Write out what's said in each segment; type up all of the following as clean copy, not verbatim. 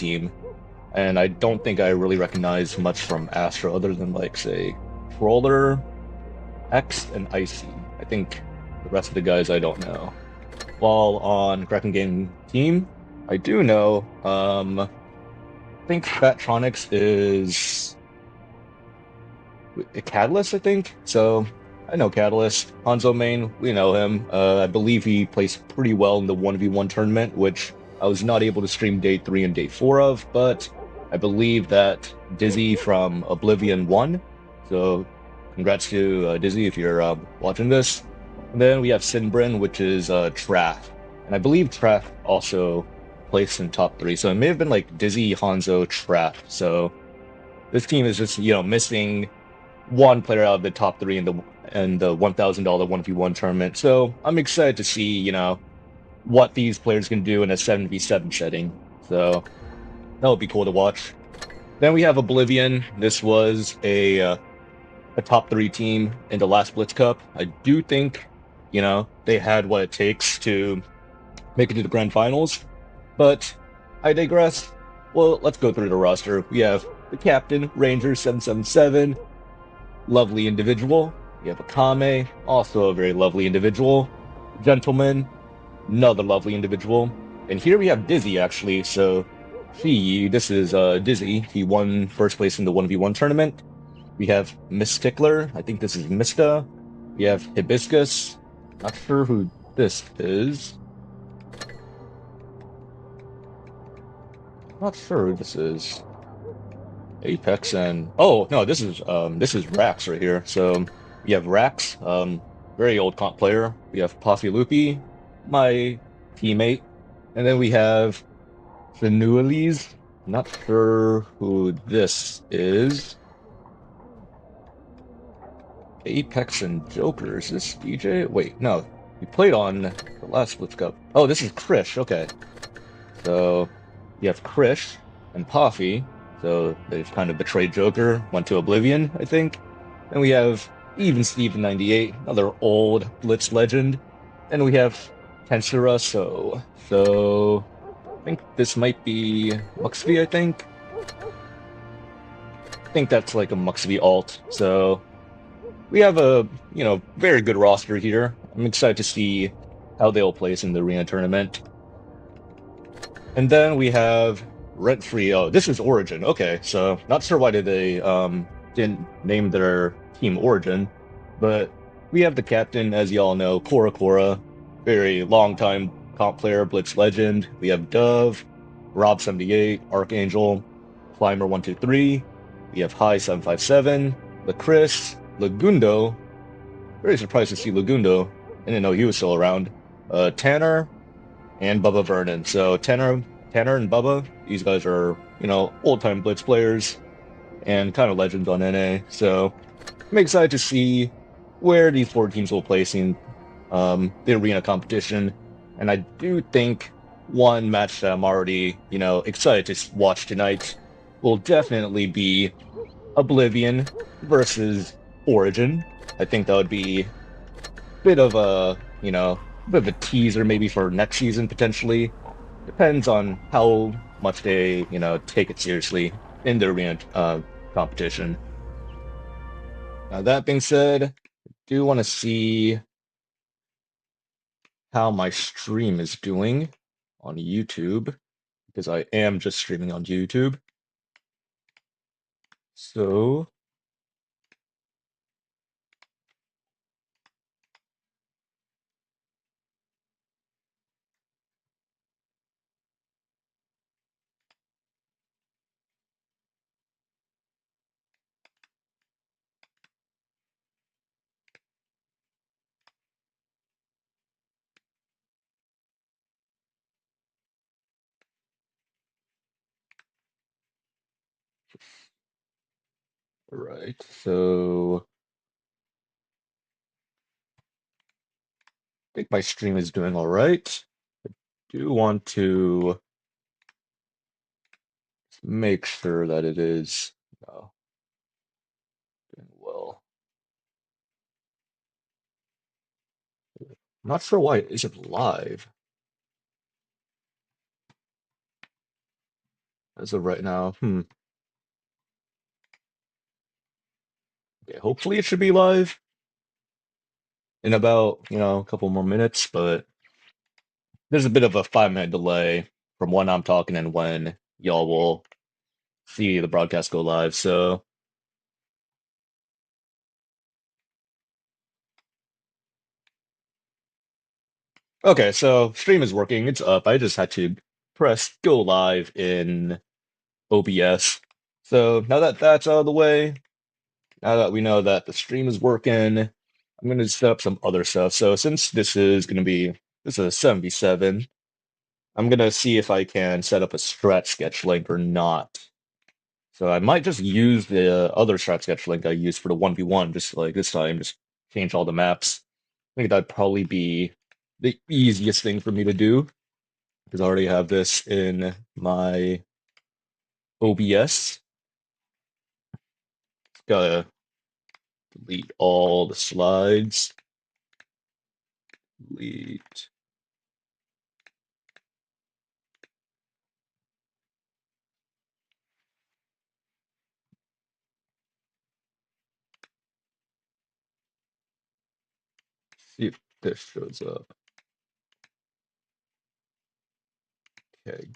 team, and I don't think I really recognize much from Astra other than like say Troller, X, and Icy. I think the rest of the guys I don't know. While on Kraken Game team, I do know. I think Fatronics is a Catalyst, I think. So I know Catalyst. Hanzo main, we know him. I believe he plays pretty well in the 1v1 tournament, which I was not able to stream day 3 and day 4 of, but I believe that Dizzy from Oblivion won. So congrats to Dizzy if you're watching this. And then we have Sinbrin, which is Traff. And I believe Traff also placed in top 3. So it may have been like Dizzy, Hanzo, Traff. So this team is just, missing one player out of the top 3 in the $1,000 1v1 tournament. So I'm excited to see, what these players can do in a 7v7 setting. So that would be cool to watch. Then we have Oblivion. This was a top 3 team in the last Blitz Cup. I do think, they had what it takes to make it to the grand finals. But I digress. Well, let's go through the roster. We have the captain, Ranger 777, lovely individual. We have Akame, also a very lovely individual. Gentleman, another lovely individual. And here we have Dizzy, actually. So, this is Dizzy. He won first place in the 1v1 tournament. We have Miss Tickler. I think this is Mista. We have Hibiscus. Not sure who this is. Not sure who this is. Apex and oh no, this is Rax right here. So we have Rax, very old comp player. We have Poffy Loopy, my teammate, and then we have Fenueles. Not sure who this is. Apex and Joker. Is this DJ? Wait, no. We played on the last Blitz Cup. Oh, this is Krish. Okay. So you have Krish and Poffy. So they've kind of betrayed Joker, went to Oblivion, I think. Then we have Even Steven 98, another old Blitz legend. Then we have Tensura, so I think this might be Muxvi, I think. I think that's like a Muxvi alt. So we have a, very good roster here. I'm excited to see how they'll place in the arena tournament. And then we have Rent Free. Oh, this is Origin. Okay, so not sure why did they didn't name their team Origin, but we have the captain, as y'all know, Cora Cora, very long time comp player, Blitz legend. We have Dove, Rob78, Archangel, Climber123. We have High 757, Lacris, Lagundo. Very surprised to see Lagundo. I didn't know he was still around. Tanner, and Bubba Vernon. So Tanner and Bubba, these guys are, old-time Blitz players and kind of legends on NA. So I'm excited to see where these 4 teams will place in the arena competition. And I do think one match that I'm already, excited to watch tonight will definitely be Oblivion versus Origin. I think that would be a bit of a, bit of a teaser maybe for next season potentially. Depends on how much they, take it seriously in the arena competition. Now, that being said, I do want to see how my stream is doing on YouTube because I am just streaming on YouTube. So, all right. So, I think my stream is doing all right. I do want to make sure that it is doing well. I'm not sure why it isn't live. as of right now. Okay, hopefully it should be live in about, a couple more minutes, but there's a bit of a 5 minute delay from when I'm talking and when y'all will see the broadcast go live. So, okay, so stream is working. It's up. I just had to press go live in OBS. So now that that's out of the way, now that we know that the stream is working, I'm going to set up some other stuff. So since this is a 77, I'm going to see if I can set up a strat sketch link or not. So I might just use the other strat sketch link I used for the 1v1, just like this time, just change all the maps. I think that'd probably be the easiest thing for me to do, because I already have this in my OBS. Gotta delete all the slides. Delete. See if this shows up. Okay.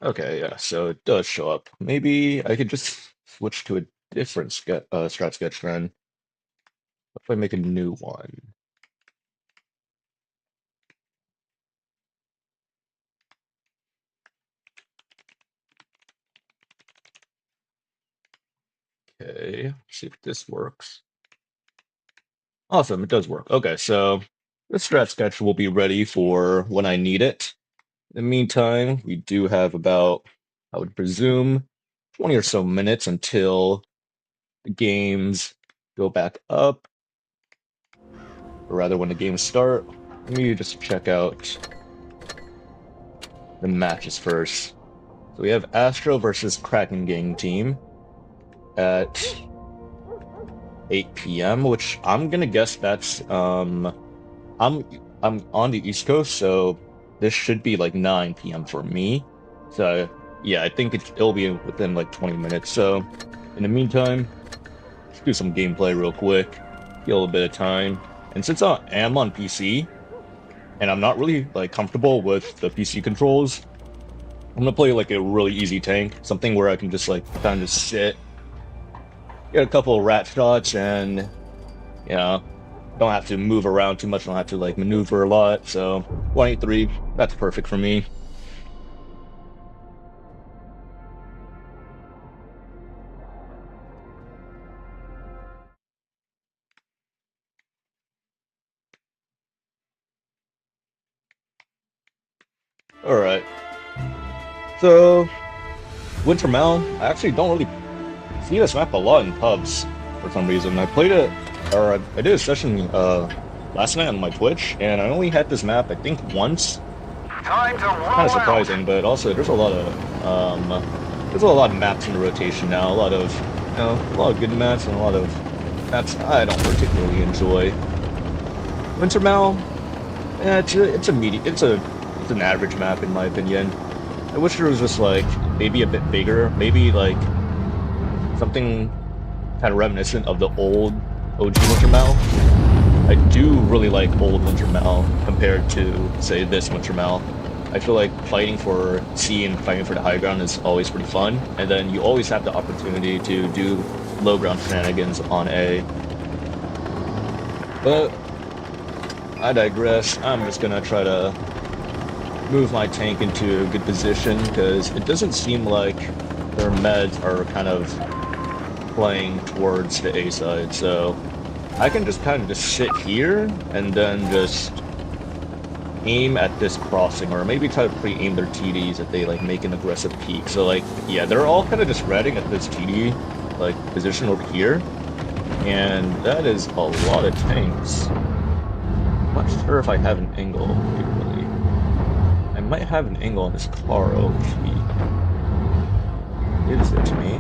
Okay, yeah, so it does show up. Maybe I could just switch to a different strat sketch then. What if I make a new one? Okay, see if this works. Awesome, it does work. Okay, so the strat sketch will be ready for when I need it. In the meantime, we do have about, I would presume, 20 or so minutes until the games go back up. Or rather, when the games start. Let me just check out the matches first. So we have Astro versus Kraken Gang team at 8 p.m., which I'm gonna guess that's I'm on the East Coast, so this should be like 9 p.m. for me. So yeah, I think it'll be within like 20 minutes. So in the meantime, let's do some gameplay real quick, get a little bit of time. And since I am on PC and I'm not really like comfortable with the PC controls, I'm gonna play like a really easy tank, something where I can just like kind of sit, get a couple of rat shots, and you know, don't have to move around too much, don't have to like maneuver a lot. So 183, that's perfect for me. Alright. So Wintermell, I actually don't really see this map a lot in pubs for some reason. I played it, or I did a session last night on my Twitch, and I only had this map I think once. Kind of surprising, but also there's a lot of maps in the rotation now. A lot of good maps and a lot of maps I don't particularly enjoy. Wintermell, yeah, it's an average map in my opinion. I wish there was just like maybe a bit bigger, maybe like something kind of reminiscent of the old OG Wintermell. I do really like old Wintermell compared to, say, this Wintermell. I feel like fighting for C and fighting for the high ground is always pretty fun, and then you always have the opportunity to do low ground shenanigans on A. But I digress. I'm just gonna try to move my tank into a good position, because it doesn't seem like their meds are kind of playing towards the A side, so I can just kind of just sit here and then just aim at this crossing, or maybe try to pre-aim their TDs if they like make an aggressive peek. So like, yeah, they're all kind of just redding at this TD like position over here, and that is a lot of tanks. I'm not sure if I have an angle really. I might have an angle on this car. Oh, gives it to me.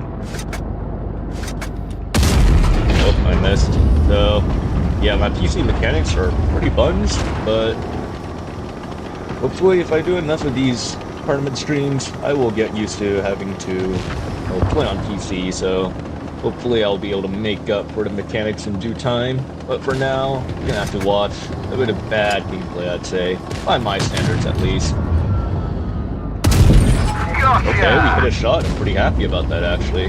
Oh, I missed. So, yeah, my PC mechanics are pretty buns, but hopefully if I do enough of these tournament streams, I will get used to having to play on PC, so hopefully I'll be able to make up for the mechanics in due time. But for now, you're gonna have to watch a bit of bad gameplay, I'd say, by my standards at least. Okay, we hit a shot. I'm pretty happy about that, actually.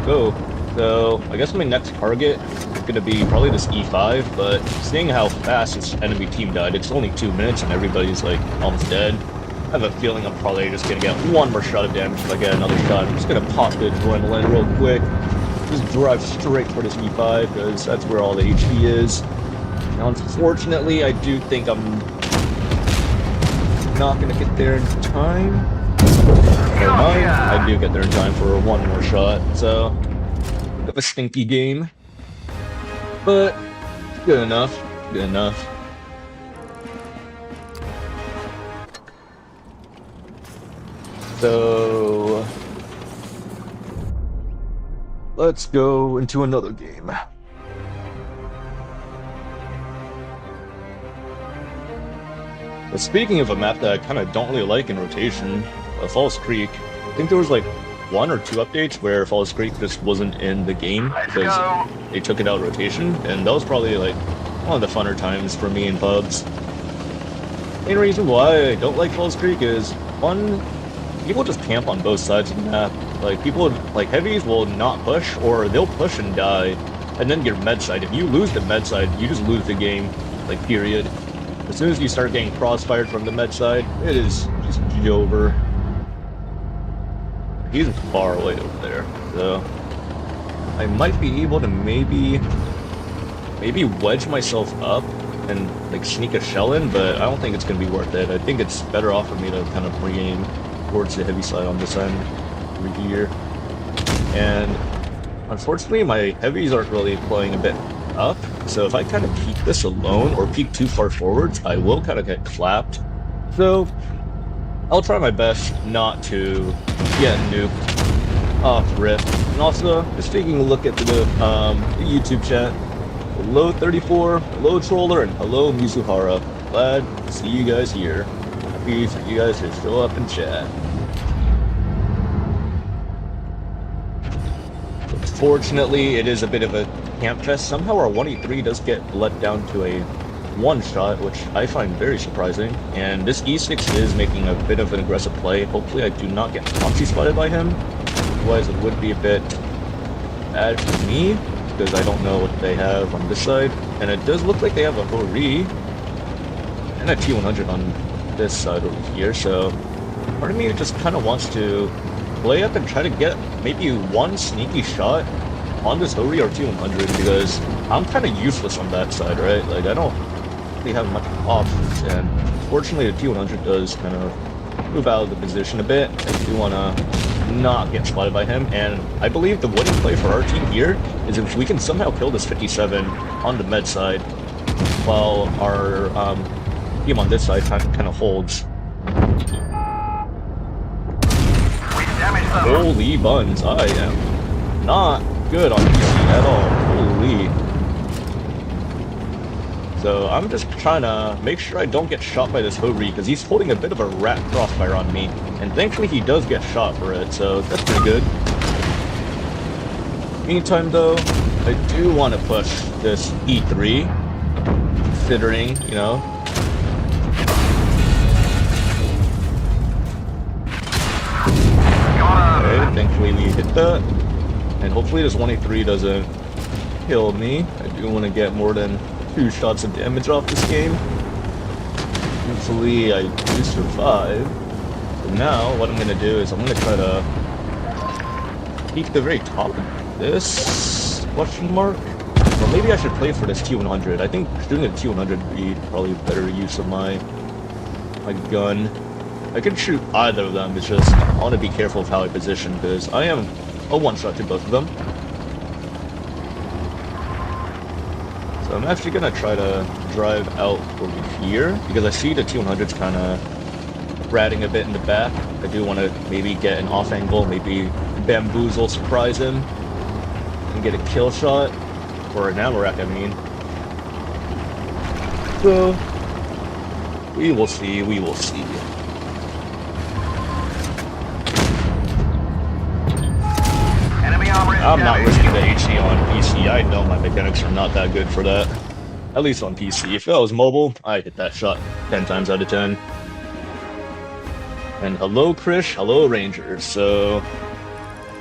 Go. So, I guess my next target is gonna be probably this E5, but seeing how fast this enemy team died, it's only 2 minutes and everybody's like almost dead. I have a feeling I'm probably just gonna get one more shot of damage if I get another shot. I'm just gonna pop the adrenaline real quick. Just drive straight for this E5, because that's where all the HP is. Now, unfortunately, I do think I'm not gonna get there in time. Never mind, I do get there in time for one more shot, so bit of a stinky game. But good enough, good enough. So let's go into another game. But speaking of a map that I kind of don't really like in rotation, Falls Creek, I think there was like 1 or 2 updates where Falls Creek just wasn't in the game because they took it out of rotation, and that was probably like one of the funner times for me in pubs. Main reason why I don't like Falls Creek is, one, people just camp on both sides of the map. Like, people, like, heavies will not push, or they'll push and die, and then get med side. If you lose the med side, you just lose the game, like, period. As soon as you start getting crossfired from the med side, it is just over. He's far away over there, so I might be able to maybe wedge myself up and like sneak a shell in, but I don't think it's gonna be worth it. I think it's better off for me to kind of pre-aim towards the heavy side on this end over here. And unfortunately, my heavies aren't really playing a bit up, so if I kind of peek this alone or peek too far forwards, I will kind of get clapped. So I'll try my best not to get nuked off rip. And also, just taking a look at the YouTube chat. Hello 34, hello Troller, and hello Mizuhara. Glad to see you guys here. Happy for you guys to show up and chat. Unfortunately, it is a bit of a camp fest. Somehow our 1E3 does get let down to a one shot, which I find very surprising. And this E6 is making a bit of an aggressive play. Hopefully I do not get proxy spotted by him. Otherwise it would be a bit bad for me, because I don't know what they have on this side. And it does look like they have a Hori and a T100 on this side over here, so part of me just kind of wants to play up and try to get maybe one sneaky shot on this Hori or T100, because I'm kind of useless on that side, right? Like, I don't really have much options, and fortunately the T100 does kind of move out of the position a bit. I do want to not get spotted by him, and I believe the winning play for our team here is if we can somehow kill this 57 on the med side while our team on this side kind of holds. Holy buns, I am not good on PC at all. Holy. So I'm just trying to make sure I don't get shot by this Hori, because he's holding a bit of a rat crossfire on me. And thankfully he does get shot for it, so that's pretty good. Meantime though, I do want to push this E3, considering, you know. Okay, thankfully we hit that. And hopefully this 1A3 doesn't kill me. I do want to get more than 2 shots of damage off this game. Hopefully I do survive. So now what I'm going to do is I'm going to try to peek the very top of this question mark. Or maybe I should play for this T100. I think doing a T100 would be probably a better use of my gun. I can shoot either of them, it's just I want to be careful of how I position, because I am a one-shot to both of them. So I'm actually going to try to drive out over here, because I see the T100's kind of ratting a bit in the back. I do want to maybe get an off angle, maybe bamboozle, surprise him, and get a kill shot, or an ammo rack, I mean. So, we will see, we will see. I'm not risking the HC on PC. I know my mechanics are not that good for that. At least on PC. If that was mobile, I hit that shot 10 times out of 10. And hello, Krish. Hello, Rangers. So,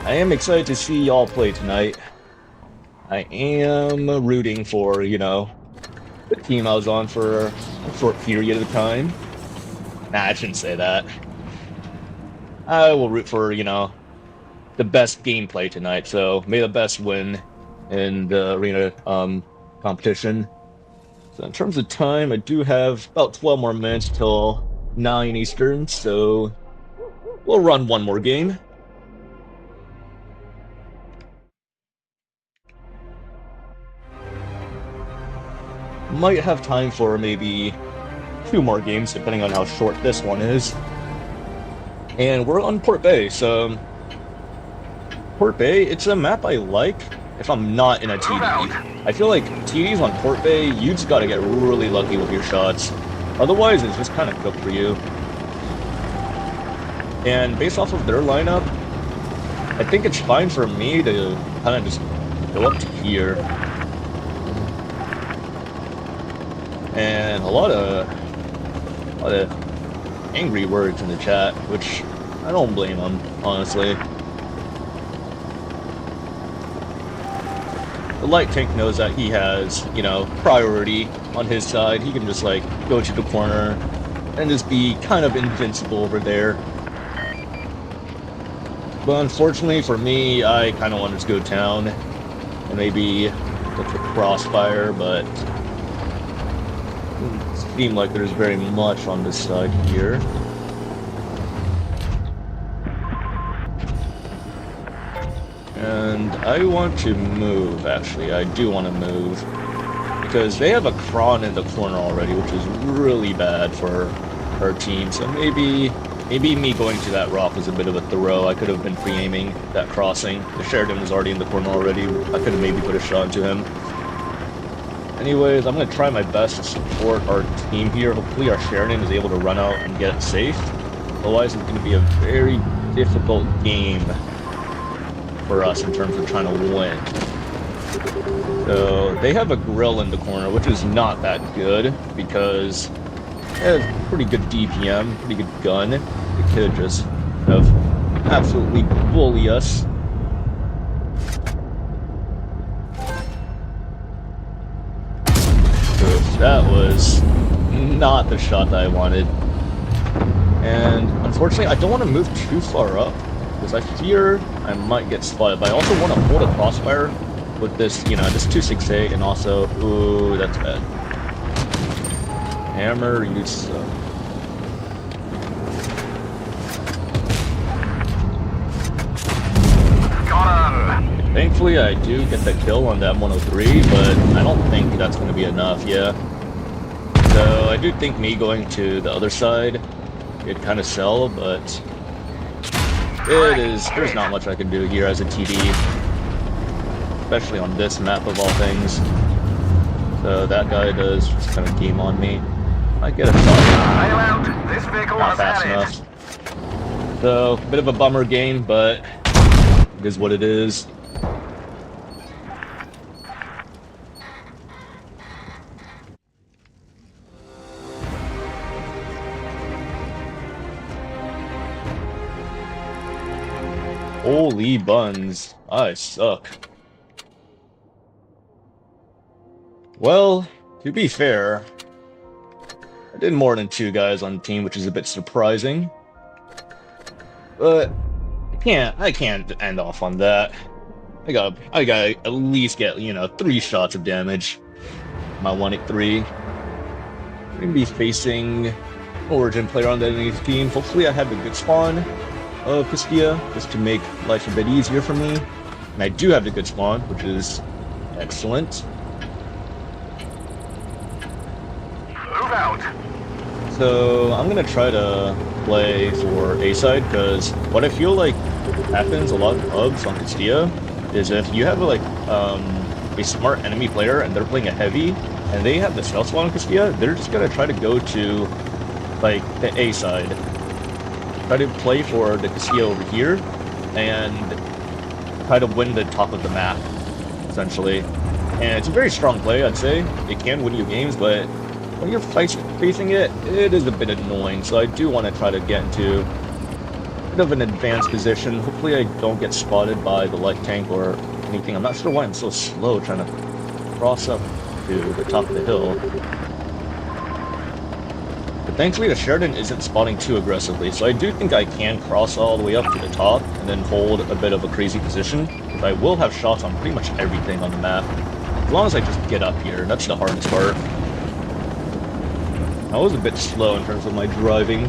I am excited to see y'all play tonight. I am rooting for, you know, the team I was on for a short period of time. Nah, I shouldn't say that. I will root for, you know, the best gameplay tonight. So, may the best win in the arena competition. So in terms of time, I do have about 12 more minutes till 9 Eastern, so we'll run one more game. Might have time for maybe 2 more games, depending on how short this one is. And we're on Port Bay, so Port Bay, it's a map I like if I'm not in a TD. I feel like TDs on Port Bay, you just gotta get really lucky with your shots. Otherwise, it's just kind of cooked for you. And based off of their lineup, I think it's fine for me to kind of just go up to here. And a lot of angry words in the chat, which I don't blame them, honestly. The light tank knows that he has, you know, priority on his side. He can just, like, go to the corner and just be kind of invincible over there. But unfortunately for me, I kind of want to just go down and maybe look for crossfire, but it doesn't seem like there's very much on this side here. And I want to move, actually. I do want to move. Because they have a Kron in the corner already, which is really bad for our team. So maybe me going to that rock was a bit of a throw. I could have been pre-aiming that crossing. The Sheridan was already in the corner already. I could have maybe put a shot into him. Anyways, I'm going to try my best to support our team here. Hopefully our Sheridan is able to run out and get it safe. Otherwise, it's going to be a very difficult game for us in terms of trying to win. So they have a grill in the corner, which is not that good because it has pretty good DPM, pretty good gun. It could just have absolutely bully us. So that was not the shot that I wanted. And unfortunately, I don't want to move too far up because I fear I might get spotted, but I also want to hold a crossfire with this, you know, this 268, and also, ooh, that's bad. Hammer, you suck. Thankfully, I do get the kill on that 103, but I don't think that's going to be enough, yeah. So I do think me going to the other side, it'd kind of sell, but there's not much I can do here as a TD. Especially on this map of all things. So that guy does just kind of game on me. I get a shot. Not fast enough. So, a bit of a bummer game, but it is what it is. Holy buns. I suck. Well, to be fair, I did more than 2 guys on the team, which is a bit surprising. But I can't end off on that. I gotta at least get, you know, 3 shots of damage. My 183. I'm gonna be facing Origin player on the enemy's team. Hopefully I have a good spawn of Castilla, just to make life a bit easier for me. And I do have the good spawn, which is excellent. So I'm gonna try to play for A side because what I feel like happens a lot of pubs on Castilla is if you have like a smart enemy player and they're playing a heavy and they have the stealth spawn on Castilla, they're just gonna try to go to like the A side, try to play for the Castilla over here, and try to win the top of the map, essentially. And it's a very strong play, I'd say. It can win you games, but when you're facing it, it is a bit annoying. So I do want to try to get into a bit of an advanced position. Hopefully I don't get spotted by the light tank or anything. I'm not sure why I'm so slow trying to cross up to the top of the hill. But thankfully the Sheridan isn't spotting too aggressively, so I do think I can cross all the way up to the top and then hold a bit of a crazy position. But I will have shots on pretty much everything on the map, as long as I just get up here. That's the hardest part. I was a bit slow in terms of my driving.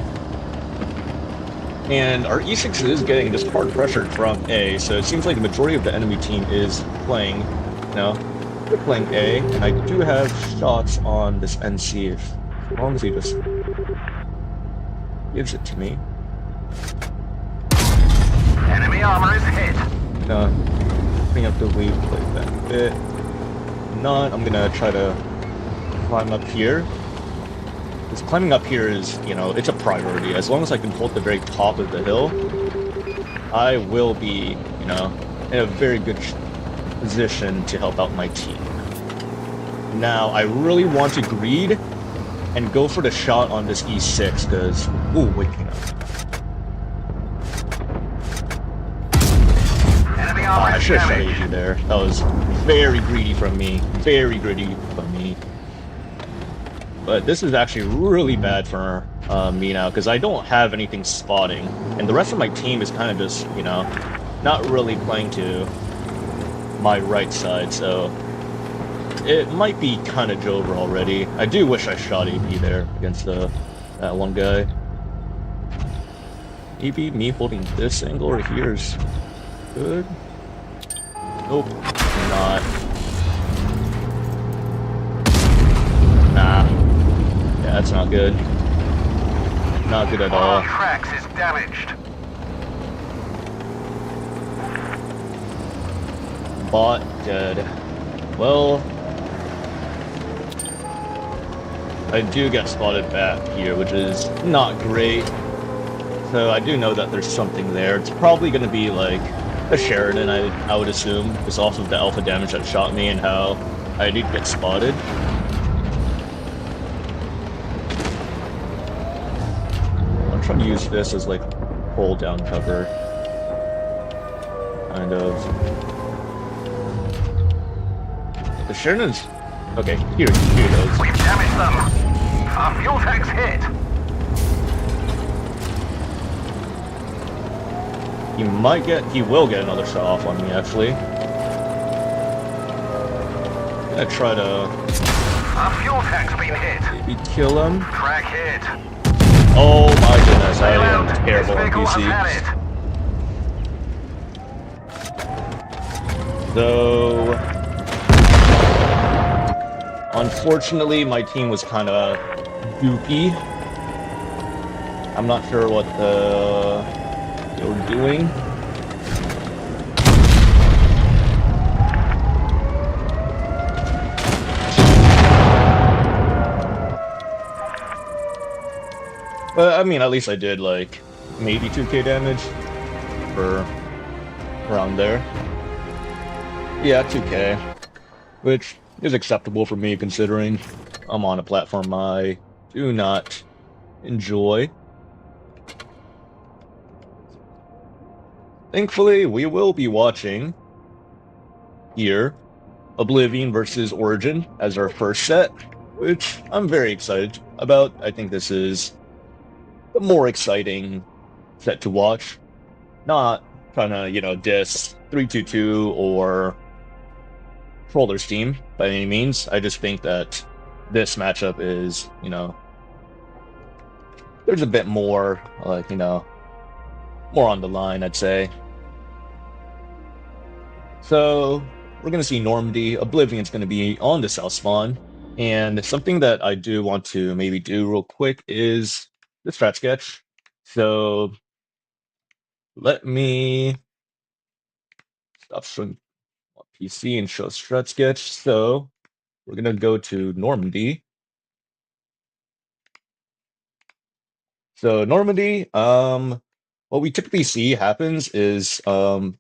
And our E6 is getting just hard pressured from A, so it seems like the majority of the enemy team is playing, you know, they're playing A, and I do have shots on this NC as long as he just gives it to me. Enemy armor is hit. Bring up the lead like that a bit. Not, I'm gonna try to climb up here. Because climbing up here is, you know, it's a priority. As long as I can hold the very top of the hill, I will be, you know, in a very good position to help out my team. Now, I really want to greed and go for the shot on this E6, because... Ooh, wait, hang on. I should have shot at you there. That was very greedy from me. Very greedy from me. But this is actually really bad for me now, because I don't have anything spotting. And the rest of my team is kind of just, you know, not really playing to my right side, so... It might be kind of over already. I do wish I shot AB there against that one guy. Maybe me holding this angle right here is good. Nope, not. Nah. Yeah, that's not good. Not good at all. Tracks is damaged. Bot dead. Well, I do get spotted back here, which is not great. So I do know that there's something there. It's probably going to be like a Sheridan, I would assume, just off of the alpha damage that shot me and how I did get spotted. I'm trying to use this as like hold down cover. Kind of. The Sheridan's... Okay, here it goes. We've damaged them. Our fuel tank's hit. He will get another shot off on me, actually. I'm gonna try to... Our fuel tank's been hit. maybe kill him. Track hit. Oh my goodness, I am terrible on This PC. vehicle has had it. So... unfortunately, my team was kind of goofy. I'm not sure what they were doing. But, I mean, at least I did, like, maybe 2k damage for around there. Yeah, 2k. Which is acceptable for me, considering I'm on a platform I do not enjoy. Thankfully, we will be watching here Oblivion versus Origin as our first set, which I'm very excited about. I think this is the more exciting set to watch. Not trying to, you know, diss 322 or Troller's team by any means. I just think that this matchup is, you know, there's a bit more, like, you know, more on the line, I'd say. So, we're going to see Normandy. Oblivion's going to be on the south spawn. And something that I do want to maybe do real quick is the strat sketch. So, let me stop showing PC and show strat sketch. So, we're going to go to Normandy. So, Normandy, what we typically see happens is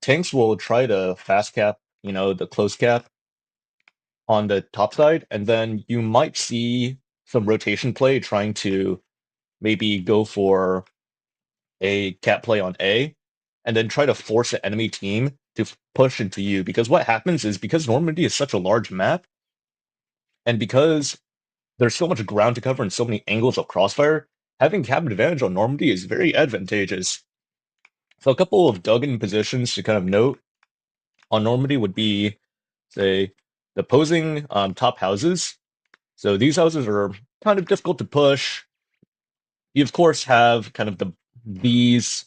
tanks will try to fast cap, the close cap on the top side, and then you might see some rotation play trying to maybe go for a cap play on A, and then try to force the enemy team to push into you. Because what happens is because Normandy is such a large map, and because there's so much ground to cover and so many angles of crossfire, having cap advantage on Normandy is very advantageous. So a couple of dug-in positions to kind of note on Normandy would be, say, the opposing top houses. So these houses are kind of difficult to push. You of course have kind of these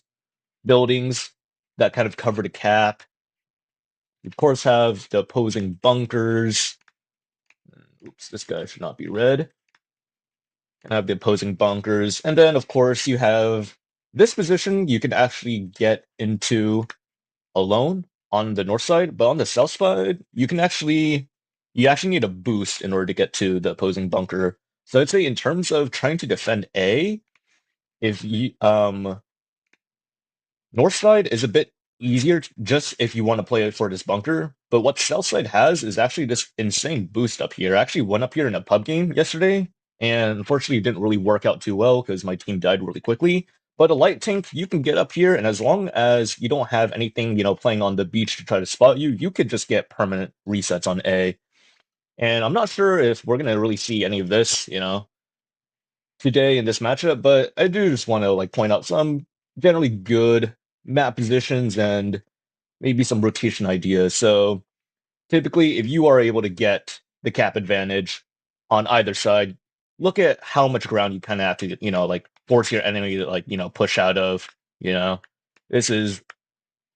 buildings that kind of cover the cap. You of course have the opposing bunkers. Oops, this guy should not be red. And have the opposing bunkers. And then of course you have this position you can actually get into alone on the north side, but on the south side, you actually need a boost in order to get to the opposing bunker. So I'd say in terms of trying to defend A, if you north side is a bit easier just if you want to play it for this bunker, but what south side has is actually this insane boost up here. I actually went up here in a pub game yesterday, and unfortunately it didn't really work out too well because my team died really quickly. But a light tank, you can get up here, and as long as you don't have anything, playing on the beach to try to spot you, you could just get permanent resets on A. And I'm not sure if we're gonna really see any of this, today in this matchup, but I do just want to point out some generally good map positions and maybe some rotation ideas. So typically, if you are able to get the cap advantage on either side, look at how much ground you kind of have to, force your enemy to push out of. This is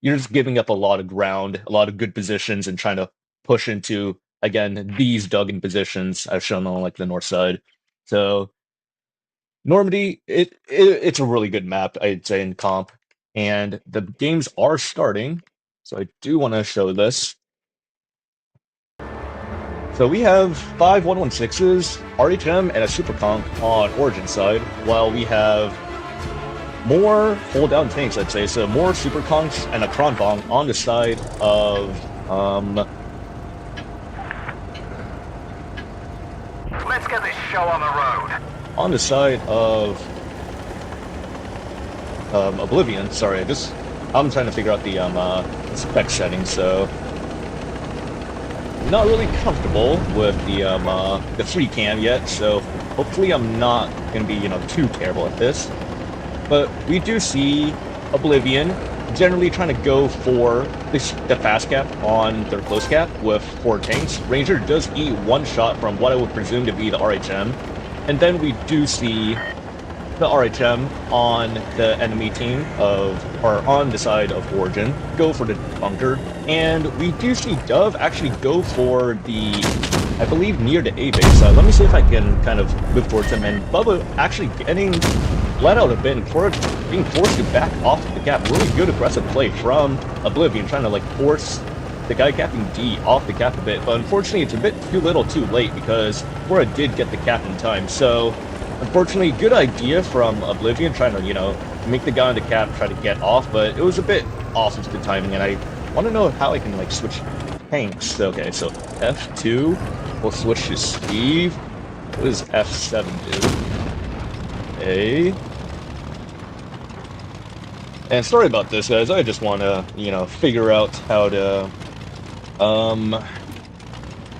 you're just giving up a lot of ground, a lot of good positions, and trying to push into again these dug-in positions I've shown on the north side. So Normandy, it's a really good map, I'd say, in comp, and the games are starting. So I do want to show this. So we have 5 116s, RHM, and a Super Conk on Origin side, while we have more hold-down tanks, I'd say. So more Super Conks and a Kronbong on the side of Let's get this show on the road. On the side of Oblivion. Sorry, I'm trying to figure out the spec settings, so not really comfortable with the free cam yet. So hopefully I'm not gonna be too terrible at this. But we do see Oblivion generally trying to go for the fast cap on their close cap with 4 tanks. Ranger does eat 1 shot from what I would presume to be the RHM. And then we do see the RHM on the enemy team or on the side of Origin go for the bunker. And we do see Dove actually go for I believe, near the A base. Let me see if I can kind of move towards him. And Bubba actually getting let out a bit and being forced to back off the cap. Really good aggressive play from Oblivion, trying to force the guy capping D off the cap a bit, but unfortunately it's a bit too little too late because Cora did get the cap in time. So unfortunately, good idea from Oblivion trying to, make the guy on the cap try to get off, but it was a bit off of the timing, and I want to know how I can switch tanks. Okay, so F2, we'll switch to Steve. What does F7 do? A. And sorry about this, guys. I just want to, figure out how to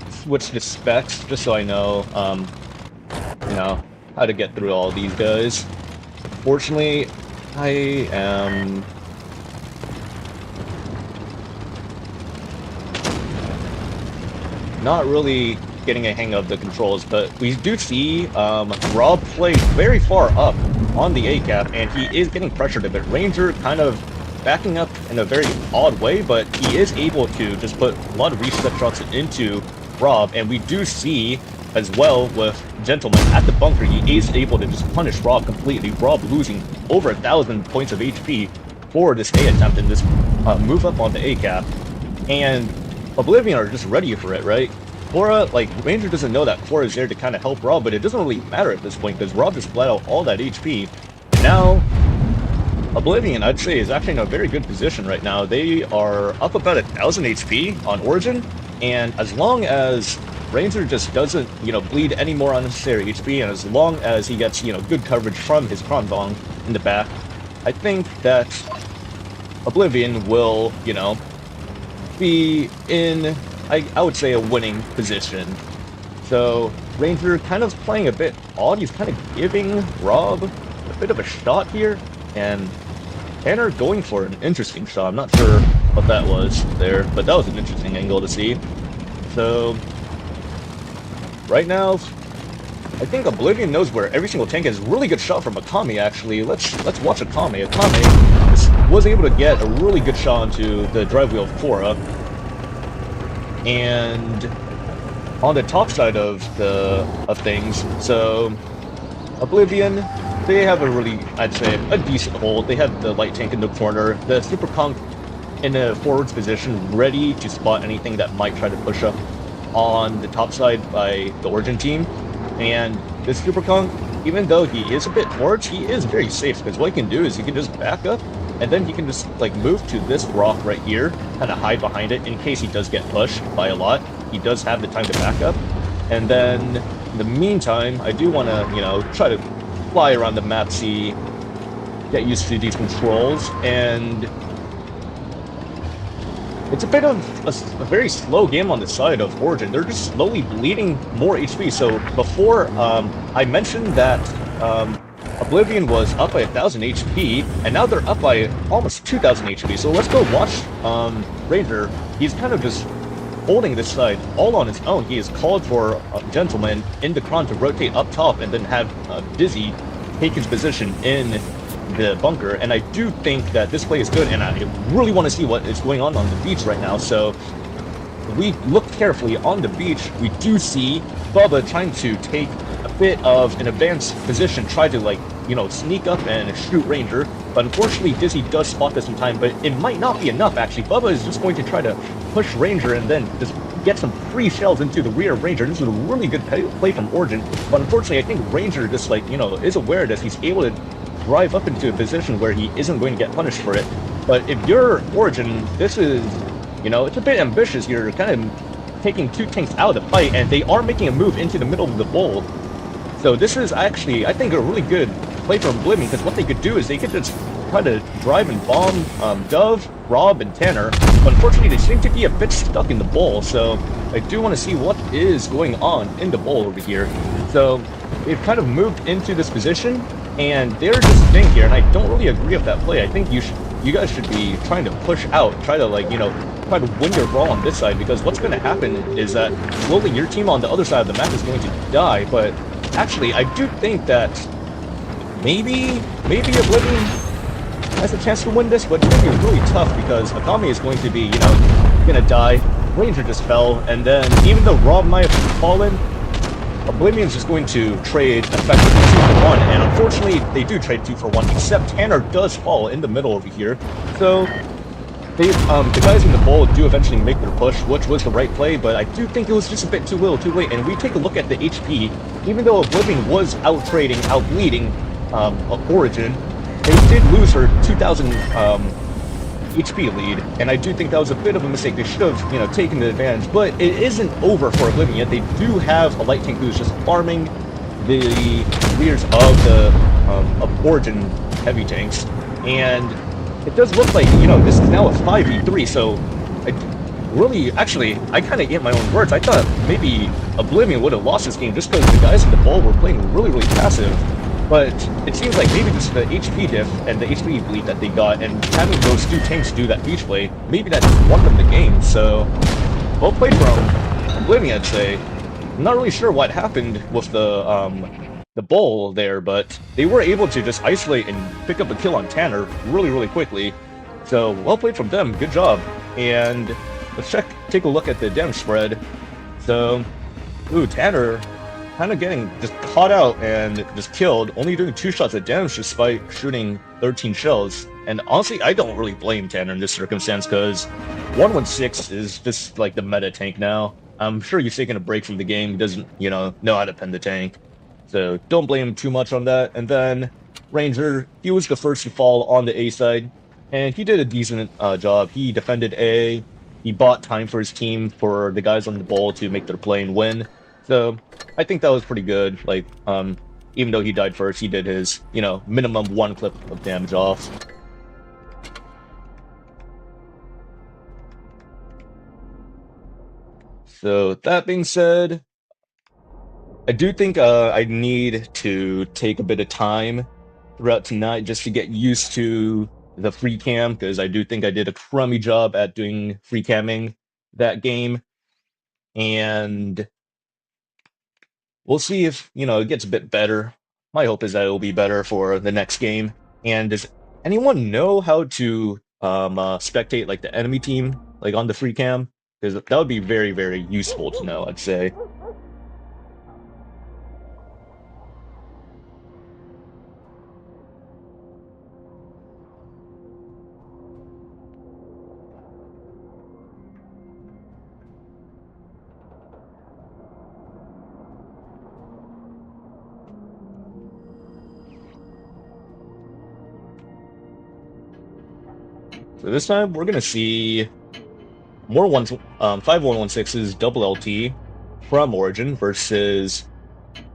switch the specs just so I know, how to get through all these guys. Fortunately, I am not really getting a hang of the controls, but we do see Rob play very far up on the A cap, and he is getting pressured a bit. Ranger kind of backing up in a very odd way, but he is able to just put a lot of reset shots into Rob, and we do see as well with Gentleman at the bunker, he is able to just punish Rob completely. Rob losing over 1,000 points of HP for this A attempt and this move up on the A cap, and Oblivion are just ready for it, right? Cora, Ranger doesn't know that Cora is there to kind of help Rob, but it doesn't really matter at this point because Rob just bled out all that HP. Now, Oblivion, I'd say, is actually in a very good position right now. They are up about 1,000 HP on Origin, and as long as Ranger just doesn't, bleed any more unnecessary HP, and as long as he gets, good coverage from his Kronbong in the back, I think that Oblivion will, be in, I would say, a winning position. So, Ranger kind of playing a bit odd. He's kind of giving Rob a bit of a shot here, and Tanner going for an interesting shot. I'm not sure what that was there, but that was an interesting angle to see. So, right now, I think Oblivion knows where every single tank is. Really good shot from Akami, actually. Let's watch Akami. Akami was able to get a really good shot onto the drive wheel of Fora, and on the top side of things. So, Oblivion, they have a really, I'd say, a decent hold. They have the light tank in the corner, the Super Conk in a forwards position, ready to spot anything that might try to push up on the top side by the Origin team. And this Super Conk, even though he is a bit forwards, he is very safe, because what he can do is he can just back up, and then he can just move to this rock right here, kind of hide behind it in case he does get pushed by a lot. He does have the time to back up. And then, in the meantime, I do want to, try to fly around the map, get used to these controls, and it's a bit of a very slow game on the side of Origin. They're just slowly bleeding more HP. So before, I mentioned that Oblivion was up by 1,000 HP, and now they're up by almost 2,000 HP. So let's go watch Ranger. He's kind of just holding this side all on his own. He has called for a Gentleman in the Kron to rotate up top and then have Dizzy take his position in the bunker. And I do think that this play is good, and I really want to see what is going on the beach right now. So we look carefully on the beach. We do see Bubba trying to take a bit of an advanced position, try to sneak up and shoot Ranger. But unfortunately, Dizzy does spot this in time, but it might not be enough, actually. Bubba is just going to try to push Ranger and then just get some free shells into the rear of Ranger. This is a really good play from Origin, but unfortunately, I think Ranger just, is aware that he's able to drive up into a position where he isn't going to get punished for it. But if you're Origin, this is, it's a bit ambitious. You're kind of taking two tanks out of the fight, and they are making a move into the middle of the bowl. So this is actually, I think, a really good play from Oblivion, because what they could do is they could just try to drive and bomb Dove, Rob, and Tanner. But unfortunately, they seem to be a bit stuck in the bowl, so I do want to see what is going on in the bowl over here. So they've kind of moved into this position, and they're just staying here, and I don't really agree with that play. I think you guys should be trying to push out, try to try to win your brawl on this side, because what's going to happen is that slowly your team on the other side of the map is going to die. But actually, I do think that maybe Oblivion has a chance to win this, but it's going to be really tough because Akami is going to be, going to die. Ranger just fell, and then even though Rob might have fallen, Oblivion's just going to trade effectively 2-for-1, and unfortunately, they do trade 2-for-1, except Tanner does fall in the middle over here. So, the guys in the bowl do eventually make their push, which was the right play, but I do think it was just a bit too little, too late. And we take a look at the HP, even though Oblivion was out-trading, out-bleeding Origin, they did lose her 2,000 HP lead, and I do think that was a bit of a mistake. They should have, taken the advantage, but it isn't over for Oblivion yet. They do have a light tank who's just farming the rears of the of Origin heavy tanks, and it does look like, this is now a 5v3, so I kind of ate my own words. I thought maybe Oblivion would have lost this game just because the guys in the bowl were playing really, really passive. But it seems like maybe just the HP diff and the HP bleed that they got, and having those two tanks do that beach play, maybe that just won them the game. So, well played from Oblivion, I'd say. I'm not really sure what happened with the bowl there, but they were able to just isolate and pick up a kill on Tanner really, really quickly. So, well played from them. Good job. And let's take a look at the damage spread. So, Tanner kind of getting just caught out and just killed, only doing 2 shots of damage despite shooting 13 shells. And honestly, I don't really blame Tanner in this circumstance, because 116 is just the meta tank now. I'm sure he's taking a break from the game. He doesn't, know how to pen the tank. So don't blame him too much on that. And then Ranger, he was the first to fall on the A side, and he did a decent job. He defended A, he bought time for his team, for the guys on the ball to make their play and win. So I think that was pretty good. Like, even though he died first, he did his, minimum 1 clip of damage off. So that being said, I do think I need to take a bit of time throughout tonight just to get used to the free cam, because I do think I did a crummy job at doing free camming that game. And we'll see if, it gets a bit better. My hope is that it will be better for the next game. And does anyone know how to spectate like the enemy team, like on the free cam? Because that would be very, very useful to know, I'd say. So this time we're gonna see more 5116's double LT from Origin versus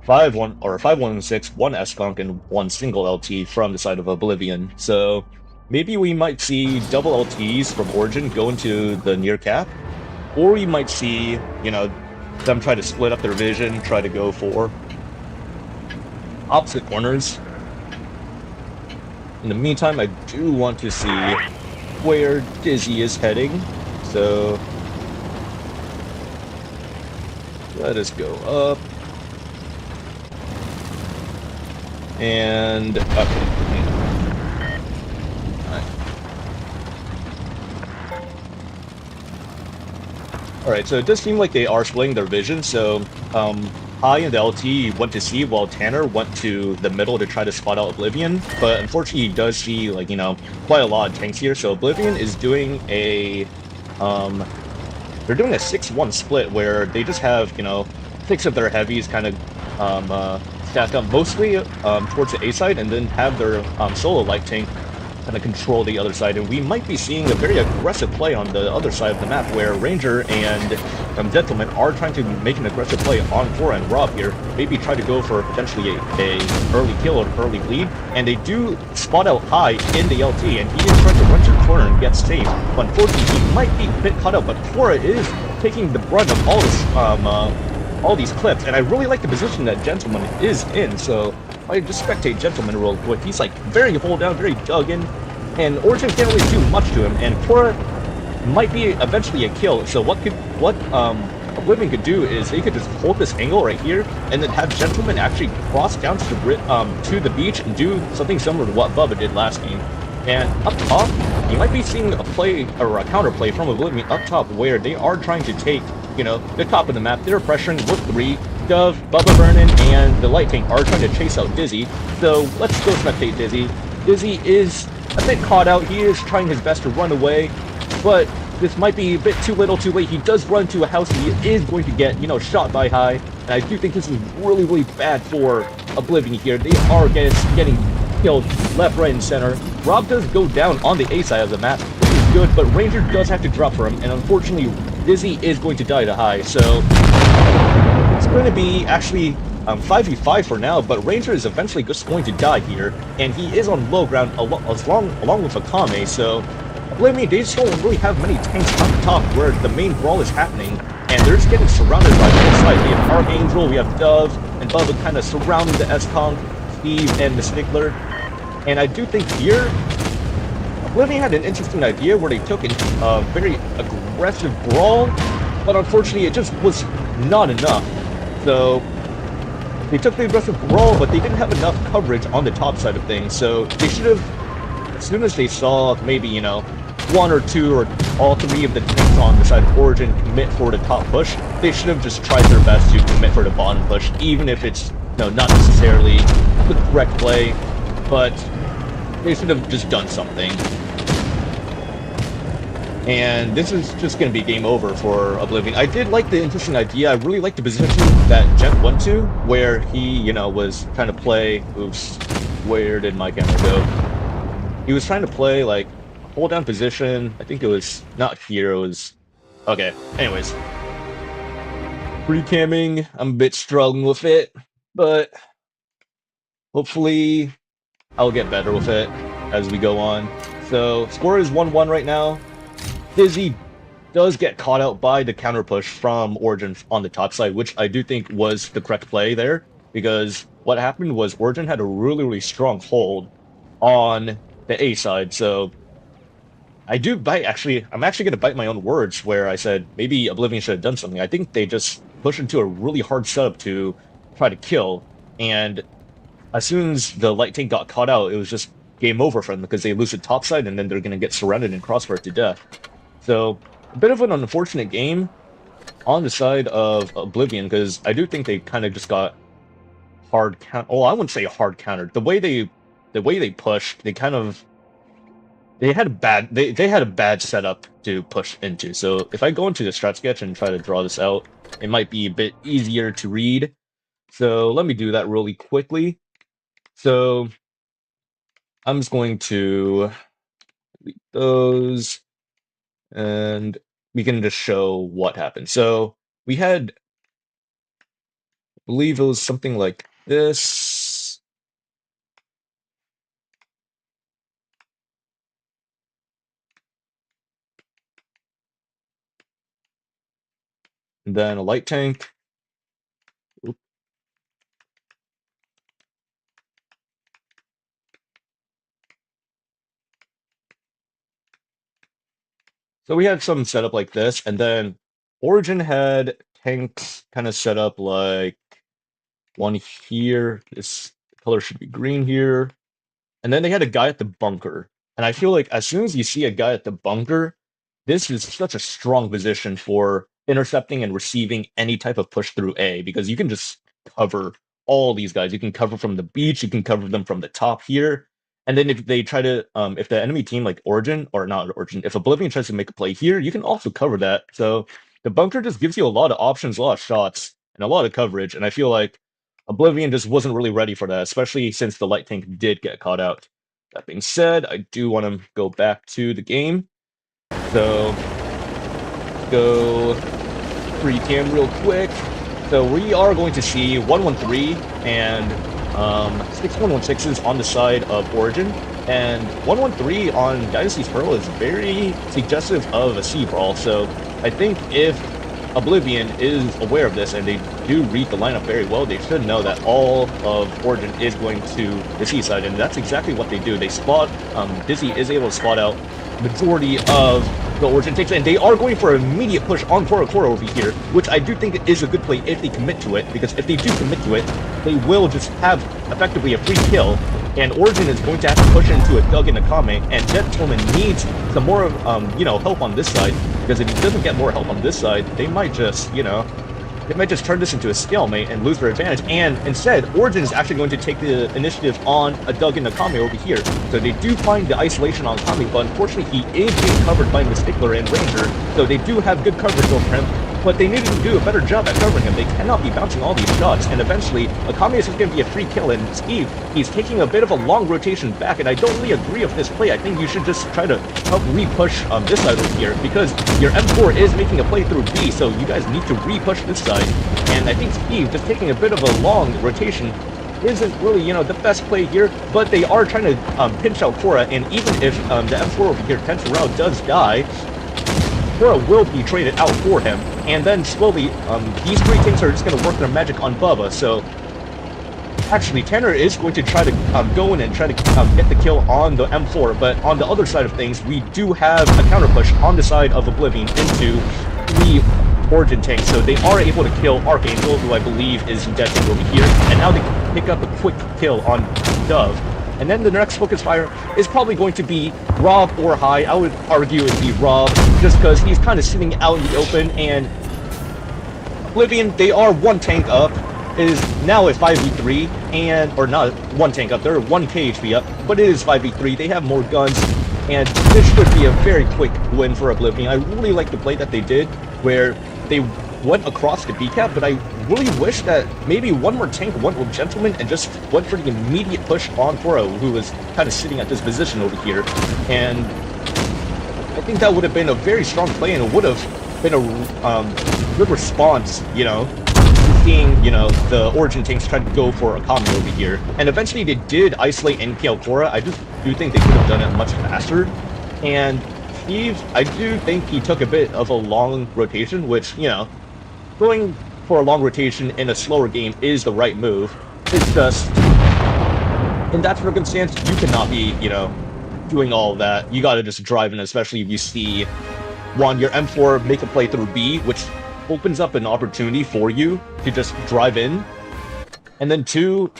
5116 one S-Conk and one single LT from the side of Oblivion. So maybe we might see double LTs from Origin go into the near cap, or we might see, them try to split up their vision, try to go for opposite corners. In the meantime, I do want to see where Dizzy is heading, so let us go up and up. Alright, so it does seem like they are splitting their vision, so High and the LT went to C while Tanner went to the middle to try to spot out Oblivion, but unfortunately he does see, like, quite a lot of tanks here, so Oblivion is doing a, they're doing a 6-1 split where they just have, 6 of their heavies kind of, stacked up mostly, towards the A side, and then have their, solo light tank kind of control the other side, and we might be seeing a very aggressive play on the other side of the map where Ranger and Gentleman are trying to make an aggressive play on Cora and Rob here, maybe try to go for potentially a early kill or early lead, and they do spot out High in the LT, and he is trying to run to the corner and get safe, but unfortunately he might be a bit cut out, but Cora is taking the brunt of all these clips, and I really like the position that Gentleman is in, so I just spectate Gentleman real quick. He's like very hold down, very dug in, and Origin can't really do much to him, and Cora might be eventually a kill, so what Oblivion could do is they could just hold this angle right here, and then have Gentleman actually cross down to the beach and do something similar to what Bubba did last game. And up top, you might be seeing a play, or a counter play from Oblivion up top, where they are trying to take, the top of the map. They're pressuring with 3. Dove, Bubba Vernon, and the Light Tank are trying to chase out Dizzy. So let's go spectate Dizzy. Dizzy is a bit caught out. He is trying his best to run away, but this might be a bit too little too late. He does run to a house, and he is going to get, shot by High. And I do think this is really, really bad for Oblivion here. They are getting killed left, right, and center. Rob does go down on the A side of the map, which is good, but Ranger does have to drop for him, and unfortunately, Dizzy is going to die to High, so it's going to be actually 5v5 for now, but Ranger is eventually just going to die here, and he is on low ground along with Akame, so Oblivion, they just don't really have many tanks on the top where the main brawl is happening, and they're just getting surrounded by both sides. We have Archangel, we have Dove, and Bubba kind of surrounding the S-Conk, Steve, and the Stickler, and I do think here, Oblivion had an interesting idea where they took a very aggressive brawl, but unfortunately it just was not enough. So they took the aggressive brawl, but they didn't have enough coverage on the top side of things. So they should have, as soon as they saw maybe, 1 or 2 or all 3 of the tanks on the side of Origin commit for the top push, they should have just tried their best to commit for the bottom push, even if it's not necessarily the correct play, but they should have just done something. And this is just going to be game over for Oblivion. I did like the interesting idea. I really like the position that Gent went to, where he, was trying to play, oops, Where did my camera go? He was trying to play like hold down position. I think it was not here. It was okay. Anyways, pre-camming. I'm a bit struggling with it, but hopefully I'll get better with it as we go on. So score is 1-1 right now. Dizzy does get caught out by the counter push from Origin on the top side, which I do think was the correct play there, because what happened was Origin had a really strong hold on the A side. So I'm actually going to bite my own words where I said maybe Oblivion should have done something. I think they just pushed into a really hard setup to try to kill, and as soon as the light tank got caught out, it was just game over for them because they lose the top side and then they're going to get surrounded and crossfire to death. So a bit of an unfortunate game on the side of Oblivion, because I do think they kind of just got hard count. Oh, I wouldn't say hard countered. The way they pushed, they had a bad setup to push into. So if I go into the strat sketch and try to draw this out, it might be a bit easier to read. So let me do that really quickly. So I'm just going to delete those, and we can just show what happened. So we had, I believe it was something like this. And then a light tank. Oop. So we had some setup like this, and then Origin had tanks kind of set up like one here. This color should be green here. And then they had a guy at the bunker. And I feel like as soon as you see a guy at the bunker, this is such a strong position for intercepting and receiving any type of push through A, because you can just cover all these guys. You can cover from the beach, you can cover them from the top here. And then if they try to, if the enemy team like Origin, or not Origin, if Oblivion tries to make a play here, you can also cover that. So the bunker just gives you a lot of options, a lot of shots, and a lot of coverage. And I feel like Oblivion just wasn't really ready for that, especially since the light tank did get caught out. That being said, I do want to go back to the game. So, go pre-cam real quick. So we are going to see 113 and 6116s on the side of Origin. And 113 on Dynasty's Pearl is very suggestive of a C-Brawl. So I think if Oblivion is aware of this and they do read the lineup very well, they should know that all of Origin is going to the C side, and that's exactly what they do. They spot, Dizzy is able to spot out majority of the Origin takes, and they are going for an immediate push on Korokoro over here, which I do think is a good play if they commit to it, because if they do commit to it, they will just have effectively a free kill, and Origin is going to have to push into a Dug and Akame, and Jet Tillman needs some more, help on this side, because if he doesn't get more help on this side, they might just, they might just turn this into a stalemate and lose their advantage, and instead, Origin is actually going to take the initiative on a Dug and Akame over here. So they do find the isolation on Akame, but unfortunately he is being covered by Mystickler and Ranger, so they do have good coverage over him, but they need to do a better job at covering him. They cannot be bouncing all these shots, and eventually, Akame is just going to be a free kill, and Steve, he's taking a bit of a long rotation back, and I don't really agree with this play. I think you should just try to help re-push this side over here, because your M4 is making a play through B, so you guys need to re-push this side, and I think Steve just taking a bit of a long rotation isn't really, the best play here, but they are trying to pinch out Korra, and even if the M4 over here, Tensor Rao, does die, Korra will be traded out for him, and then slowly, these three tanks are just going to work their magic on Bubba, so actually, Tanner is going to try to go in and try to get the kill on the M4, but on the other side of things, we do have a counter push on the side of Oblivion into the Origin tank, so they are able to kill Archangel, who I believe is dead over here, and now they can pick up a quick kill on Dove. And then the next focus fire is probably going to be Rob or High. I would argue it'd be Rob, just because he's kind of sitting out in the open, and Oblivion, they are one tank up, is now at 5v3, and, or not one tank up, they're 1k HP up, but it is 5v3, they have more guns, and this should be a very quick win for Oblivion. I really like the play that they did, where they went across the B-cap, but I really wish that maybe one more tank went with Gentleman and just went for the immediate push on Kora, who was kind of sitting at this position over here. And I think that would have been a very strong play, and it would have been a good response, you know, seeing, you know, the Origin tanks try to go for Akami over here. And eventually they did isolate NPL Kora. I just do think they could have done it much faster. And Steve, I do think he took a bit of a long rotation, which, you know, going for a long rotation in a slower game is the right move. It's just, in that circumstance, you cannot be, you know, doing all of that. You gotta just drive in, especially if you see, one, your M4 make a play through B, which opens up an opportunity for you to just drive in. And then two,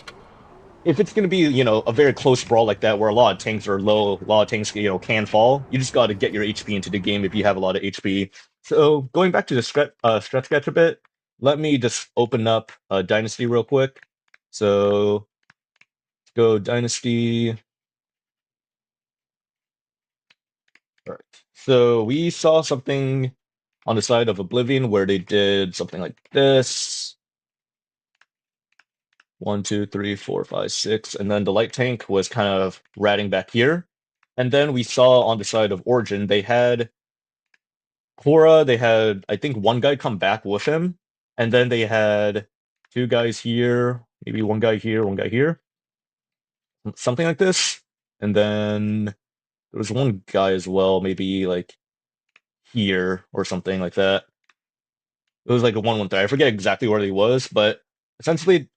if it's going to be, you know, a very close brawl like that where a lot of tanks are low, a lot of tanks, you know, can fall, you just got to get your HP into the game if you have a lot of HP. So going back to the stretch sketch a bit, let me just open up Dynasty real quick. So let's go Dynasty. All right. So we saw something on the side of Oblivion where they did something like this. 1, 2, 3, 4, 5, 6, and then the light tank was kind of ratting back here. And then we saw on the side of Origin, they had Kora, they had, I think, one guy come back with him, and then they had two guys here, maybe one guy here, one guy here. Something like this. And then there was one guy as well, maybe like here or something like that. It was like a 1-1-3. I forget exactly where he was, but essentially,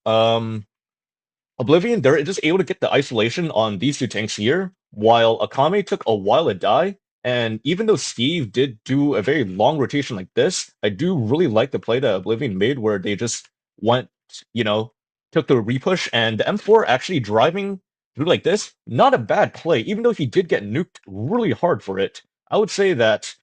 Oblivion, they're just able to get the isolation on these two tanks here, while Akame took a while to die. And even though Steve did do a very long rotation like this, I do really like the play that Oblivion made where they just went, you know, took the repush, and the M4 actually driving through like this, not a bad play, even though he did get nuked really hard for it. I would say that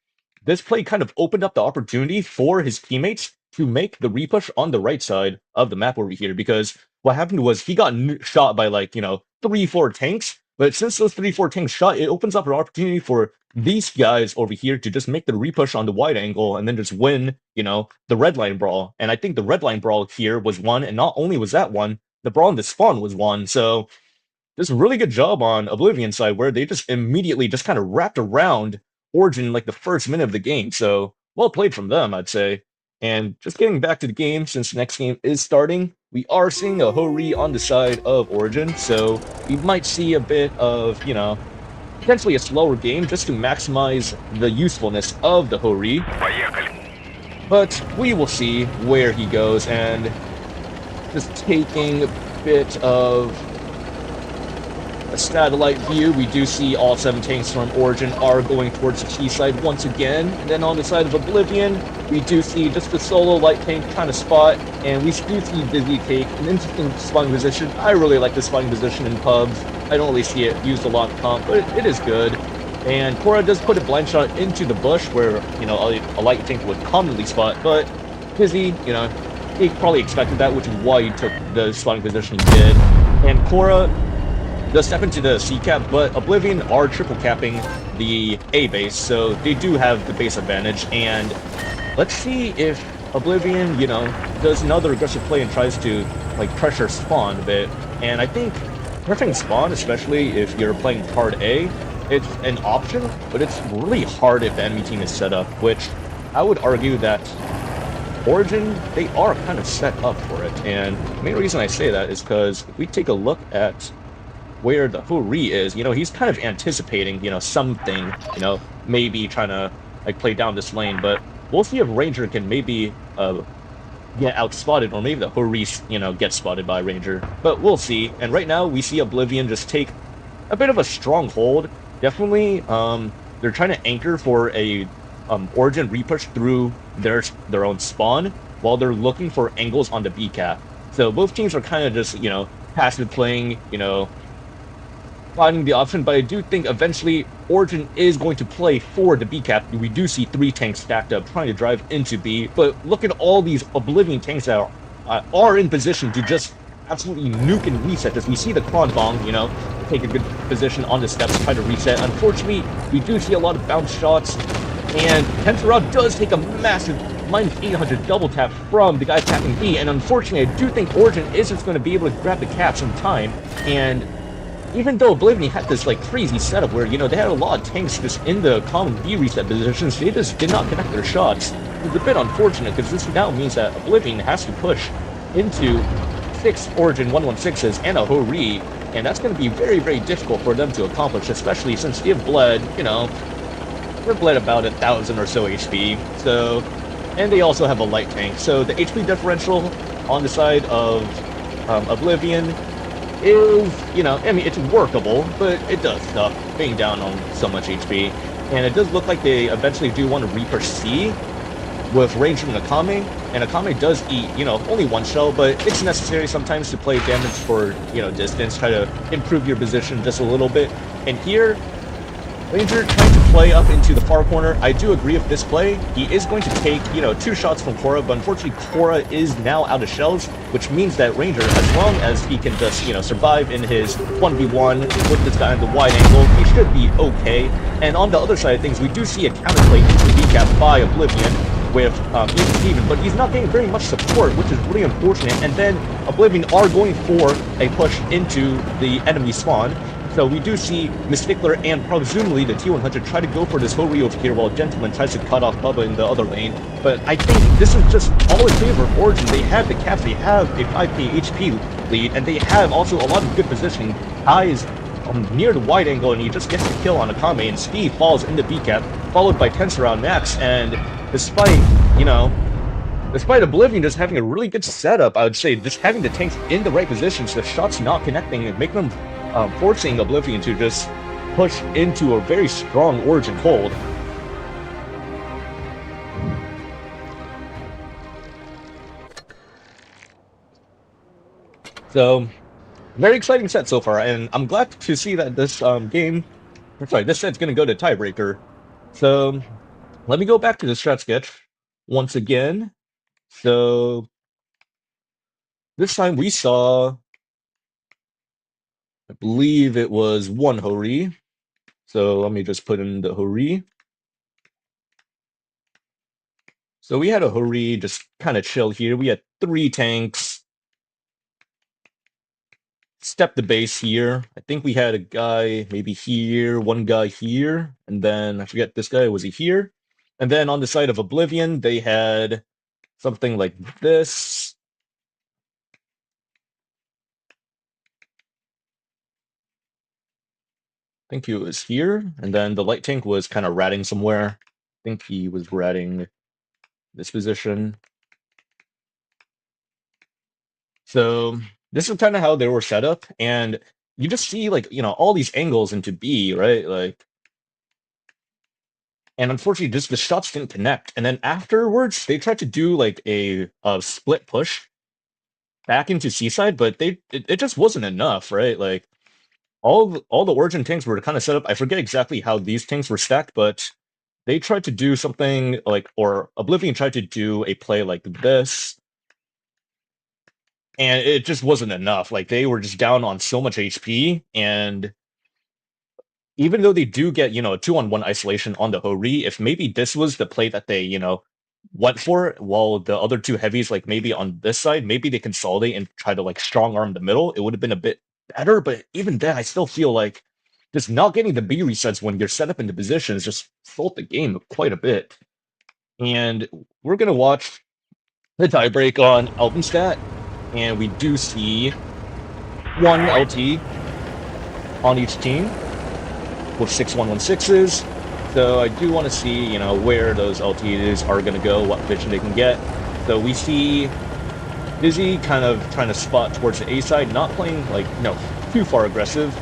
this play kind of opened up the opportunity for his teammates to make the repush on the right side of the map over here, because what happened was he got shot by, like, you know, 3-4 tanks, but since those 3-4 tanks shot, it opens up an opportunity for these guys over here to just make the repush on the wide angle and then just win, you know, the red line brawl. And I think the red line brawl here was won, and not only was that one, the brawl in the spawn was won. So this really good job on Oblivion side where they just immediately just kind of wrapped around Origin like the first minute of the game. So well played from them, I'd say. And just getting back to the game, since the next game is starting, we are seeing a Ho-Ri on the side of Origin, so we might see a bit of, you know, potentially a slower game just to maximize the usefulness of the Ho-Ri. But we will see where he goes, and just taking a bit of a satellite view, we do see all 7 tanks from Origin are going towards the T side once again. And then on the side of Oblivion, we do see just the solo light tank kind of spot, and we do see Dizzy take an interesting spawning position. I really like the spawning position in pubs. I don't really see it used a lot in comp, but it is good. And Kora does put a blind shot into the bush where, you know, a light tank would commonly spot, but Dizzy, you know, he probably expected that, which is why he took the spawning position he did. And Kora does step into the C cap, but Oblivion are triple capping the A base, so they do have the base advantage. And let's see if Oblivion, you know, does another aggressive play and tries to, like, pressure spawn a bit. And I think pressuring spawn, especially if you're playing hard A, it's an option, but it's really hard if the enemy team is set up, which I would argue that Origin, they are kind of set up for it. And the main reason I say that is because if we take a look at where the Ho-Ri is, you know, he's kind of anticipating, you know, something, you know, maybe trying to, like, play down this lane, but we'll see if Ranger can maybe get outspotted, or maybe the Ho-Ri, you know, gets spotted by Ranger, but we'll see. And right now, we see Oblivion just take a bit of a stronghold. Definitely, they're trying to anchor for a Origin repush through their own spawn, while they're looking for angles on the B cap. So both teams are kind of just, you know, passive playing, you know, finding the option, but I do think eventually Origin is going to play for the B cap. We do see 3 tanks stacked up trying to drive into B, but look at all these Oblivion tanks that are in position to just absolutely nuke and reset this. We see the Kronbong, you know, take a good position on the steps, try to reset. Unfortunately, we do see a lot of bounce shots, and Tensora does take a massive minus 800 double tap from the guy tapping B, and unfortunately, I do think Origin isn't going to be able to grab the caps in time, and even though Oblivion had this like crazy setup where, you know, they had a lot of tanks just in the common B reset positions, they just did not connect their shots. It's a bit unfortunate because this now means that Oblivion has to push into 6 Origin 116s and a Hori, and that's going to be very, very difficult for them to accomplish, especially since they've bled, you know, they've bled about 1,000 or so HP, so, and they also have a light tank, so the HP differential on the side of Oblivion is, you know, I mean, it's workable, but it does suck being down on so much HP. And it does look like they eventually do want to Reaper C with Ranger and Akame. And Akame does eat, you know, only one shell, but it's necessary sometimes to play damage for, you know, distance, try to improve your position just a little bit. And here, Ranger trying to play up into the far corner. I do agree with this play. He is going to take, you know, 2 shots from Korra, but unfortunately Korra is now out of shells, which means that Ranger, as long as he can just, you know, survive in his 1v1 with this guy at the wide angle, he should be okay. And on the other side of things, we do see a counterplay into the decap by Oblivion with even Steven, but he's not getting very much support, which is really unfortunate. And then Oblivion are going for a push into the enemy spawn. So we do see Mystickler and presumably the T100 try to go for this Hori over here while Gentleman tries to cut off Bubba in the other lane. But I think this is just all in favor of Origin. They have the caps, they have a 5k HP lead, and they have also a lot of good positioning. Kai is near the wide angle and he just gets the kill on Akame, and Steve falls in the B cap, followed by Tensor on Max. And despite, you know, despite Oblivion just having a really good setup, I would say just having the tanks in the right positions, the shots not connecting and make them forcing Oblivion to just push into a very strong Origin hold. So, very exciting set so far, and I'm glad to see that this this set's gonna go to tiebreaker. So, let me go back to the strat sketch once again. So, this time we saw, I believe it was 1 Hori. So let me just put in the Hori. So we had a Hori just kind of chill here. We had 3 tanks. Step the base here. I think we had a guy maybe here, 1 guy here, and then I forget this guy, was he here? And then on the side of Oblivion, they had something like this. I think he was here, and then the light tank was kind of ratting somewhere. I think he was ratting this position. So this is kind of how they were set up, and you just see, like, you know, all these angles into B, right? Like, and unfortunately, just the shots didn't connect. And then afterwards, they tried to do like a split push back into C-side, but it just wasn't enough, right? Like, all the Origin tanks were kind of set up. I forget exactly how these tanks were stacked, but they tried to do something like, or Oblivion tried to do a play like this, and it just wasn't enough. Like, they were just down on so much HP, and even though they do get, you know, a 2-on-1 isolation on the Hori, if maybe this was the play that they, you know, went for, while the other 2 heavies, like maybe on this side, maybe they consolidate and try to like strong arm the middle, it would have been a bit better. But even then, I still feel like just not getting the B resets when you're set up into positions just sold the game quite a bit. And we're gonna watch the tiebreak on Alpenstat, and we do see 1 LT on each team with 6 116s. So I do want to see, you know, where those LTs are going to go, what vision they can get. So we see Dizzy kind of trying to spot towards the A side, not playing, like, you know, too far aggressive.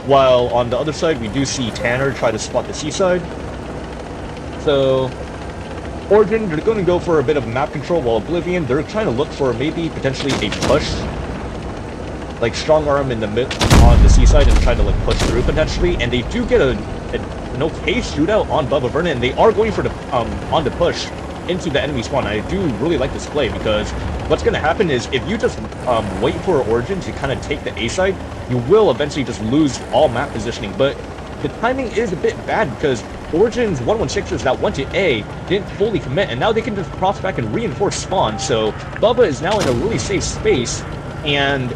While on the other side, we do see Tanner try to spot the C side. So Origin, they're going to go for a bit of map control, while Oblivion, they're trying to look for maybe potentially a push, like strong arm in the mid on the C side and try to like push through potentially. And they do get an okay shootout on Bubba Vernon, and they are going for the on the push into the enemy spawn. I do really like this play, because what's going to happen is if you just wait for Origin to kind of take the A side, you will eventually just lose all map positioning. But the timing is a bit bad, because Origin's 116ers that went to A didn't fully commit, and now they can just cross back and reinforce spawn. So Bubba is now in a really safe space, and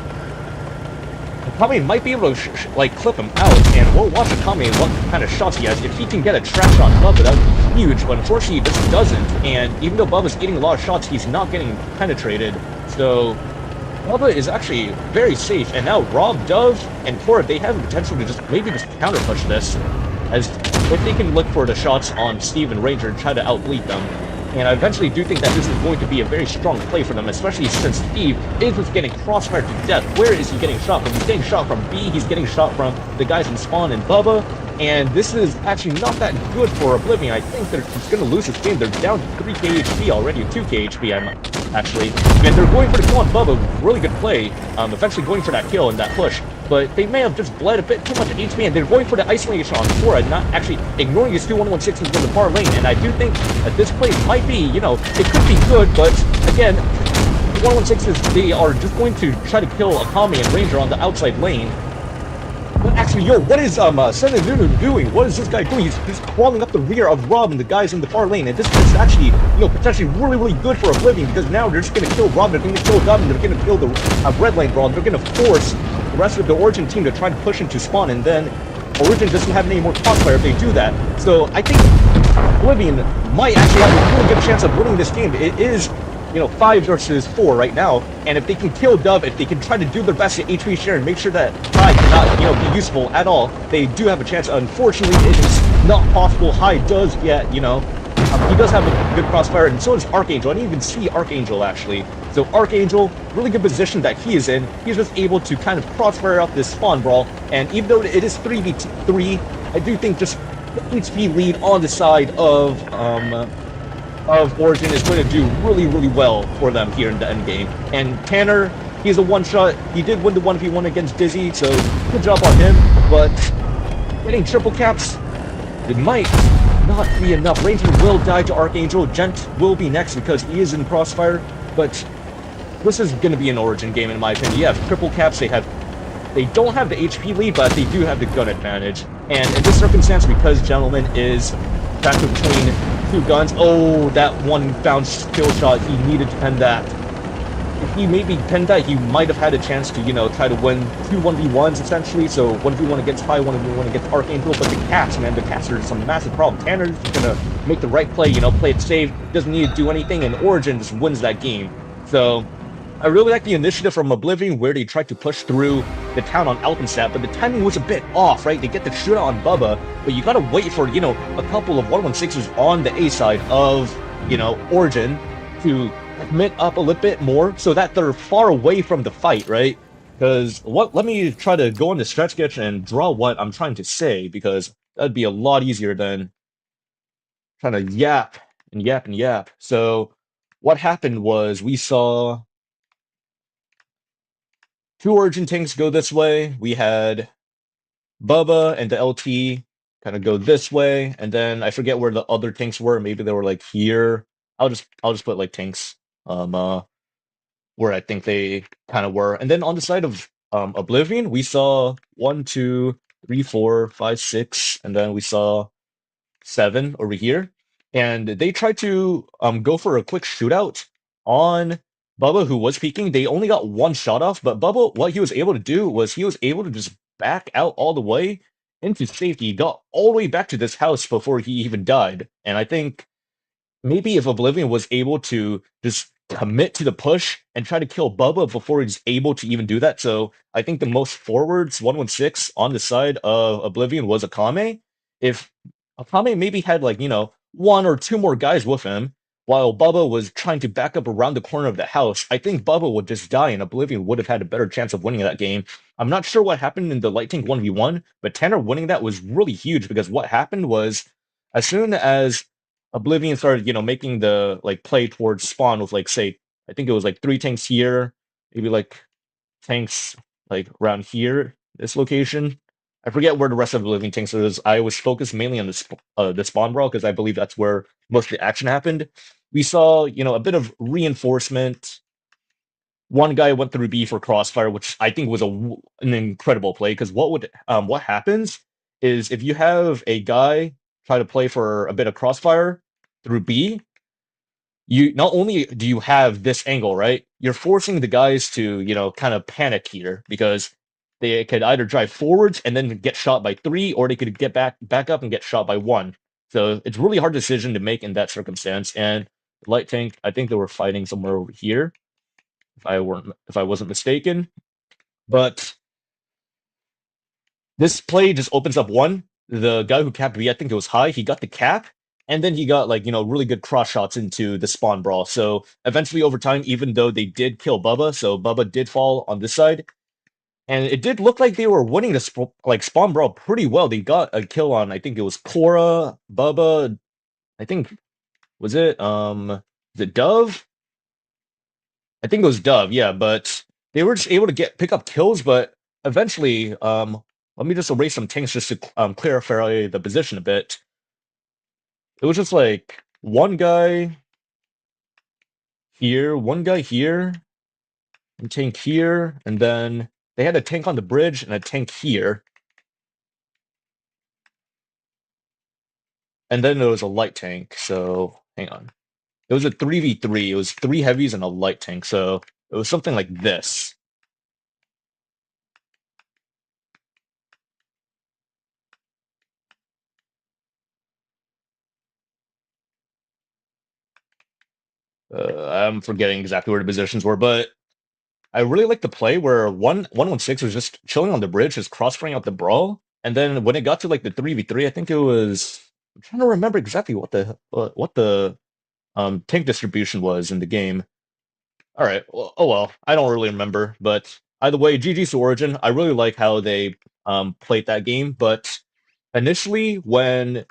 Akame might be able to like clip him out, and we'll watch Akame what kind of shots he has. If he can get a trap shot on Bubba, that would be huge, but unfortunately he just doesn't. And even though Bubba's getting a lot of shots, he's not getting penetrated. So Bubba is actually very safe, and now Rob, Dove, and Cora, they have the potential to just maybe just counter push this, as if they can look for the shots on Steve and Ranger and try to outbleed them. And I eventually do think that this is going to be a very strong play for them, especially since Steve is just getting crossfired to death. Where is he getting shot from? He's getting shot from B, he's getting shot from the guys in Spawn and Bubba, and this is actually not that good for Oblivion. I think they're just going to lose this game. They're down to 3k HP already, 2k HP actually, and they're going for the kill on Bubba. Really good play, eventually going for that kill and that push. But they may have just bled a bit too much HP, and they're going for the isolation on Cora, not actually ignoring his two 116s in the far lane. And I do think that this play might be, you know, it could be good, but again, the 116s, they are just going to try to kill Akame and Ranger on the outside lane. But actually, yo, what is Senadunu doing? What is this guy doing? He's crawling up the rear of Rob and the guys in the far lane, and this is actually, you know, potentially really good for Oblivion, because now they're just gonna kill Rob, they're gonna kill Dove, and they're gonna kill the red lane brawl, and they're gonna force the rest of the Origin team to try to push into spawn, and then Origin doesn't have any more crossfire if they do that. So I think Oblivion might actually have a really good chance of winning this game. It is, you know, 5 versus 4 right now, and if they can kill Dove, if they can try to do their best to HP share and make sure that Hai cannot, you know, be useful at all, they do have a chance. Unfortunately, it is not possible. Hai does get, you know, he does have a good crossfire, and so does Archangel. I didn't even see Archangel, actually. So Archangel, really good position that he is in. He's just able to kind of crossfire up this spawn brawl, and even though it is 3v3, I do think just the HP lead on the side of Origin is going to do really well for them here in the end game. And Tanner, he's a one-shot. He did win the 1v1 against Dizzy, so good job on him. But getting triple caps, it might not be enough. Ranger will die to Archangel. Gent will be next because he is in crossfire. But this is going to be an Origin game, in my opinion. You have triple caps. They don't have the HP lead, but they do have the gun advantage. And in this circumstance, because Gentleman is back between two guns, oh, that one bounce kill shot, he needed to pen that. If he maybe penned that, he might have had a chance to, you know, try to win two 1v1s, essentially. So 1v1 against Hai, 1v1 against Archangel. But the cats, man, the cats are some massive problem. Tanner's gonna make the right play, you know, play it safe, doesn't need to do anything, and Origin just wins that game. So I really like the initiative from Oblivion where they tried to push through the town on Alpenstadt, but the timing was a bit off, right? They get the shootout on Bubba, but you gotta wait for, you know, a couple of 116s on the A side of, you know, Origin to commit up a little bit more so that they're far away from the fight, right? Because let me try to go on the stretch sketch and draw what I'm trying to say, because that'd be a lot easier than trying to yap and yap and yap. So what happened was we saw two Origin tanks go this way. We had Bubba and the LT kind of go this way, and then I forget where the other tanks were. Maybe they were like here. I'll just put like tanks where I think they kind of were. And then on the side of Oblivion, we saw 1, 2, 3, 4, 5, 6, and then we saw 7 over here. And they tried to go for a quick shootout on Bubba, who was peeking. They only got one shot off, but Bubba, what he was able to do was he was able to just back out all the way into safety. He got all the way back to this house before he even died. And I think maybe if Oblivion was able to just commit to the push and try to kill Bubba before he's able to even do that. So I think the most forwards 116 on the side of Oblivion was Akame. If Akame maybe had like, you know, 1 or 2 more guys with him, while Bubba was trying to back up around the corner of the house, I think Bubba would just die and Oblivion would have had a better chance of winning that game. I'm not sure what happened in the Light Tank 1v1, but Tanner winning that was really huge because what happened was as soon as Oblivion started, you know, making the like play towards spawn with like say, I think it was like 3 tanks here, maybe like tanks like around here, this location. I forget where the rest of the living tanks is. I was focused mainly on the spawn brawl because I believe that's where most of the action happened. We saw, you know, a bit of reinforcement. One guy went through B for crossfire, which I think was an incredible play because what happens is if you have a guy try to play for a bit of crossfire through B, you not only do you have this angle, right? You're forcing the guys to, kind of panic here because they could either drive forwards and then get shot by 3, or they could get back up and get shot by 1. So it's really hard decision to make in that circumstance. And light tank, I think they were fighting somewhere over here, if I wasn't mistaken. But this play just opens up 1. The guy who capped B, I think it was High, he got the cap, and then he got really good cross shots into the spawn brawl. So eventually over time, even though they did kill Bubba, so Bubba did fall on this side, and it did look like they were winning the spawn brawl pretty well. They got a kill on, I think it was Cora, Bubba, I think, was it Dove? I think it was Dove, yeah, but they were just able to pick up kills, but eventually, let me just erase some tanks just to clarify the position a bit. It was just like one guy here, one guy here, and tank here, and then they had a tank on the bridge and a tank here. And then there was a light tank, so hang on. It was a 3v3. It was 3 heavies and a light tank, so it was something like this. I'm forgetting exactly where the positions were, but I really like the play where 116 was just chilling on the bridge, just cross-firing out the brawl, and then when it got to like the 3v3, I think it was, I'm trying to remember exactly what the tank distribution was in the game. All right, well, oh well, I don't really remember, but either way, GG's to Origin. I really like how they played that game, but initially when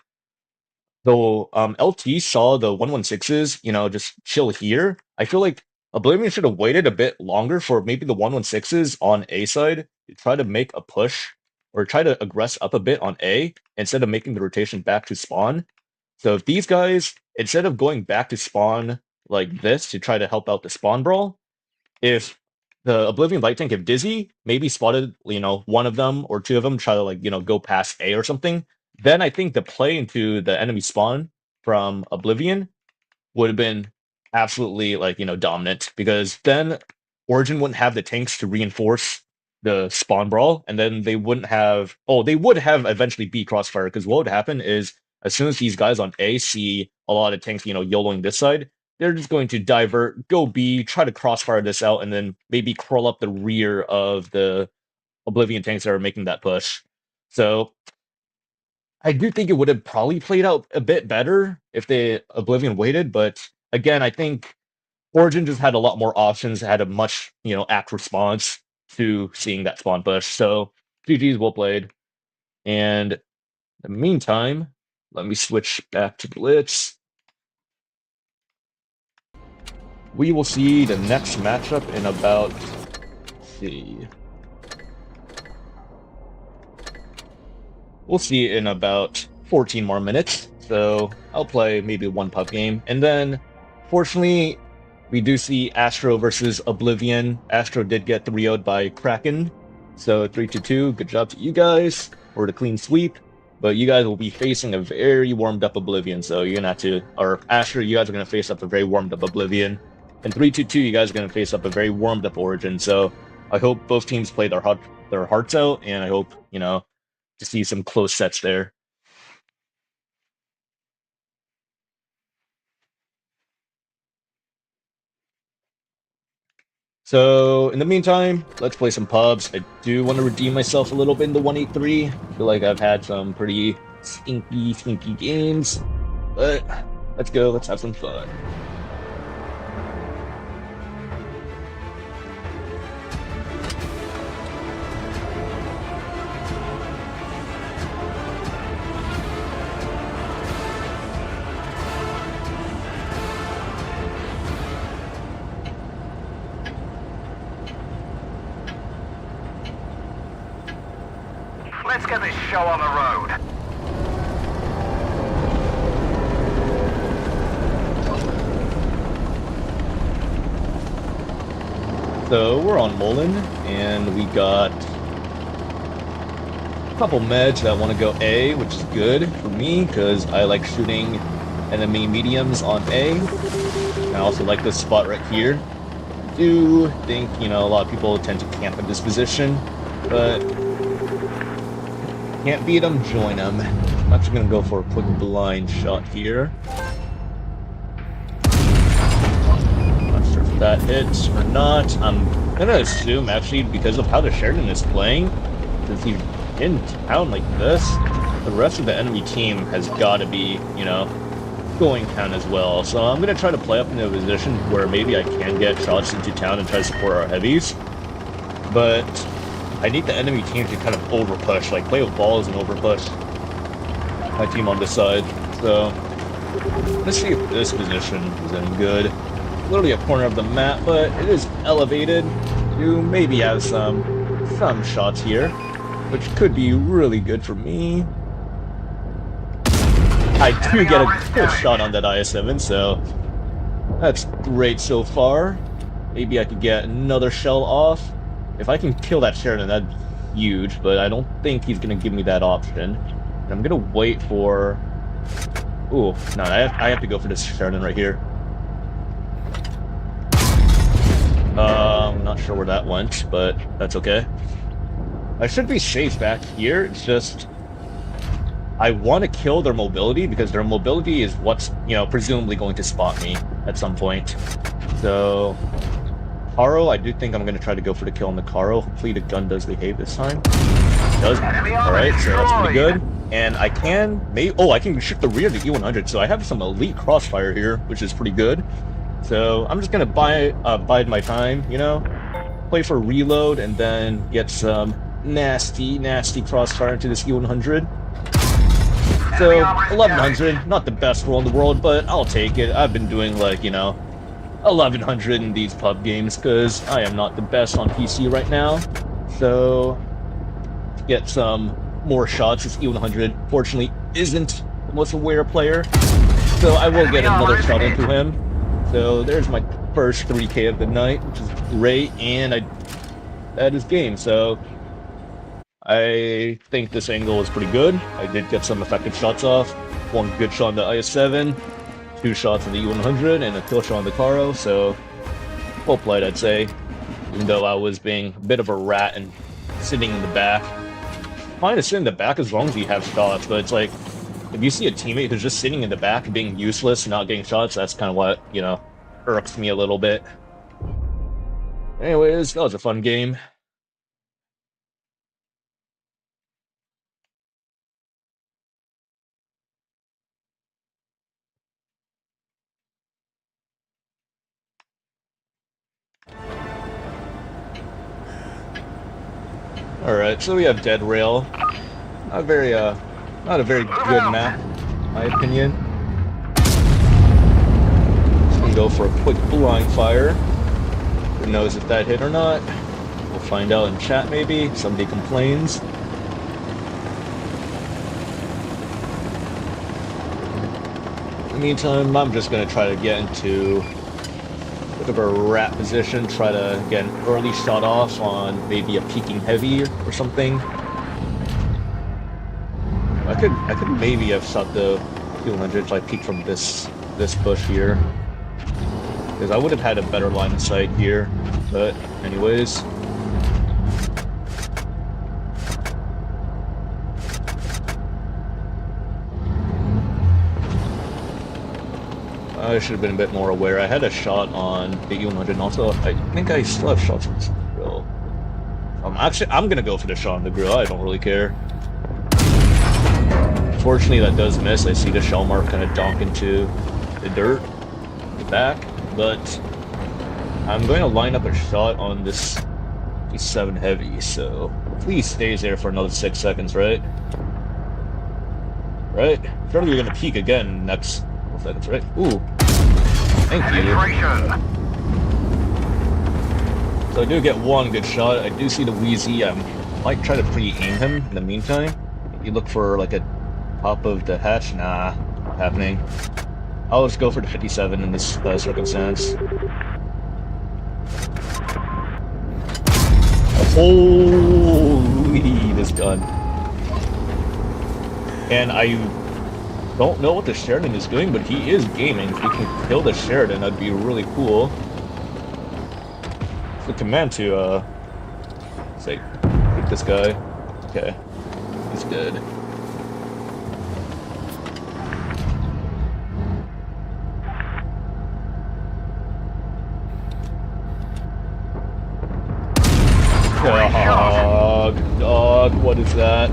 the LT saw the 116s, just chill here, I feel like Oblivion should have waited a bit longer for maybe the 116s on A side to try to make a push or try to aggress up a bit on A instead of making the rotation back to spawn. So if these guys, instead of going back to spawn like this to try to help out the spawn brawl, if the Oblivion Light Tank, if Dizzy maybe spotted, one of them or 2 of them try to go past A or something, then I think the play into the enemy spawn from Oblivion would have been absolutely dominant, because then Origin wouldn't have the tanks to reinforce the spawn brawl, and then they wouldn't have. Oh, they would have eventually B crossfire, because what would happen is as soon as these guys on A see a lot of tanks, YOLOing this side, they're just going to divert, go B, try to crossfire this out, and then maybe crawl up the rear of the Oblivion tanks that are making that push. So I do think it would have probably played out a bit better if the Oblivion waited, but again, I think Origin just had a lot more options, had a much, apt response to seeing that spawn push. So GG's, well played. And in the meantime, let me switch back to Blitz. We will see the next matchup in about, let's see. We'll see it in about 14 more minutes. So I'll play maybe one pup game. And then, fortunately, we do see Astro versus Oblivion. Astro did get 3-0'd by Kraken. So 3-2. Good job to you guys for the clean sweep. But you guys will be facing a very warmed up Oblivion. So you're going to have to, or Astro, you guys are going to face up a very warmed up Oblivion. And 3-2, you guys are going to face up a very warmed up Origin. So I hope both teams play their hearts out. And I hope, to see some close sets there. So, in the meantime, let's play some pubs. I do want to redeem myself a little bit in the 183. I feel like I've had some pretty stinky games. But, let's go, let's have some fun. Let's get this show on the road. So we're on Mullen, and we got couple meds that want to go A, which is good for me because I like shooting enemy mediums on A. I also like this spot right here. I do think, you know, a lot of people tend to camp in this position, but can't beat them, join them. I'm actually gonna go for a quick blind shot here. Not sure if that hits or not. I'm gonna assume, actually, because of how the Sheridan is playing, since he's in town like this, the rest of the enemy team has got to be, you know, going town as well. So I'm gonna try to play up into a position where maybe I can get shots into town and try to support our heavies, but I need the enemy team to kind of over-push, like play with balls and over-push my team on this side. So let's see if this position is any good. Literally a corner of the map, but it is elevated to maybe have some shots here, which could be really good for me. I do get a good shot on that IS-7, so that's great so far. Maybe I could get another shell off. If I can kill that Sheridan, that'd be huge, but I don't think he's going to give me that option. And I'm going to wait for... Ooh, no, I have to go for this Sheridan right here. I'm not sure where that went, but that's okay. I should be safe back here, it's just... I want to kill their mobility, because their mobility is what's, you know, presumably going to spot me at some point. So... Caro, I do think I'm going to try to go for the kill on the Caro. Hopefully the gun does behave this time. It does. Alright, so that's pretty good. And I can... I can shoot the rear of the E100, so I have some elite crossfire here, which is pretty good. So I'm just going to bide my time, you know? Play for reload, and then get some nasty crossfire into this E100. So, 1100, not the best roll in the world, but I'll take it. I've been doing, like, you know, 1100 in these pub games because I am not the best on PC right now. So, get some more shots. This E100, fortunately, isn't the most aware player, so I will get another shot into him. So, there's my first 3k of the night, which is great, and that is game. So, I think this angle is pretty good. I did get some effective shots off. One good shot on the IS-7. 2 shots on the E100 and a kill shot on the Caro, so well played, I'd say. Even though I was being a bit of a rat and sitting in the back. Fine to sit in the back as long as you have shots, but it's like, if you see a teammate who's just sitting in the back being useless and not getting shots, that's kind of what, you know, irks me a little bit. Anyways, that was a fun game. Alright, so we have Dead Rail. Not a very good map, in my opinion. Just gonna go for a quick blind fire. Who knows if that hit or not? We'll find out in chat maybe. Somebody complains. In the meantime, I'm just gonna try to get into bit of a rat position, try to get an early shot off on maybe a peeking heavy or something. I could maybe have shot the 200 if I peeked from this bush here, because I would have had a better line of sight here. But anyways, I should have been a bit more aware. I had a shot on the E100, and also I think I still have shots on this grill. I'm gonna go for the shot on the grill. I don't really care. Fortunately, that does miss. I see the shell mark kind of donk into the dirt in the back, but I'm going to line up a shot on this 7 heavy, so please stays there for another 6 seconds, right? Right? Surely you're gonna peek again next couple seconds, right? Ooh. Thank you. So I do get one good shot. I do see the Wheezy. I might try to pre-aim him in the meantime. You look for like a top of the hatch. Nah, not happening. I'll just go for the 57 in this circumstance. Holy, this gun. And I don't know what the Sheridan is doing, but he is gaming. If we can kill the Sheridan, that'd be really cool. It's the command to, say, take this guy. Okay. He's good. Dog, what is that?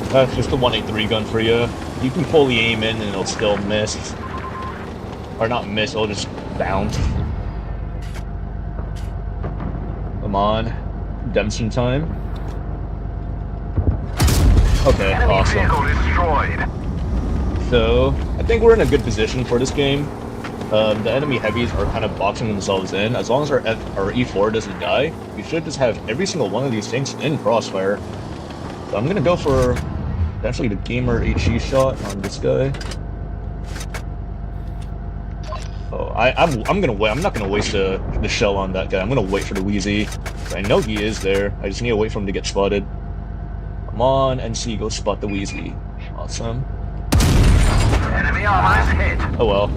That's just a 183 gun for you. You can fully aim in and it'll still miss. Or not miss, it'll just bounce. Come on. Redemption time. Okay, awesome. So, I think we're in a good position for this game. The enemy heavies are kind of boxing themselves in. As long as our E4 doesn't die, we should just have every single one of these things in crossfire. So I'm gonna go for potentially the Gamer HE shot on this guy. Oh, I'm gonna wait. I'm not gonna waste the shell on that guy. I'm gonna wait for the Wheezy. I know he is there. I just need to wait for him to get spotted. Come on, NC, go spot the Wheezy. Awesome. Enemy armor is hit. Oh well.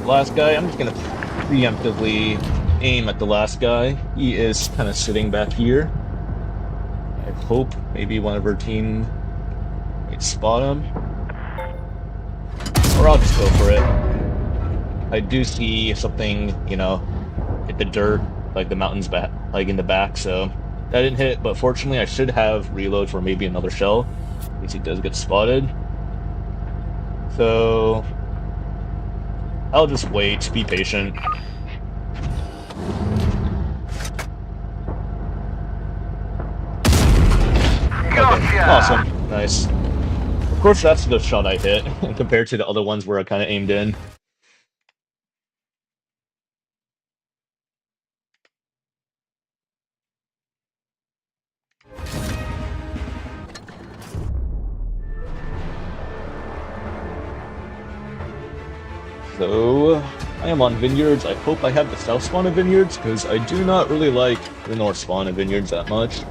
Last guy, I'm just gonna preemptively aim at the last guy. He is kind of sitting back here. I hope maybe one of our team might spot him. Or I'll just go for it. I do see something, you know, hit the dirt, like the mountains back, like in the back, so that didn't hit, but fortunately I should have reload for maybe another shell, in case he does get spotted. So I'll just wait, be patient. Okay, awesome, nice. Of course that's the shot I hit, compared to the other ones where I kind of aimed in. So, I am on Vineyards. I hope I have the south spawn of Vineyards, because I do not really like the north spawn of Vineyards that much.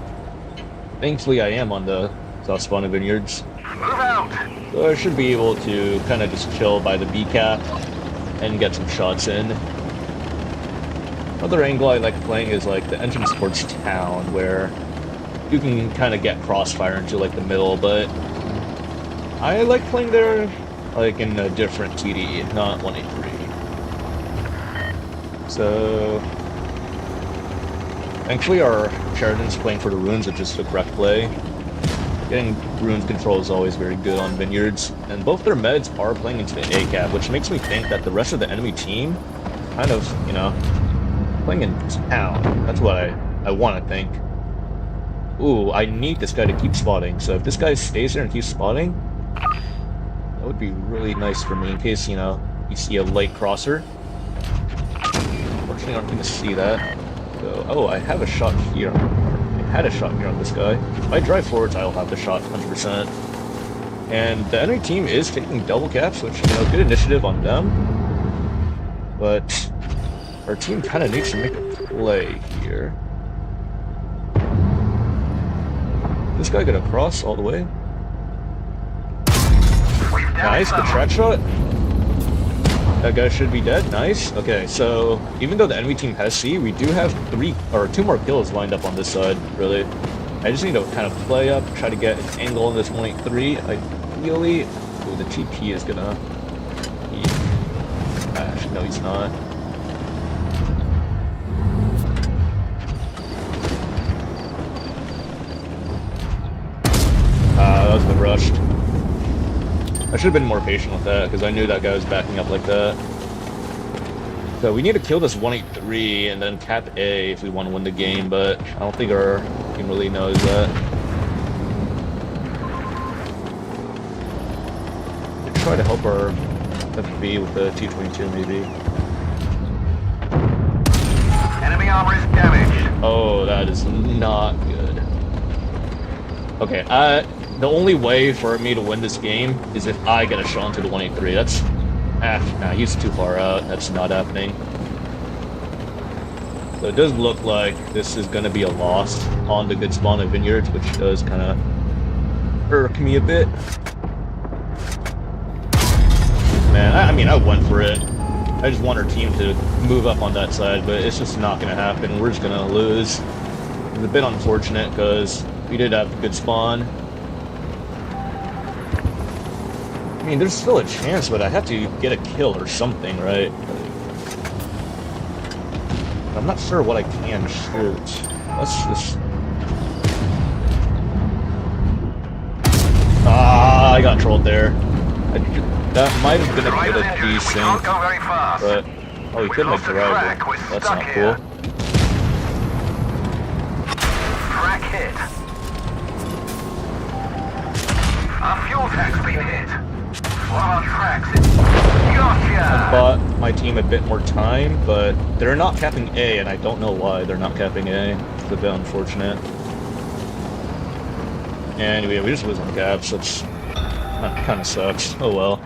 Thankfully, I am on the south spawn of Vineyards. Move out. So I should be able to kind of just chill by the B cap and get some shots in. Another angle I like playing is like the entrance towards town, where you can kind of get crossfire into like the middle, but I like playing there like in a different TD, not 183. So thankfully our Sheridan's playing for the runes, which is the correct play. Getting runes control is always very good on Vineyards, and both their meds are playing into the A cap, which makes me think that the rest of the enemy team kind of, you know, playing in town. That's what I want to think. Ooh, I need this guy to keep spotting, so if this guy stays there and keeps spotting, that would be really nice for me in case, you know, you see a light crosser. Unfortunately, I'm not going to see that. So, oh, I have a shot here. I had a shot here on this guy. If I drive forwards, I'll have the shot 100%. And the enemy team is taking double caps, which, you know, good initiative on them. But our team kind of needs to make a play here. This guy gonna cross all the way. Nice, the track shot. That guy should be dead. Nice. Okay, so even though the enemy team has C, we do have 2 more kills lined up on this side, really. I just need to kind of play up, try to get an angle on this 183. Ideally, ooh, the TP is gonna be... Actually, no, he's not. That was the rushed. I should have been more patient with that, because I knew that guy was backing up like that. So we need to kill this 183 and then cap A if we want to win the game, but I don't think our team really knows that. We'll try to help our FB with the T-22 maybe. Enemy armor is damaged. Oh, that is not good. Okay, the only way for me to win this game is if I get a shot into the 183. That's... nah, he's too far out. That's not happening. So it does look like this is going to be a loss on the good spawn of Vineyards, which does kind of irk me a bit. Man, I mean, I went for it. I just want our team to move up on that side, but it's just not going to happen. We're just going to lose. It's a bit unfortunate because we did have a good spawn. I mean, there's still a chance, but I have to get a kill or something, right? I'm not sure what I can shoot. Let's just... Ah, I got trolled there. That might have been a bit of desync, but... Oh, he could make the rival. That's not cool. Track hit. Our fuel tank's been hit. While on tracks, gotcha! I bought my team a bit more time, but they're not capping A, and I don't know why they're not capping A. It's a bit unfortunate. Anyway, we just lose on caps. That kind of sucks. Oh well.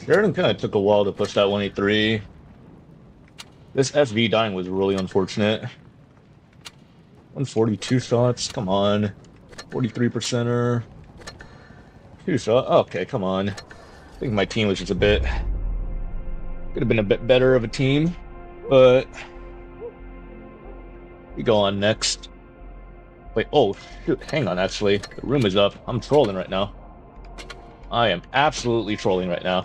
Sheridan kind of took a while to push that 183. This SV dying was really unfortunate. 142 shots, come on. 43%er. 2 shots, okay, come on. I think my team was just a bit... Could have been a bit better of a team, but... We go on next. Wait, oh, shoot, hang on, actually. The room is up. I'm trolling right now. I am absolutely trolling right now.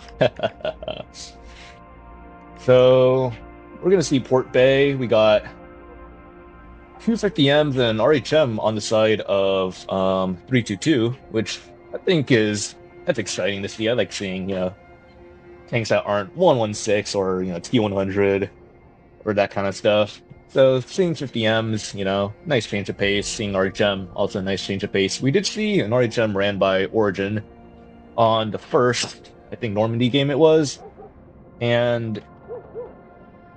So, we're going to see Port Bay. We got 250Ms and RHM on the side of 322, which I think that's exciting to see. I like seeing, tanks that aren't 116 or, T100 or that kind of stuff. So, seeing 50Ms, nice change of pace. Seeing RHM, also a nice change of pace. We did see an RHM ran by Origin on the first, I think, Normandy game it was, and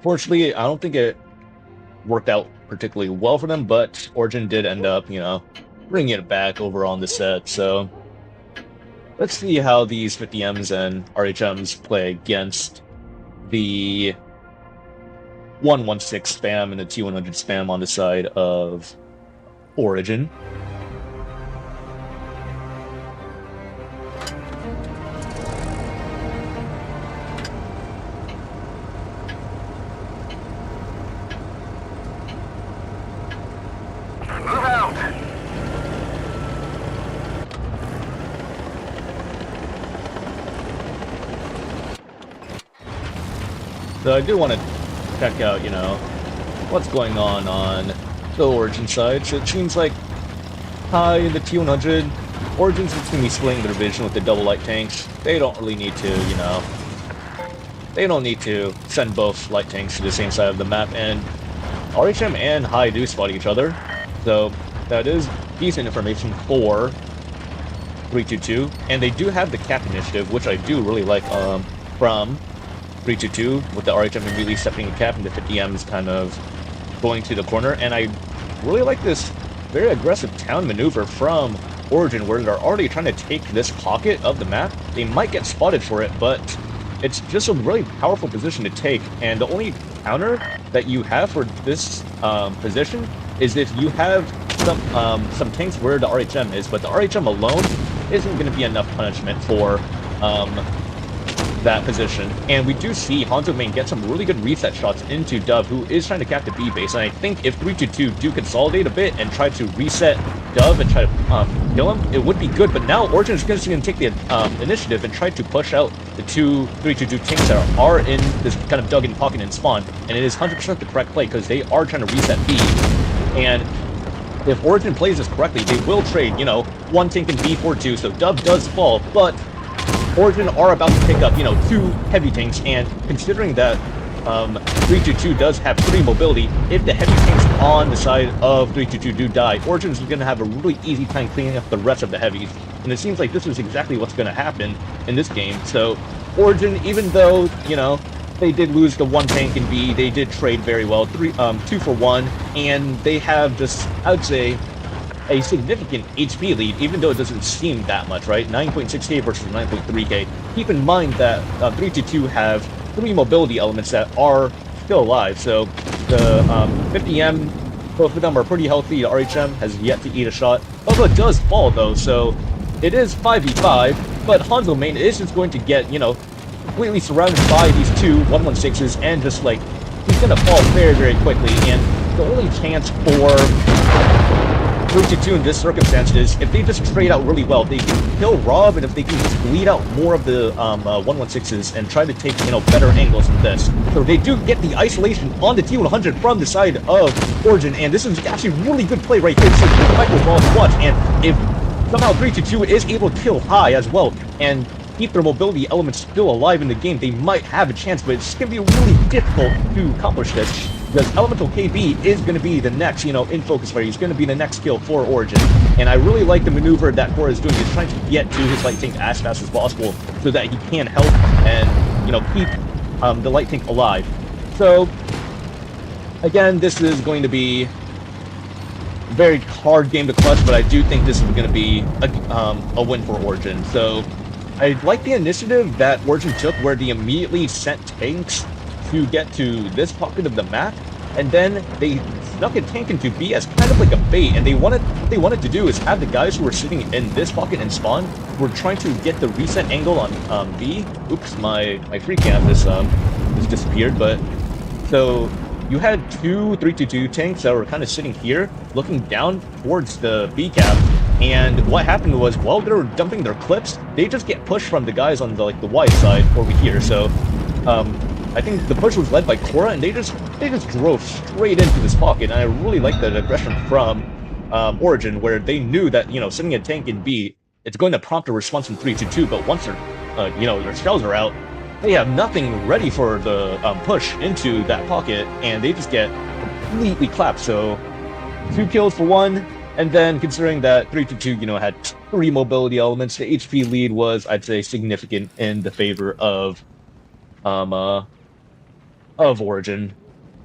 fortunately, I don't think it worked out particularly well for them, but Origin did end up, bringing it back over on the set, so let's see how these 50Ms and RHMs play against the 116 spam and the T100 spam on the side of Origin. So I do want to check out, what's going on the Origin side. So it seems like High in the T100, Origin's just going to be splitting the division with the double light tanks. They don't really need to, they don't need to send both light tanks to the same side of the map, and RHM and High do spot each other. So that is decent information for 322, and they do have the cap initiative, which I do really like from 322, with the RHM immediately stepping a cap and the 50Ms kind of going to the corner. And I really like this very aggressive town maneuver from Origin, where they're already trying to take this pocket of the map. They might get spotted for it, but it's just a really powerful position to take. And the only counter that you have for this position is if you have some tanks where the RHM is, but the RHM alone isn't going to be enough punishment for that position. And we do see Hanzo Main get some really good reset shots into Dove, who is trying to cap the B base. And I think if 322 do consolidate a bit and try to reset Dove and try to kill him, it would be good. But now Origin is going to take the initiative and try to push out the two 322 tanks that are in this kind of dug-in pocket and spawn. And it is 100% the correct play because they are trying to reset B. And if Origin plays this correctly, they will trade, one tank in B for 2, so Dove does fall, but Origin are about to pick up, 2 heavy tanks, and considering that 322 does have 3 mobility, if the heavy tanks on the side of 322 do die, Origin is going to have a really easy time cleaning up the rest of the heavies, and it seems like this is exactly what's going to happen in this game. So Origin, even though, they did lose the one tank in B. They did trade very well, 2 for 1, and they have just, I would say, a significant HP lead, even though it doesn't seem that much, right? 9.6k versus 9.3k. Keep in mind that 322 have 3 mobility elements that are still alive, so the 50M, both of them are pretty healthy. The RHM has yet to eat a shot. Although it does fall, though, so it is 5v5, but Hanzo main is just going to get, you know, completely surrounded by these two 116s, and just, like, he's gonna fall very, very quickly, and the only chance for 322 in this circumstance is if they just trade out really well, they can kill Rob, and if they can just bleed out more of the 116s and try to take, you know, better angles with this. So they do get the isolation on the T100 from the side of Origin, and this is actually really good play right here. So Michael's ball clutch, and if somehow 322 is able to kill high as well and keep their mobility elements still alive in the game, they might have a chance, but it's going to be really difficult to accomplish this, because Elemental KB is going to be the next, you know, in focus right. He's going to be the next kill for Origin, and I really like the maneuver that Cora is doing. He's trying to get to his light tank as fast as possible so that he can help and, you know, keep the light tank alive. So, again, this is going to be a very hard game to clutch, but I do think this is going to be a win for Origin. So, I like the initiative that Origin took, where they immediately sent tanks to get to this pocket of the map, and then they snuck a tank into B as kind of like a bait, and what they wanted to do is have the guys who were sitting in this pocket and spawn were trying to get the reset angle on B. Oops, my free cam just disappeared, but so you had 2 322 tanks that were kind of sitting here looking down towards the B cap. And what happened was, while they were dumping their clips, they just get pushed from the guys on the, like, the wide side over here. So, I think the push was led by Cora, and they just drove straight into this pocket. And I really like that aggression from Origin, where they knew that, you know, sitting a tank in B, it's going to prompt a response from 322. But once their, you know, their shells are out, they have nothing ready for the push into that pocket, and they just get completely clapped. So, 2 kills for 1. And then, considering that 322, you know, had 3 mobility elements, the HP lead was, I'd say, significant in the favor of Origin.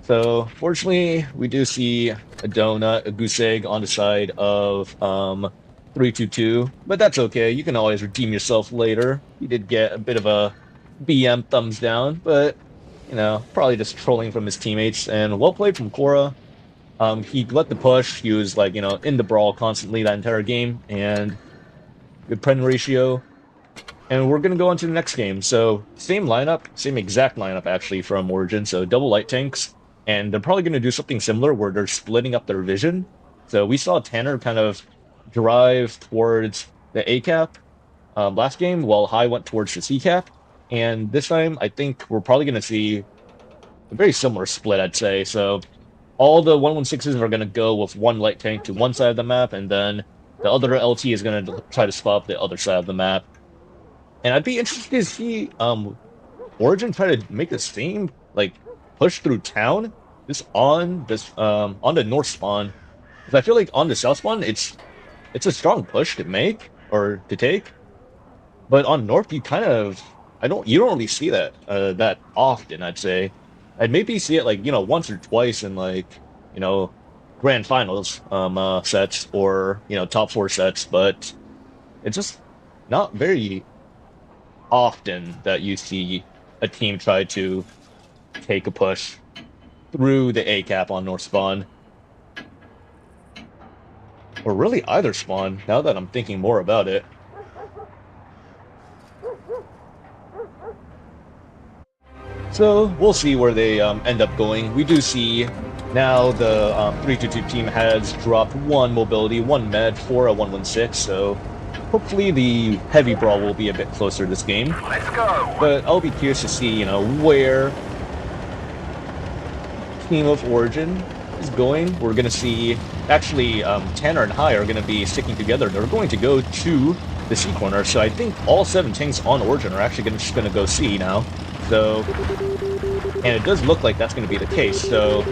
So, fortunately, we do see a donut, a goose egg on the side of 322, but that's okay. You can always redeem yourself later. He did get a bit of a BM thumbs down, but, you know, probably just trolling from his teammates. And well played from Cora. He let the push. He was, like, you know, in the brawl constantly that entire game, and good pen ratio. And we're gonna go on to the next game. So same lineup, same exact lineup actually from Origin. So double light tanks, and they're probably gonna do something similar where they're splitting up their vision. So we saw Tanner kind of drive towards the A cap last game, while High went towards the C cap. And this time, I think we're probably gonna see a very similar split, I'd say. So all the 116s are going to go with 1 light tank to one side of the map, and then the other LT is going to try to spot up the other side of the map. And I'd be interested to see Origin try to make the same, like, push through town, just on the north spawn. Because I feel like on the south spawn, it's a strong push to make, or to take. But on north, you kind of, you don't really see that that often, I'd say. I'd maybe see it, like, you know, once or twice in, like, you know, grand finals sets, or, you know, top 4 sets, but it's just not very often that you see a team try to take a push through the A cap on north spawn. Or really either spawn, now that I'm thinking more about it. So, we'll see where they end up going. We do see now the 322 team has dropped 1 mobility, 1 med for a 116, so hopefully the heavy brawl will be a bit closer this game. Let's go! But I'll be curious to see, you know, where Team of Origin is going. We're going to see, actually, Tanner and High are going to be sticking together. They're going to go to the C corner, so I think all 7 tanks on Origin are actually just going to go C now. So, and it does look like that's going to be the case. So,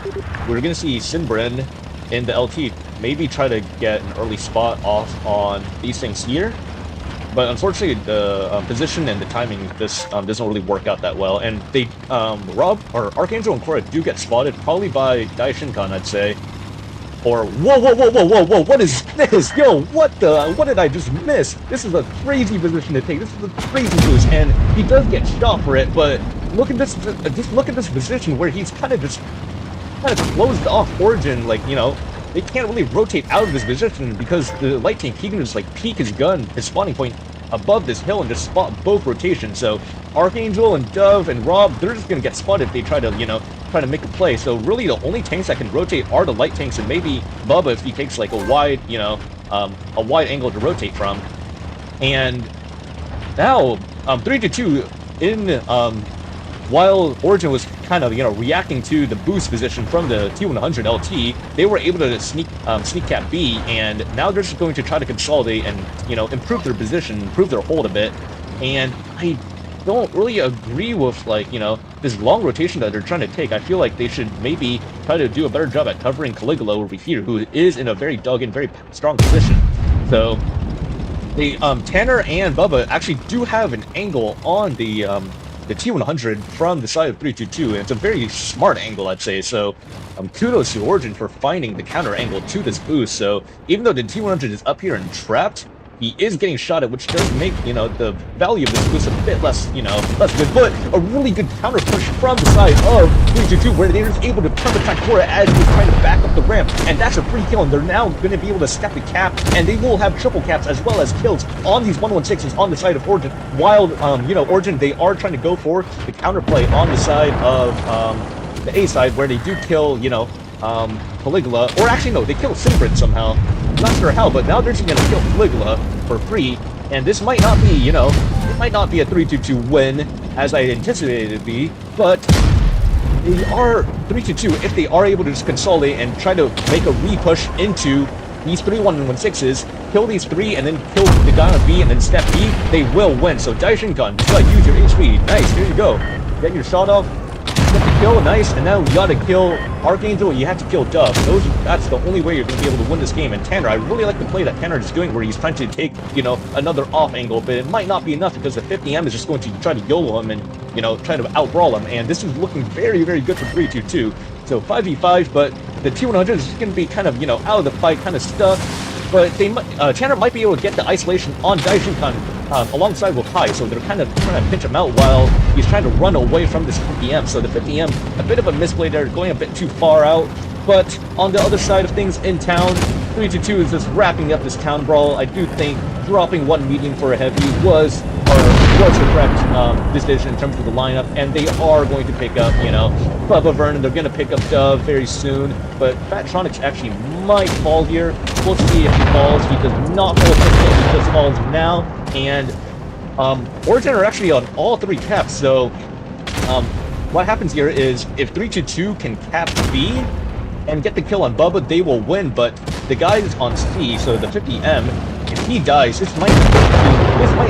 we're going to see Sinbrin in the LT maybe try to get an early spot off on these things here. but unfortunately the position and the timing just doesn't really work out that well. And they Rob or Archangel and Korra do get spotted probably by Dai Shinkan, I'd say. Or whoa! What is this? Yo, what did I just miss? This is a crazy position to take. This is a crazy boost, and he does get shot for it. But look at this, just look at this position where he's kind of closed off Origin. Like, you know, they can't really rotate out of this position because the light tank, he can just like peek his gun, his spawning point above this hill and just spot both rotations. So Archangel and Dove and Rob, they're just gonna get spotted if they try to, you know, make a play. So really the only tanks that can rotate are the light tanks and maybe Bubba if he takes like a wide, you know, a wide angle to rotate from. And now 3-2 in while Origin was kind of, you know, reacting to the boost position from the T100 LT, they were able to sneak cap B, and now they're just going to try to consolidate and, you know, improve their position, improve their hold a bit. And I don't really agree with, like, you know, this long rotation that they're trying to take. I feel like they should maybe try to do a better job at covering Caligula over here, who is in a very dug in, very strong position. So the Tanner and Bubba actually do have an angle on the T100 from the side of 322, and it's a very smart angle, I'd say. So kudos to Origin for finding the counter angle to this boost. So even though the T100 is up here and trapped, he is getting shot at, which does make, you know, the value of this boost a bit less, you know, less good. But a really good counter push from the side of 322, where they're just able to perma attack Korra as he's trying to back up the ramp, and that's a free kill. And they're now going to be able to step the cap, and they will have triple caps as well as kills on these 116s on the side of Origin. While you know, Origin, they are trying to go for the counterplay on the side of the A side, where they do kill, you know, Caligula, or actually no, they kill Sinbrid somehow. Not sure how, but now they're just gonna kill Caligula for free, and this might not be, you know, it might not be a 3-2 win as I anticipated it to be, but they are 3-2 if they are able to just consolidate and try to make a re-push into these 3 116s, kill these 3, and then kill the guy on B, and then step B, they will win. So Dai Shinkan, just gotta use your HP. Nice, here you go. Get your shot off. Get the kill, nice, and now you gotta kill Archangel, you have to kill Dove. That's the only way you're gonna be able to win this game. And Tanner, I really like the play that Tanner is doing, where he's trying to take, you know, another off angle, but it might not be enough because the 50M is just going to try to YOLO him and, you know, try to out-brawl him. And this is looking very, very good for 3-2-2. So 5v5, but the T100 is just gonna be kind of, you know, out of the fight, kind of stuck. But they Tanner might be able to get the isolation on Dai Shinkan alongside with Kai, so they're kind of trying to pinch him out while he's trying to run away from this 50M. So the 50M, a bit of a misplay there, going a bit too far out. But on the other side of things in town, 3-2 is just wrapping up this town brawl. I do think dropping one medium for a heavy was the correct decision in terms of the lineup, and they are going to pick up, you know, Bubba Vernon. They're going to pick up Dove very soon, but Fattronics actually might fall here. We'll see if he falls. He does not fall, he just falls now, and Origin are actually on all 3 caps. So what happens here is if 3-2 can cap B and get the kill on Bubba, they will win. But the guys on C, so the 50M, if he dies, this might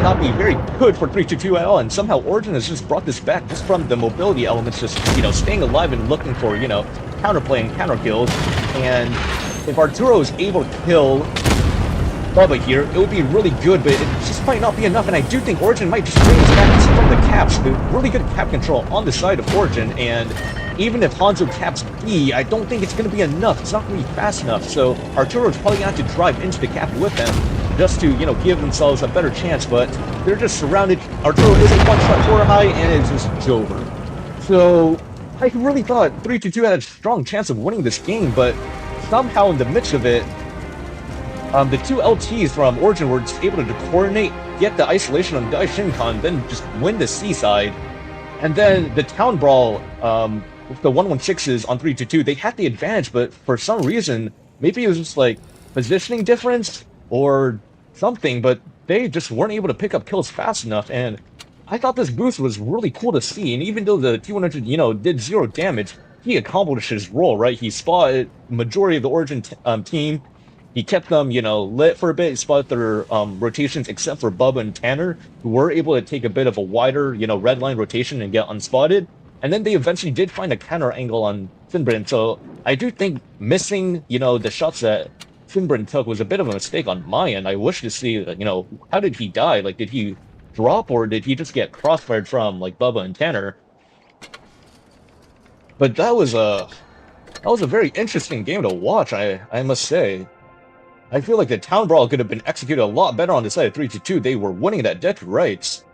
not be very good for 3-2 at all. And somehow Origin has just brought this back just from the mobility elements, just, you know, staying alive and looking for, you know, counterplay and counter kills. And if Arturo is able to kill Bubba here, it would be really good, but it just might not be enough. And I do think Origin might just bring this back from the caps. The really good cap control on the side of Origin, and even if Hanzo caps B, I don't think it's going to be enough. It's not going to be fast enough. So Arturo's probably going to have to drive into the cap with them just to, you know, give themselves a better chance. But they're just surrounded. Arturo is a one-shot core high, and it's just over. So I really thought 3-2 had a strong chance of winning this game, but somehow in the midst of it, the 2 LTs from Origin were just able to coordinate, get the isolation on Dai Shinkan, then just win the C side. And then the town brawl, with the 116s on 3-2, they had the advantage, but for some reason, maybe it was just like positioning difference or something, but they just weren't able to pick up kills fast enough. And I thought this boost was really cool to see. And even though the T100, you know, did 0 damage, he accomplished his role, right? He spotted majority of the Origin team. He kept them, you know, lit for a bit. He spotted their rotations, except for Bubba and Tanner, who were able to take a bit of a wider, you know, red line rotation and get unspotted. And then they eventually did find a counter angle on Sinbrid. So I do think missing, you know, the shots that Finbrin took was a bit of a mistake on my end. I wish to see, you know, how did he die? Like, did he drop or did he just get crossfired from like Bubba and Tanner? But that was a very interesting game to watch. I must say. I feel like the Town Brawl could have been executed a lot better on the side of 3-2. They were winning that dead to rights.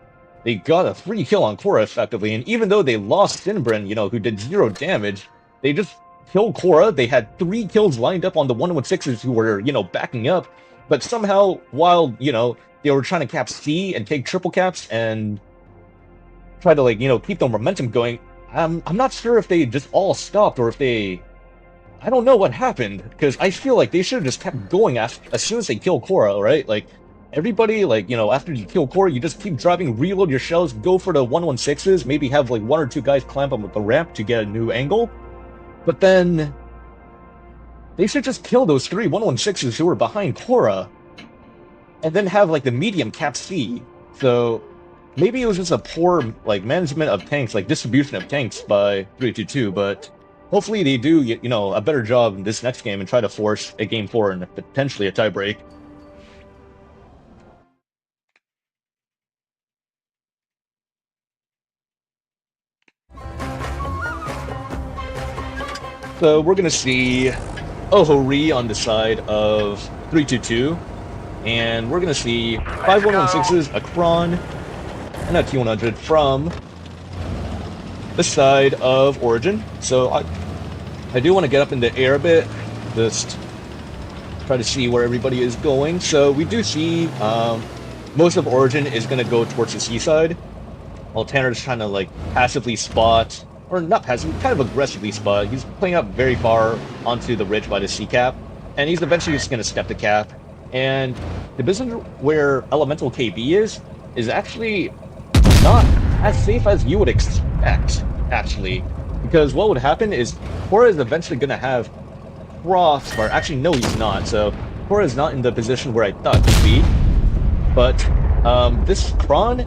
They got a free kill on Korra effectively, and even though they lost Finbrin, you know, who did 0 damage, they just killed Korra. They had 3 kills lined up on the 116s who were, you know, backing up. But somehow, while, you know, they were trying to cap C and take triple caps and try to, like, you know, keep the momentum going, I'm not sure if they just all stopped or if they... I don't know what happened, because I feel like they should have just kept going as soon as they kill Korra, right? Like, everybody, like, you know, after you kill Korra, you just keep driving, reload your shells, go for the 116s, maybe have, like, 1 or 2 guys clamp on the ramp to get a new angle. But then... they should just kill those 3 116s who were behind Korra, and then have, like, the medium cap C. So, maybe it was just a poor, like, management of tanks, like, distribution of tanks by 3-2, but... hopefully they do, you know, a better job in this next game and try to force a game 4 and potentially a tiebreak. So we're going to see Ohori on the side of 3-2, and we're going to see 5 116s, a Kron, and a T100 from the side of Origin. So I do want to get up in the air a bit, just try to see where everybody is going. So we do see most of Origin is going to go towards the seaside, while Tanner's trying to like passively spot, or not passively, kind of aggressively spot. He's playing up very far onto the ridge by the sea cap, and he's eventually just going to step the cap. And the position where Elemental KB is actually not as safe as you would expect, actually. Because what would happen is Korra is eventually going to have Crossfire. Actually, no, he's not. So Korra is not in the position where I thought he'd be. But this Kron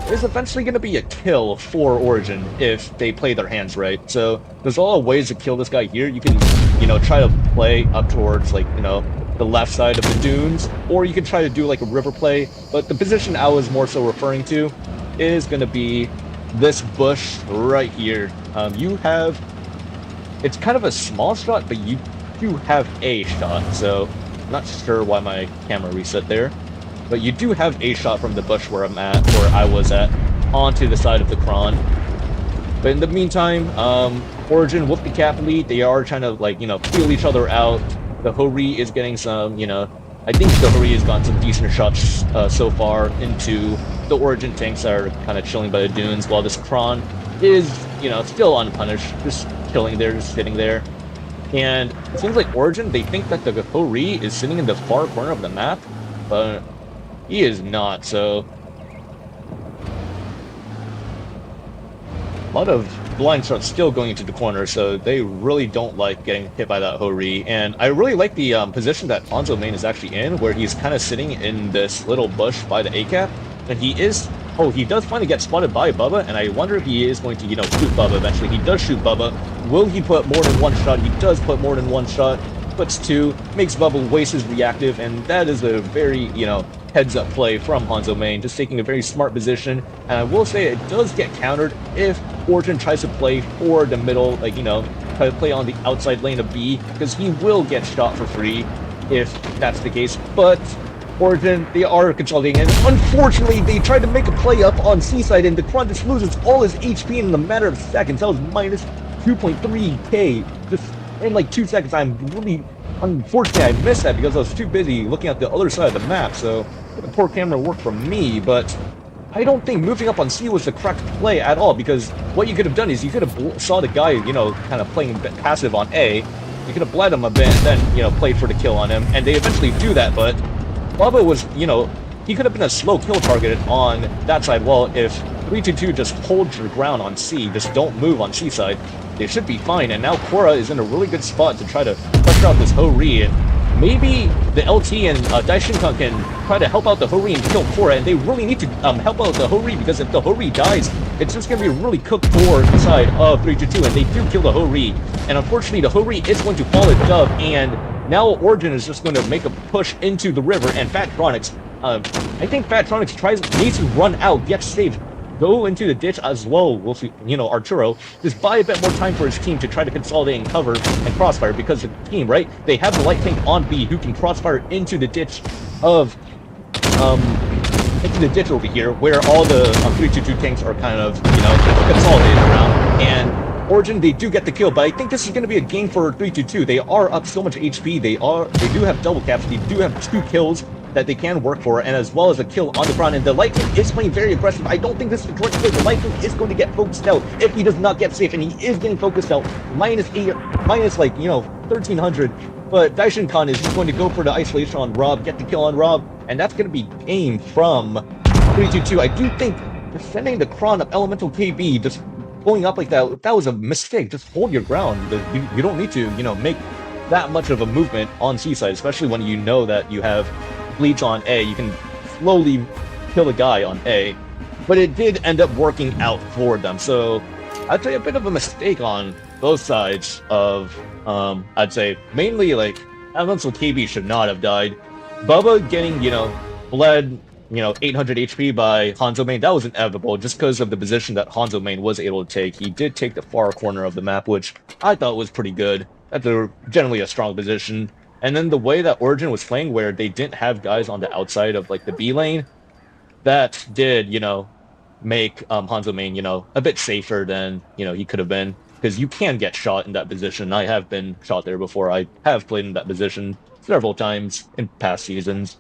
is eventually going to be a kill for Origin if they play their hands right. So there's a lot of ways to kill this guy here. You can, you know, try to play up towards, like, you know, the left side of the dunes, or you can try to do like a river play. But the position I was more so referring to is going to be this bush right here. You have, it's kind of a small shot, but you do have a shot, so I'm not sure why my camera reset there, but you do have a shot from the bush where I'm at, where I was at, onto the side of the Kron. But in the meantime, Origin with the cap lead, they are trying to, like, you know, feel each other out. The Hori is getting some, you know, I think the Hori has gotten some decent shots so far into the Origin tanks that are kind of chilling by the dunes, while this Kron is, you know, still unpunished, just chilling there, just sitting there. And it seems like Origin, they think that the Hori is sitting in the far corner of the map, but he is not, so... a lot of blind shots still going into the corner, so they really don't like getting hit by that Hori. And I really like the position that Hanzo Main is actually in, where he's kind of sitting in this little bush by the A-cap, and he is... oh, he does finally get spotted by Bubba, and I wonder if he is going to, you know, shoot Bubba eventually. He does shoot Bubba. Will he put more than 1 shot? He does put more than 1 shot. Puts 2, makes Bubba waste his reactive, and that is a very, you know, heads-up play from Hanzo Main, just taking a very smart position. And I will say it does get countered if Origin tries to play for the middle, like, you know, try to play on the outside lane of B, because he will get shot for free if that's the case. But Origin, they are consolidating, and unfortunately, they tried to make a play up on Seaside, and the Kron just loses all his HP in a matter of seconds. That was minus 2.3k, just in like 2 seconds. I'm really, unfortunately, I missed that because I was too busy looking at the other side of the map, so the poor camera worked for me. But I don't think moving up on C was the correct play at all, because what you could have done is you could have saw the guy, you know, kind of playing passive on A, you could have bled him a bit, and then, you know, played for the kill on him, and they eventually do that. But Bubba was, you know, he could have been a slow kill target on that side. Well, if 3-2 just holds your ground on C, just don't move on C side, they should be fine. And now Korra is in a really good spot to try to pressure out this Hori, and maybe the LT and Daishinkan can try to help out the Hori and kill Korra, and they really need to help out the Hori, because if the Hori dies, it's just going to be really cooked for the side of 3-2, and they do kill the Hori. And unfortunately, the Hori is going to fall a dub, and Now Origin is just going to make a push into the river, and Fattronics, I think Fattronics needs to run out, get saved, go into the ditch as well with, you know, Arturo, just buy a bit more time for his team to try to consolidate and cover and crossfire, because the team, right, they have the light tank on B who can crossfire into the ditch of, into the ditch over here, where all the 322 tanks are kind of, you know, consolidated around, and Origin, they do get the kill, but I think this is going to be a game for 322. They are up so much HP, they do have double caps, they do have 2 kills that they can work for, and as well as a kill on the front end. The Light Tank is playing very aggressive. I don't think this is the correct play. The Light Tank is going to get focused out if he does not get safe, and he is getting focused out. Minus like, you know, 1300. But Daishin-Kan is just going to go for the isolation on Rob, get the kill on Rob, and that's going to be game from 322. I do think defending the Kron of Elemental KB, just going up like that was a mistake. Just hold your ground. You don't need to, you know, make that much of a movement on C-side, especially when you know that you have Bleach on A. You can slowly kill a guy on A, but it did end up working out for them. So I'd say a bit of a mistake on both sides of, I'd say mainly like Elemental KB should not have died. Bubba getting, you know, bled, you know, 800 HP by Hanzo Main, that was inevitable just because of the position that Hanzo Main was able to take. He did take the far corner of the map, which I thought was pretty good. That's generally a strong position. And then the way that Origin was playing, where they didn't have guys on the outside of like the B lane, that did, you know, make Hanzo Main, you know, a bit safer than, you know, he could have been, because you can get shot in that position. I have been shot there before. I have played in that position several times in past seasons.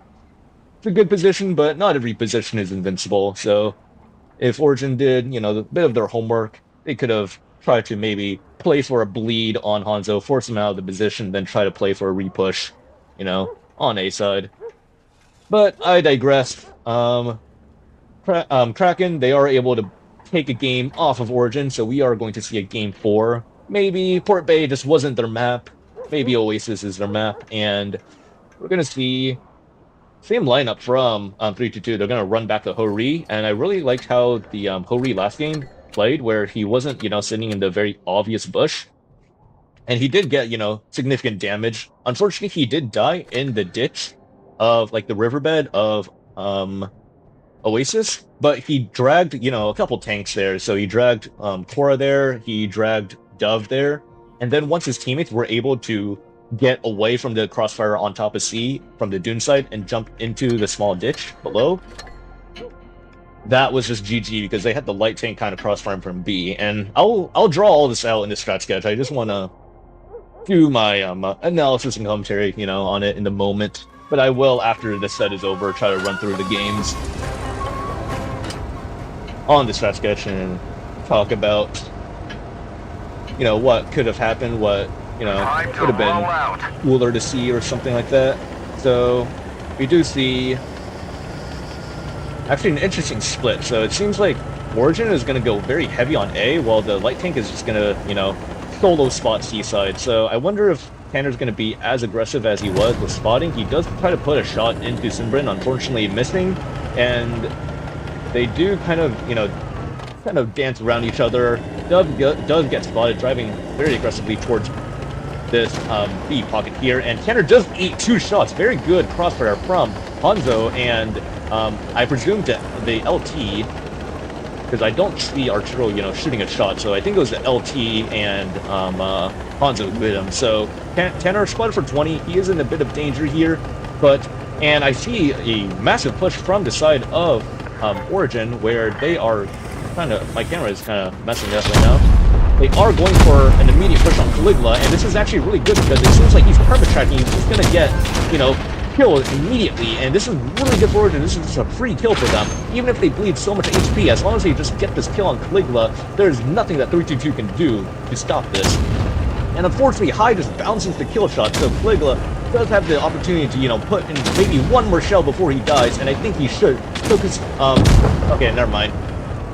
It's a good position, but not every position is invincible. So if Origin did, you know, a bit of their homework, they could have tried to maybe play for a bleed on Hanzo, force him out of the position, then try to play for a repush, you know, on A side. But I digress. Kraken, they are able to take a game off of Origin, so we are going to see a game 4. Maybe Port Bay just wasn't their map. Maybe Oasis is their map, and we're going to see same lineup from 322. They're going to run back to Hori, and I really liked how the Hori last game played, where he wasn't, you know, sitting in the very obvious bush, and he did get, you know, significant damage. Unfortunately, he did die in the ditch of like the riverbed of Oasis, but he dragged, you know, a couple tanks there. So he dragged Korra there, he dragged Dove there, and then once his teammates were able to get away from the crossfire on top of C from the dune side and jump into the small ditch below, that was just GG, because they had the light tank kind of crossfire from B. And I'll draw all this out in the strat sketch. I just want to do my analysis and commentary, you know, on it in the moment. But I will, after the set is over, try to run through the games on the strat sketch and talk about, you know, what could have happened, what, you know, could have been cooler to see or something like that. So we do see actually an interesting split. So it seems like Origin is going to go very heavy on A, while the light tank is just going to, you know, solo spot C side. So I wonder if Tanner's going to be as aggressive as he was with spotting. He does try to put a shot into Simbrin, unfortunately missing, and they do kind of, you know, dance around each other. Dove does get spotted, driving very aggressively towards this B pocket here, and Tanner does eat 2 shots. Very good crossfire from Hanzo, and I presume the LT, because I don't see Arturo, you know, shooting a shot, so I think it was the LT and Hanzo who hit him. So Tanner spotted for 20. He is in a bit of danger here, and I see a massive push from the side of Origin, where they are kind of, my camera is kind of messing up right now. They are going for an immediate push on Caligula, and this is actually really good because it seems like he's perma tracking. He's just gonna get, you know, killed immediately, and this is really good for Origin. This is just a free kill for them. Even if they bleed so much HP, as long as they just get this kill on Caligula, there's nothing that 322 can do to stop this. And unfortunately, High just bounces the kill shot, so Caligula does have the opportunity to, you know, put in maybe one more shell before he dies, and I think he should. Focus, okay, never mind.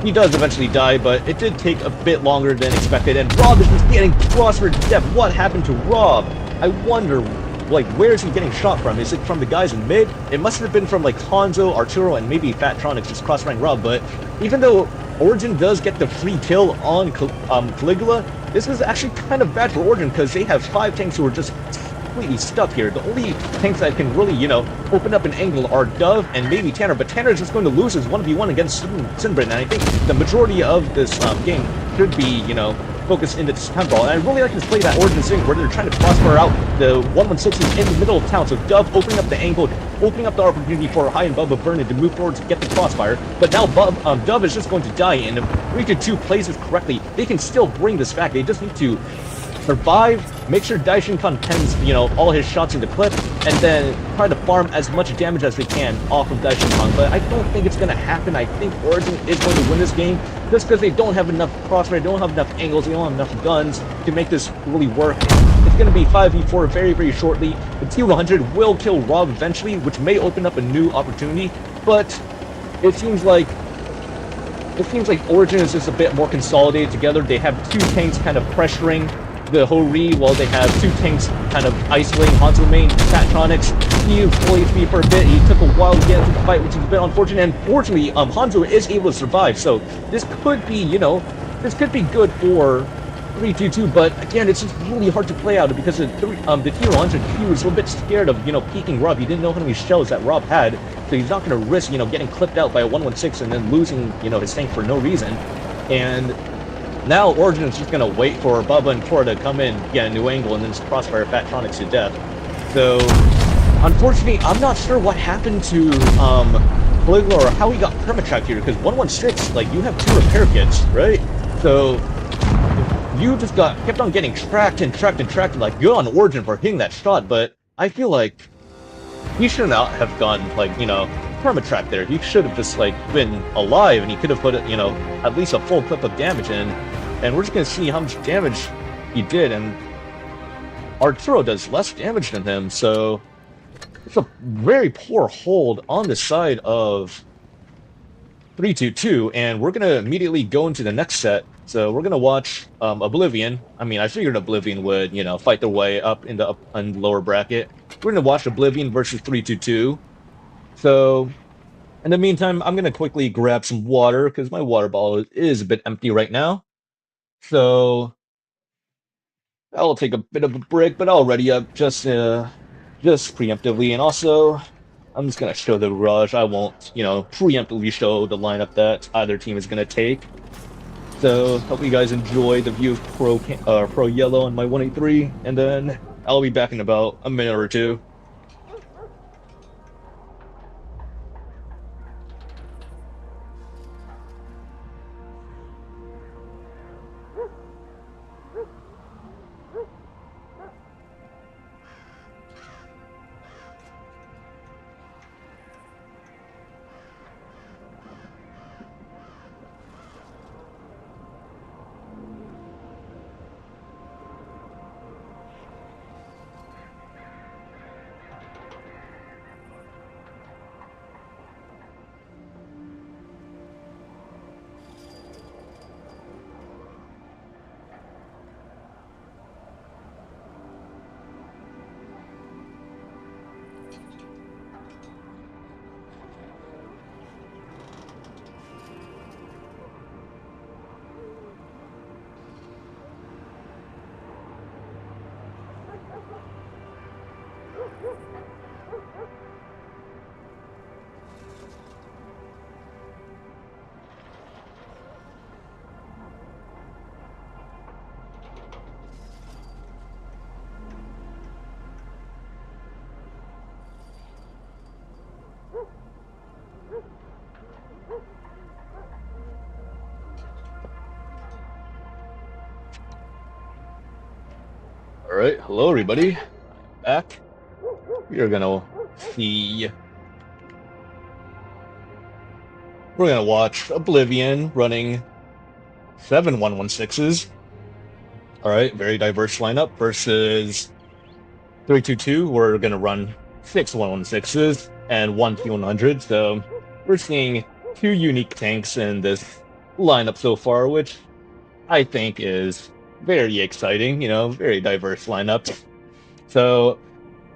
He does eventually die, but it did take a bit longer than expected, and Rob is just getting crossfire to death. What happened to Rob? I wonder, like, where is he getting shot from? Is it from the guys in mid? It must have been from, like, Hanzo, Arturo, and maybe Fattronics just crossfiring Rob, but even though Origin does get the free kill on Caligula, this is actually kind of bad for Origin, because they have 5 tanks who are just completely stuck here. The only tanks that can really, open up an angle are Dove and maybe Tanner, but Tanner is just going to lose his 1v1 against Sinbrin, and I think the majority of this game should be, focused into this temple. And I really like this play that Origin Sync where they're trying to crossfire out the 116s in the middle of town. So Dove opening up the angle, opening up the opportunity for Hai and Bubba Vernon to move forward to get the crossfire. But now Dove is just going to die, and if 3-2 plays this correctly, they can still bring this back. They just need to survive, make sure Daishinkan pens, all his shots in the clip, and then try to farm as much damage as they can off of Daishinkan. But I don't think it's going to happen. I think Origin is going to win this game just because they don't have enough crossfire, they don't have enough angles, they don't have enough guns to make this really work. It's going to be 5v4 very, very shortly. The T100 will kill Rob eventually, which may open up a new opportunity, but it seems like Origin is just a bit more consolidated together. They have two tanks kind of pressuring the Hori, while they have two tanks kind of isolating Hanzo main. Patronics, he used full HP for a bit. He took a while to get into the fight, which is a bit unfortunate. And fortunately, Hanzo is able to survive. So this could be, this could be good for 3-2-2. But again, it's just really hard to play out because the T100, he was a little bit scared of, peeking Rob. He didn't know how many shells that Rob had, so he's not going to risk, getting clipped out by a 116 and then losing, his tank for no reason. And now Origin is just going to wait for Bubba and Tora to come in, get a new angle, and then just crossfire Patronics to death. So, unfortunately, I'm not sure what happened to Caligula or how he got permatracked here, because 116, like, you have 2 repair kits, right? So, you just kept on getting tracked, like, good on Origin for hitting that shot, but I feel like he should not have gone, like, permatrack there. He should have just, like, been alive, and he could have put, at least a full clip of damage in. And we're just going to see how much damage he did, and Arturo does less damage than him, so it's a very poor hold on the side of 3-2-2, and we're going to immediately go into the next set. So we're going to watch Oblivion. I mean, I figured Oblivion would, fight their way up in the lower bracket. We're going to watch Oblivion versus 3-2-2. So, in the meantime, I'm going to quickly grab some water, because my water bottle is a bit empty right now. So, I'll take a bit of a break, but I'll ready up just preemptively. And also, I'm just going to show the garage. I won't, preemptively show the lineup that either team is going to take. So, hope you guys enjoy the view of Pro Yellow on my 183, and then I'll be back in about a minute or two. Alright, hello everybody. I'm back. We're gonna watch Oblivion running 7 116s. Alright, very diverse lineup versus 3-2-2. We're gonna run 6 116s and 1 T100. So we're seeing 2 unique tanks in this lineup so far, which I think is very exciting, very diverse lineup. So,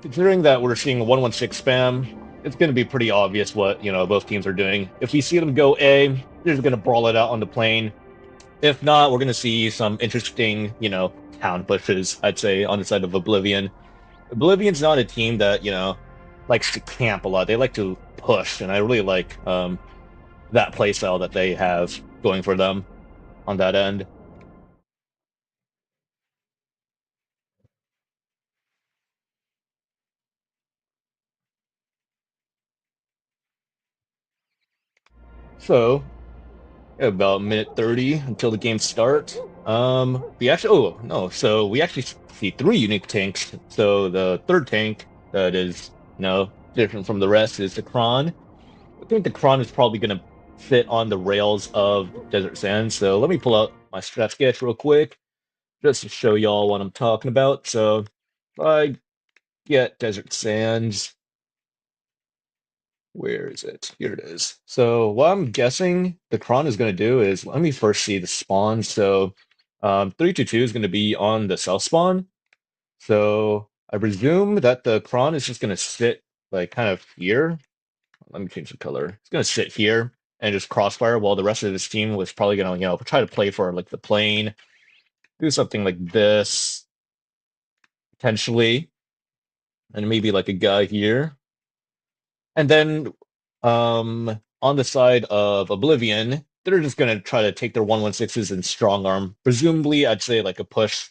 considering that we're seeing a 116 spam, it's going to be pretty obvious what, both teams are doing. If we see them go A, they're just going to brawl it out on the plane. If not, we're going to see some interesting, town pushes, I'd say, on the side of Oblivion. Oblivion's not a team that, likes to camp a lot. They like to push, and I really like that playstyle that they have going for them on that end. So, about minute 30 until the game starts. We actually, oh no, so we actually see three unique tanks. So the third tank that is, different from the rest is the Kron. I think the Kron is probably going to fit on the rails of Desert Sands. So let me pull out my strat sketch real quick just to show y'all what I'm talking about. So if I get Desert Sands, where is it? Here it is. So what I'm guessing the Kron is going to do is, let me first see the spawn. So 322 is going to be on the south spawn. So I presume that the Kron is just going to sit like kind of here. Let me change the color. It's going to sit here and just crossfire while the rest of this team was probably going to, try to play for like the plane, do something like this, potentially, and maybe like a guy here. And then on the side of Oblivion, they're just going to try to take their 116s and strong arm. Presumably, I'd say like a push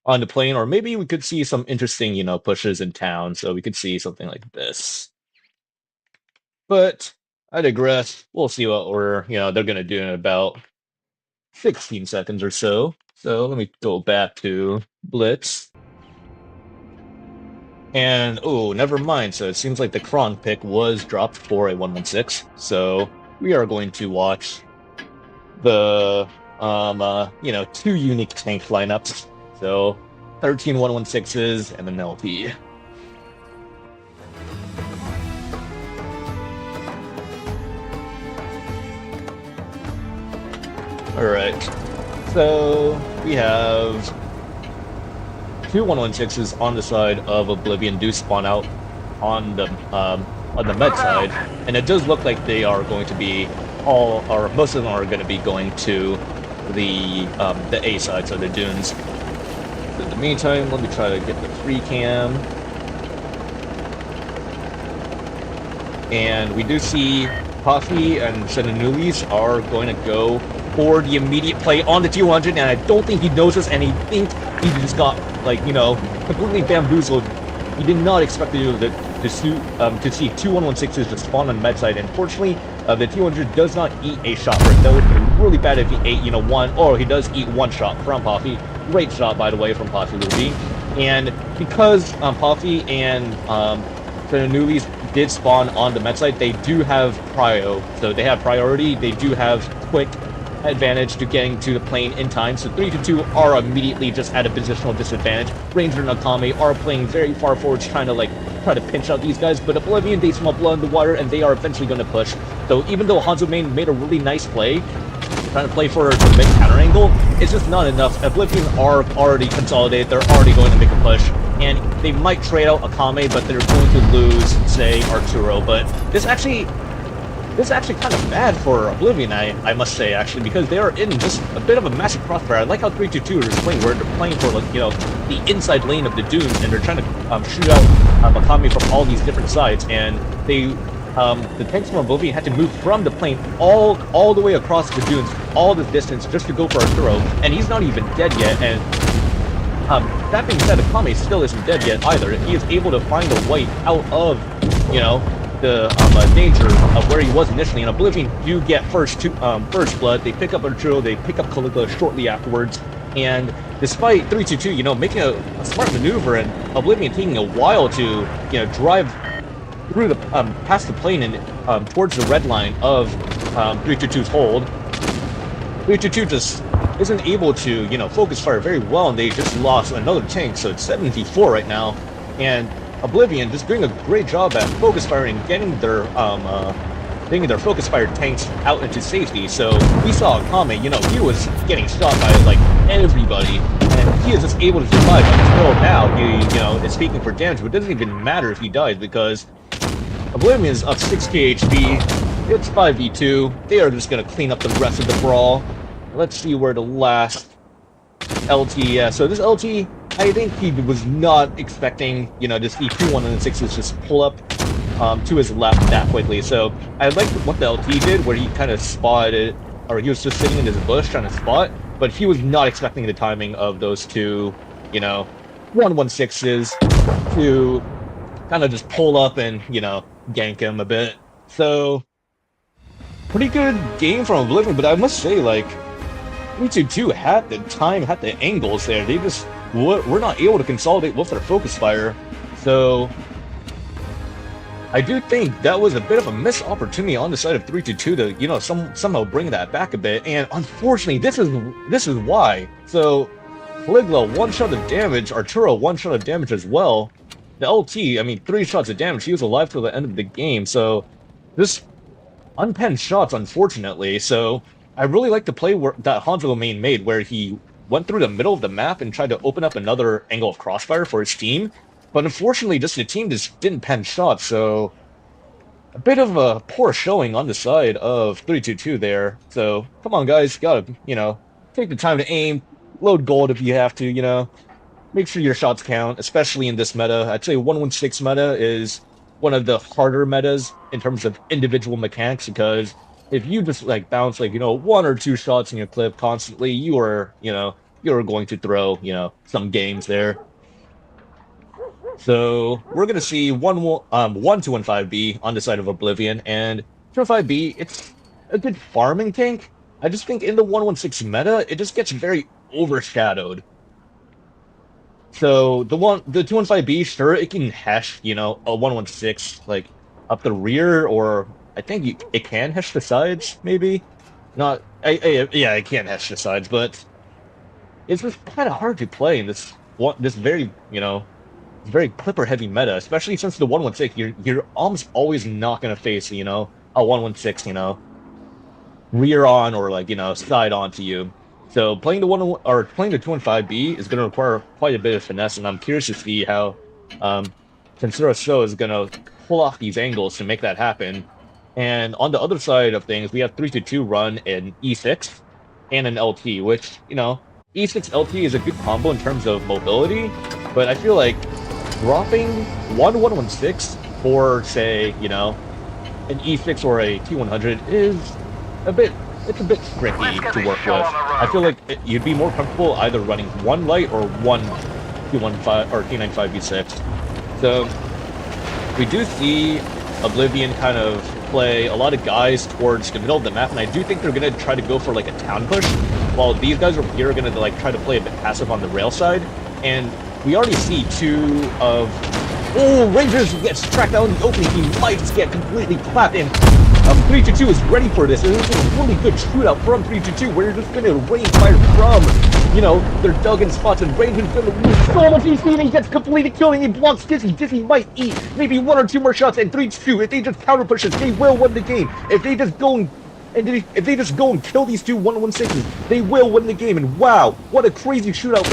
on the plane, or maybe we could see some interesting, pushes in town. So we could see something like this. But I digress. We'll see what they're going to do in about 16 seconds or so. So let me go back to Blitz. And, oh, never mind. So it seems like the Kron pick was dropped for a 116. So we are going to watch the, two unique tank lineups. So 13 116s and an LP. Alright. So we have two 116s on the side of Oblivion do spawn out on the med side, and it does look like they are going to be most of them are going to be going to the A side, so the dunes. So in the meantime, let me try to get the free cam, and we do see Coffee and Senanulis are going to go for the immediate play on the T100, and I don't think he knows this, and he thinks he just got, completely bamboozled. He did not expect to see two 116s just spawn on med side. Unfortunately, the T100 does not eat a shot for it. That would be really bad if he ate, one, or he does eat one shot from Poffy. Great shot, by the way, from Poffy Luby. And because Poffy and Senanulis did spawn on the med side, they do have prio, so they have priority. They do have quick advantage to getting to the plane in time, so 322 are immediately just at a positional disadvantage. Ranger and Akame are playing very far forwards, trying to pinch out these guys, but Oblivion, they smell blood in the water, and they are eventually going to push. So even though Hanzo Main made a really nice play, trying to play for the mid counter angle, it's just not enough. Oblivion are already consolidated, they're already going to make a push, and they might trade out Akame, but they're going to lose, say, Arturo. But this is actually kind of bad for Oblivion, I must say, actually, because they are in just a bit of a massive crossfire. I like how 322 is playing, where they're playing for, the inside lane of the dunes, and they're trying to shoot out Akame from all these different sides, and the tanks from Oblivion had to move from the plane all the way across the dunes, all this distance, just to go for Arturo, and he's not even dead yet, and that being said, Akame still isn't dead yet either. He is able to find a way out of, the danger of where he was initially. And Oblivion do get first blood. They pick up Arturo, they pick up Caligula shortly afterwards. And despite 322, making a smart maneuver, and Oblivion taking a while to, drive through the past the plane and towards the red line of 322's hold, 322 just isn't able to, focus fire very well, and they just lost another tank, so it's 7v4 right now. And Oblivion just doing a great job at focus firing, getting their focus fire tanks out into safety. So we saw Akame, he was getting shot by everybody, and he is just able to survive until now. He, is taking for damage, but it doesn't even matter if he dies, because Oblivion is up 6k HP. It's 5v2. They are just gonna clean up the rest of the brawl. Let's see where the last LT. Yeah, so this LT I think he was not expecting, you know, to see two 116s just pull up to his left that quickly. So I liked what the LT did, where he kind of spotted, or he was just sitting in his bush trying to spot, but he was not expecting the timing of those two, you know, 116s to kind of just pull up and, you know, gank him a bit. So pretty good game from Oblivion, but I must say, like, 322 had the time, had the angles there. They just were not able to consolidate with their focus fire. So I do think that was a bit of a missed opportunity on the side of 322 to, you know, somehow bring that back a bit. And unfortunately, this is why. So Caligula, 1 shot of damage, Arturo, 1 shot of damage as well. The LT, I mean, 3 shots of damage. He was alive till the end of the game. So this unpenned shots, unfortunately. So I really like the play that Hanzo main made, where he went through the middle of the map and tried to open up another angle of crossfire for his team. But unfortunately, just the team just didn't pen shots, so a bit of a poor showing on the side of 322 there. So come on, guys, gotta, you know, take the time to aim, load gold if you have to, you know, make sure your shots count, especially in this meta. I'd say 116 meta is one of the harder metas in terms of individual mechanics, because if you just like bounce like, you know, 1 or 2 shots in your clip constantly, you are, you know, you're going to throw, you know, some games there. So we're gonna see 1-2-1-5B on the side of Oblivion, and 2-5B, it's a good farming tank. I just think in the 116 meta, it just gets very overshadowed. So the 2-1-5B, sure, it can hash, you know, a 116 like up the rear, or I think it can hash the sides, maybe. Not, yeah, it can hash the sides, but it's just kind of hard to play in this very, you know, very clipper heavy meta, especially since the 116, you're almost always not gonna face, you know, a 116, you know, rear on or like, you know, side on to you. So playing the 2-1-5B is gonna require quite a bit of finesse, and I'm curious to see how Tensura Show is gonna pull off these angles to make that happen. And on the other side of things, we have 322 run an E6 and an LT, which, you know, E6 LT is a good combo in terms of mobility, but I feel like dropping 1-1-1-6 for, say, you know, an E6 or a T100 is a bit tricky to work with. I feel like you'd be more comfortable either running 1 light or 1 T15 or T95B6. So we do see Oblivion kind of play a lot of guys towards the middle of the map, and I do think they're gonna try to go for like a town push, while these guys over here are gonna like try to play a bit passive on the rail side. And we already see 2 of... Oh, Rangers gets tracked out in the opening. He might just get completely clapped in. 322 is ready for this. This is a really good shootout from 322, where you're just going to rain fire from, you know, their dug-in spots, and Rangers going to lose so much HP, and he gets completely killed, and he blocks Dizzy. Dizzy might eat maybe 1 or 2 more shots, and 322, if they just counter pushes, they will win the game. If they just go and kill these 2 1-1-6s, they will win the game. And wow, what a crazy shootout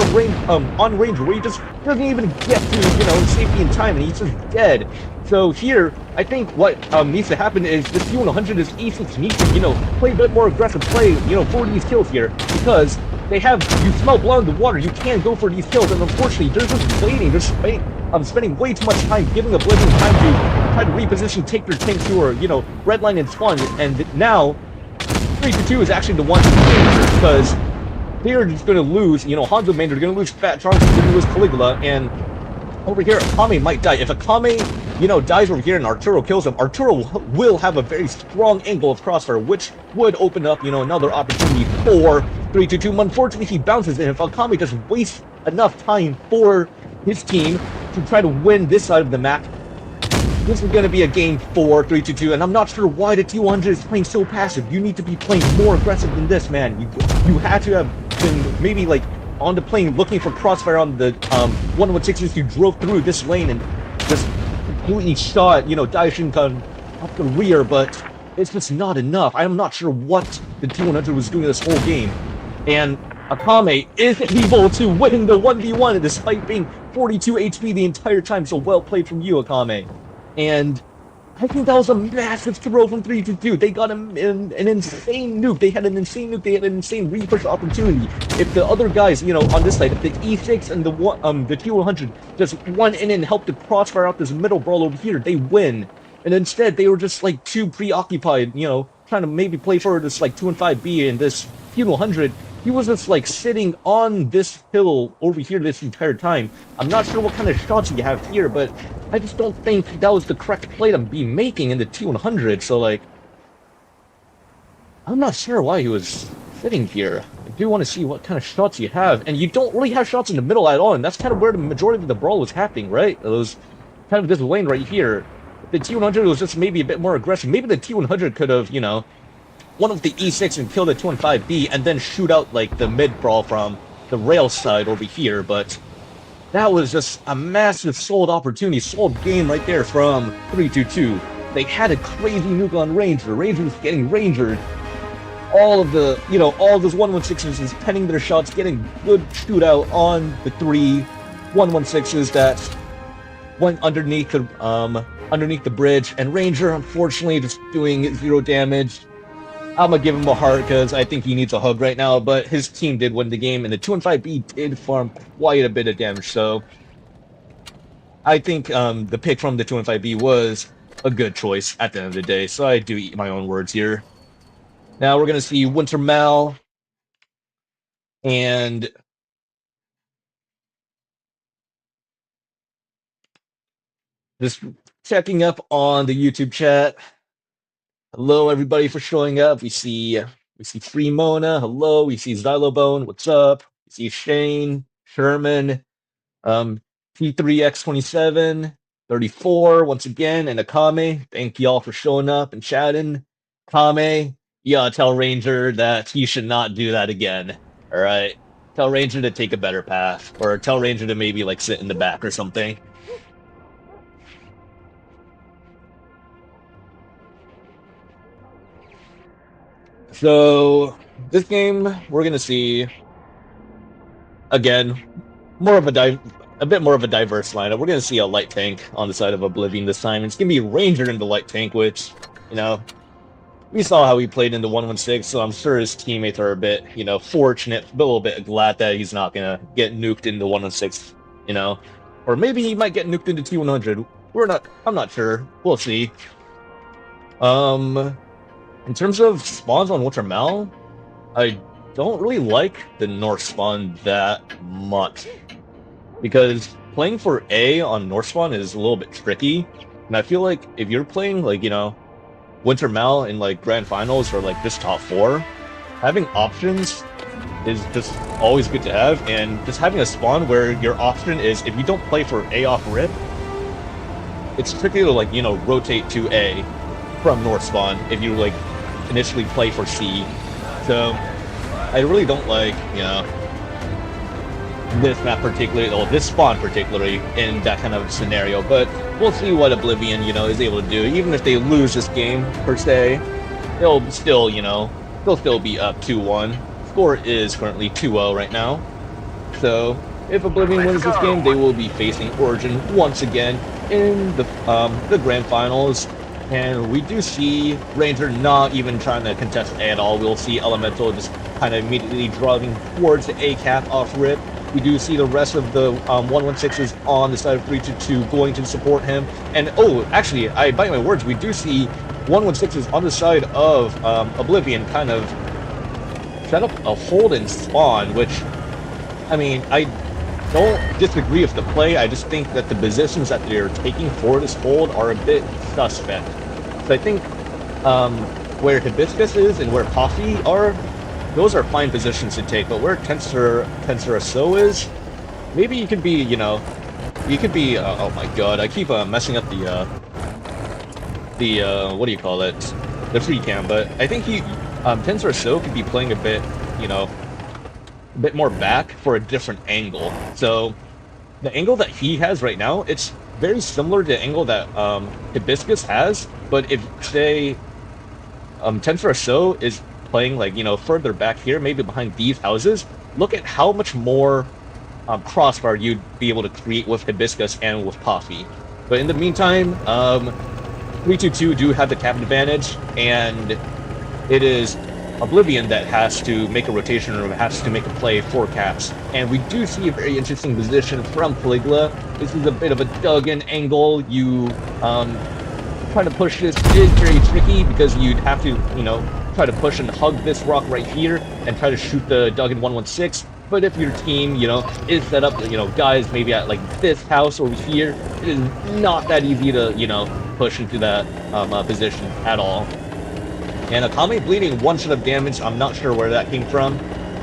from on Ranger, where he just doesn't even get to, you know, safety in time, and he's just dead. So here, I think what needs to happen is this T100 is E6 needs to, you know, play a bit more aggressive play, you know, for these kills here, because they have, you smell blood in the water, you can't go for these kills, and unfortunately, they're just waiting, they're spending way too much time giving Oblivion time to try to reposition, take their tanks to, or, you know, redline and spawn, and now 322 is actually the one to win, because they're just going to lose, you know, Hanzo main, they're going to lose Fat Charles, they're going to lose Caligula, and over here, Akame might die. If Akame, you know, dies over here and Arturo kills him, Arturo will have a very strong angle of crossfire, which would open up, you know, another opportunity for 322. Unfortunately, he bounces, and if Akame just wastes enough time for his team to try to win this side of the map, this is going to be a game for 322, and I'm not sure why the T100 is playing so passive. You need to be playing more aggressive than this, man. You had to have been maybe like on the plane looking for crossfire on the 1-1-6s who drove through this lane and just completely shot, you know, Daishinkan up the rear, but it's just not enough. I'm not sure what the T100 was doing this whole game. And Akame is able to win the 1v1 despite being 42 HP the entire time, so well played from you, Akame. And I think that was a massive throw from 322. They got an insane nuke. They had an insane nuke. They had an insane repush opportunity. If the other guys, you know, on this side, if the E6 and the T100 just went in and helped to crossfire out this middle brawl over here, they win. And instead, they were just like too preoccupied, you know, trying to maybe play for this like 2 and 5B and this T100. He was just like sitting on this hill over here this entire time. I'm not sure what kind of shots you have here, but I just don't think that was the correct play to be making in the T100. So like, I'm not sure why he was sitting here. I do want to see what kind of shots you have, and you don't really have shots in the middle at all, and that's kind of where the majority of the brawl was happening, right? It was kind of this lane right here. The T100 was just maybe a bit more aggressive. Maybe the T100 could have, you know, one of the E6 and kill the 215B and then shoot out like the mid brawl from the rail side over here, but that was just a massive sold opportunity, sold game right there from 322. They had a crazy nuke on Ranger. Ranger was getting rangered. All of the, you know, all those 116s is penning their shots, getting good shootout on the 3 116s that went underneath the bridge, and Ranger unfortunately just doing 0 damage. I'm gonna give him a heart because I think he needs a hug right now, but his team did win the game, and the 2 and 5B did farm quite a bit of damage, so I think the pick from the 2 and 5B was a good choice at the end of the day, so I do eat my own words here. Now we're gonna see Winter Mal and just checking up on the YouTube chat. Hello, everybody, for showing up. We see Free Mona. Hello. We see Xylobone. What's up? We see Shane, Sherman, T3X27, 34 once again, and Akame. Thank y'all for showing up and chatting. Akame, yeah, tell Ranger that he should not do that again. All right, tell Ranger to take a better path, or tell Ranger to maybe like sit in the back or something. So this game, we're gonna see again a bit more of a diverse lineup. We're gonna see a light tank on the side of Oblivion this time. It's gonna be Ranger in the light tank, which, you know, we saw how he played in the 116, so I'm sure his teammates are a bit, you know, fortunate, but a little bit glad that he's not gonna get nuked in the 116, you know, or maybe he might get nuked into T100. I'm not sure. We'll see. In terms of spawns on Winter Mal, I don't really like the North spawn that much, because playing for A on North spawn is a little bit tricky, and I feel like if you're playing, like, you know, Winter Mal in like grand finals or like this top 4, having options is just always good to have, and just having a spawn where your option is, if you don't play for A off rip, it's tricky to, like, you know, rotate to A from North spawn if you like initially play for C. So I really don't like, you know, this map particularly, or this spawn particularly, in that kind of scenario, but we'll see what Oblivion, you know, is able to do. Even if they lose this game per se, they'll still, you know, they'll still be up 2-1. Score is currently 2-0 right now. So if Oblivion wins this game, they will be facing Origin once again in the grand finals. And we do see Ranger not even trying to contest A at all. We'll see Elemental just kind of immediately driving towards the A cap off rip. We do see the rest of the 116s on the side of 322 going to support him. And oh, actually, I bite my words. We do see 116s on the side of Oblivion kind of set up a hold and spawn, which, I mean, I don't disagree with the play. I just think that the positions that they're taking for this hold are a bit suspect. So I think where Hibiscus is and where Coffee are, those are fine positions to take. But where Tensor So is, maybe you could be, you know, you could be. Oh my God, I keep messing up the what do you call it? The free cam. But I think Tensor So could be playing a bit, you know, a bit more back for a different angle. So the angle that he has right now, it's very similar to the angle that Hibiscus has, but if, say, Tensor So is playing, like, you know, further back here, maybe behind these houses, look at how much more crossbar you'd be able to create with Hibiscus and with Coffee. But in the meantime, 322 do have the cap advantage, and it is Oblivion that has to make a rotation or has to make a play for caps. And we do see a very interesting position from Caligula. This is a bit of a dug-in angle. You trying to push this is very tricky because you'd have to, try to push and hug this rock right here and try to shoot the dug-in 116. But if your team, is set up, guys maybe at like this house over here, it is not that easy to, push into that position at all. And Akame bleeding 1 shot of damage, I'm not sure where that came from.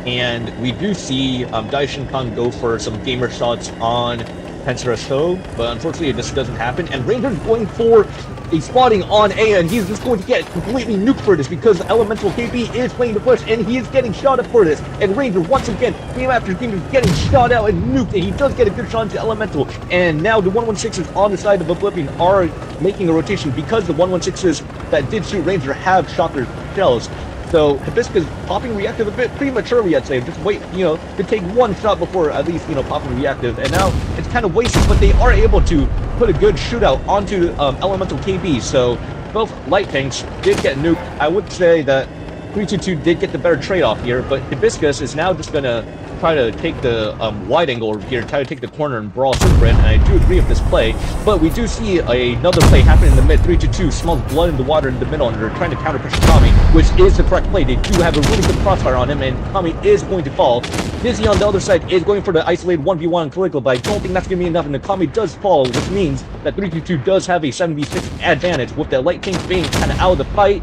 And we do see Daishin Khan go for some gamer shots on Tensura So, but unfortunately it just doesn't happen. And Ranger's going for a spotting on A, and he's just going to get completely nuked for this because Elemental KB is playing the push, and he is getting shot at for this. And Ranger, once again, game after game, is getting shot out and nuked, and he does get a good shot into Elemental. And now the 116s on the side of Oblivion are making a rotation because the 116s that did shoot Ranger have shot their shells. So Hibiscus popping reactive a bit prematurely, I'd say. Just wait, to take 1 shot before at least, popping reactive. And now it's kind of wasted, but they are able to put a good shootout onto Elemental KB. So both light tanks did get nuked. I would say that 322 did get the better trade-off here, but Hibiscus is now just gonna try to take the wide angle over here, try to take the corner and brawl Sinbrin, and I do agree with this play, but we do see another play happen in the mid. 322 smells blood in the water in the middle, and they're trying to counter push Kami, which is the correct play. They do have a really good crossfire on him, and Kami is going to fall. Dizzy on the other side is going for the isolated 1v1 on Caligula, but I don't think that's going to be enough, and the Kami does fall, which means that 322 does have a 7v6 advantage, with the light tank being kind of out of the fight.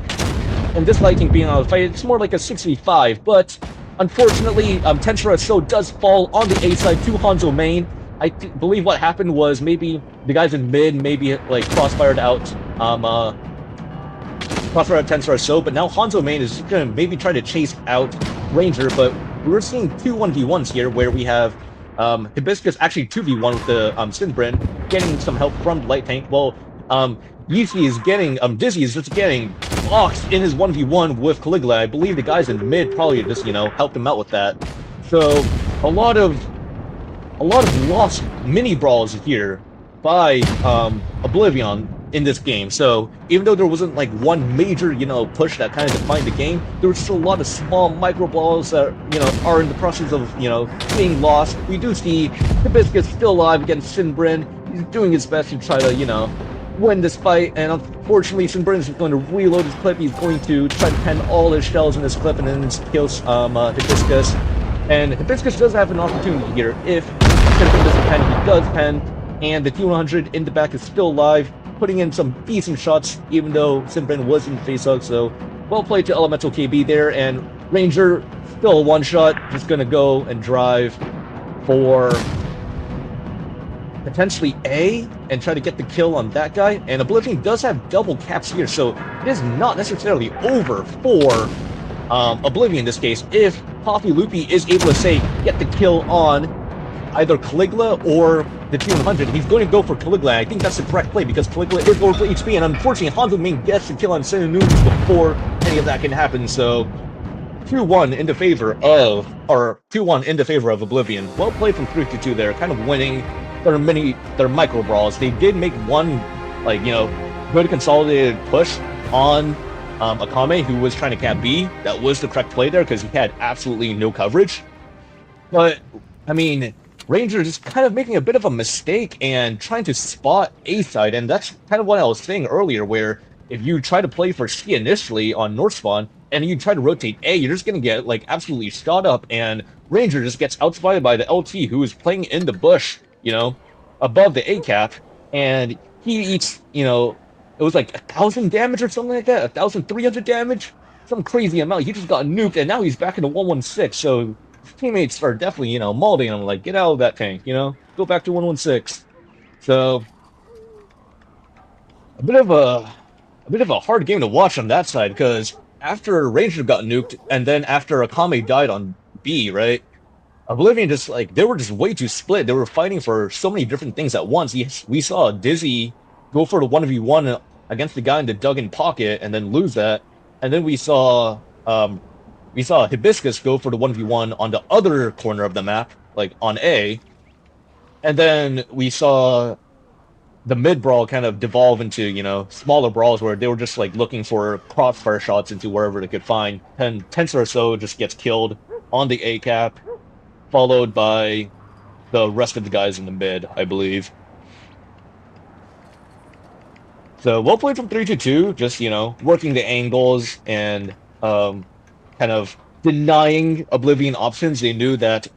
And this light tank being out of the fight, it's more like a 6v5, but unfortunately, Tensura So does fall on the A side to Hanzo main. I believe what happened was maybe the guys in mid maybe like crossfired out Tensura So, but now Hanzo main is gonna maybe try to chase out Ranger, but we're seeing 2 1v1s here where we have Hibiscus actually 2v1 with the Sinbrin, getting some help from the light tank. Well, Yuki is getting, Dizzy is just getting boxed in his 1v1 with Caligula. I believe the guys in mid probably just, helped him out with that. So, a lot of lost mini brawls here by Oblivion in this game. So, even though there wasn't like one major, push that kind of defined the game, there were still a lot of small micro brawls that, are in the process of, being lost. We do see Hibiscus still alive against Sinbrin. He's doing his best to try to, win this fight, and unfortunately Sinbrin is going to reload his clip. He's going to try to pen all his shells in this clip and then just kills Hibiscus. And Hibiscus does have an opportunity here. If Sinbrin doesn't pen, he does pen, and the T100 in the back is still alive, putting in some decent shots even though Sinbrin was in face hug. So well played to Elemental KB there, and Ranger still 1 shot, just gonna go and drive for potentially A and try to get the kill on that guy. And Oblivion does have double caps here, so it is not necessarily over for Oblivion in this case. If Poppy Loopy is able to get the kill on either Caligula or the T100, he's going to go for Caligula. I think that's the correct play because Caligula is going for HP, and unfortunately Hanzo main gets the kill on Sinunu before any of that can happen. So 2-1 in the favor of, or 2-1 in the favor of Oblivion. Well played from 3-2 there, kind of winning their micro brawls. They did make one, good consolidated push on Akame, who was trying to cap B. That was the correct play there because he had absolutely no coverage. But, I mean, Ranger just kind of making a bit of a mistake and trying to spot A side, and that's kind of what I was saying earlier, where if you try to play for C initially on North Spawn, and you try to rotate A, you're just going to get, absolutely shot up, and Ranger just gets outspotted by the LT, who is playing in the bush, above the A cap, and he eats, it was like 1,000 damage or something like that, 1,300 damage, some crazy amount. He just got nuked, and now he's back in the 116, so his teammates are definitely, molding him, like, get out of that tank, go back to 116. So, a bit of a hard game to watch on that side, because after Ranger got nuked, and then after Akame died on B, right? Oblivion just, they were just way too split. They were fighting for so many different things at once. We saw Dizzy go for the 1v1 against the guy in the dug-in pocket and then lose that. And then we saw Hibiscus go for the 1v1 on the other corner of the map, on A. And then we saw the mid brawl kind of devolve into, smaller brawls where they were just like looking for crossfire shots into wherever they could find. And Tensor or so just gets killed on the A cap, followed by the rest of the guys in the mid, I believe. So well played from 322, just, working the angles and kind of denying Oblivion options. They knew that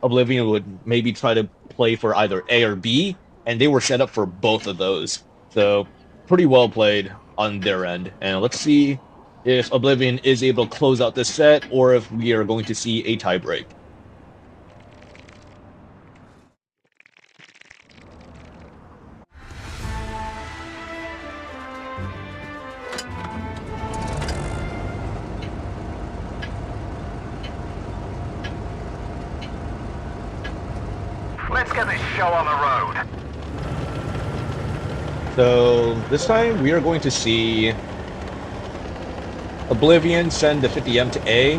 Oblivion would maybe try to play for either A or B, and they were set up for both of those. So pretty well played on their end. And let's see if Oblivion is able to close out this set or if we are going to see a tiebreak. Let's get this show on the road. So this time we are going to see Oblivion send the 50M to A,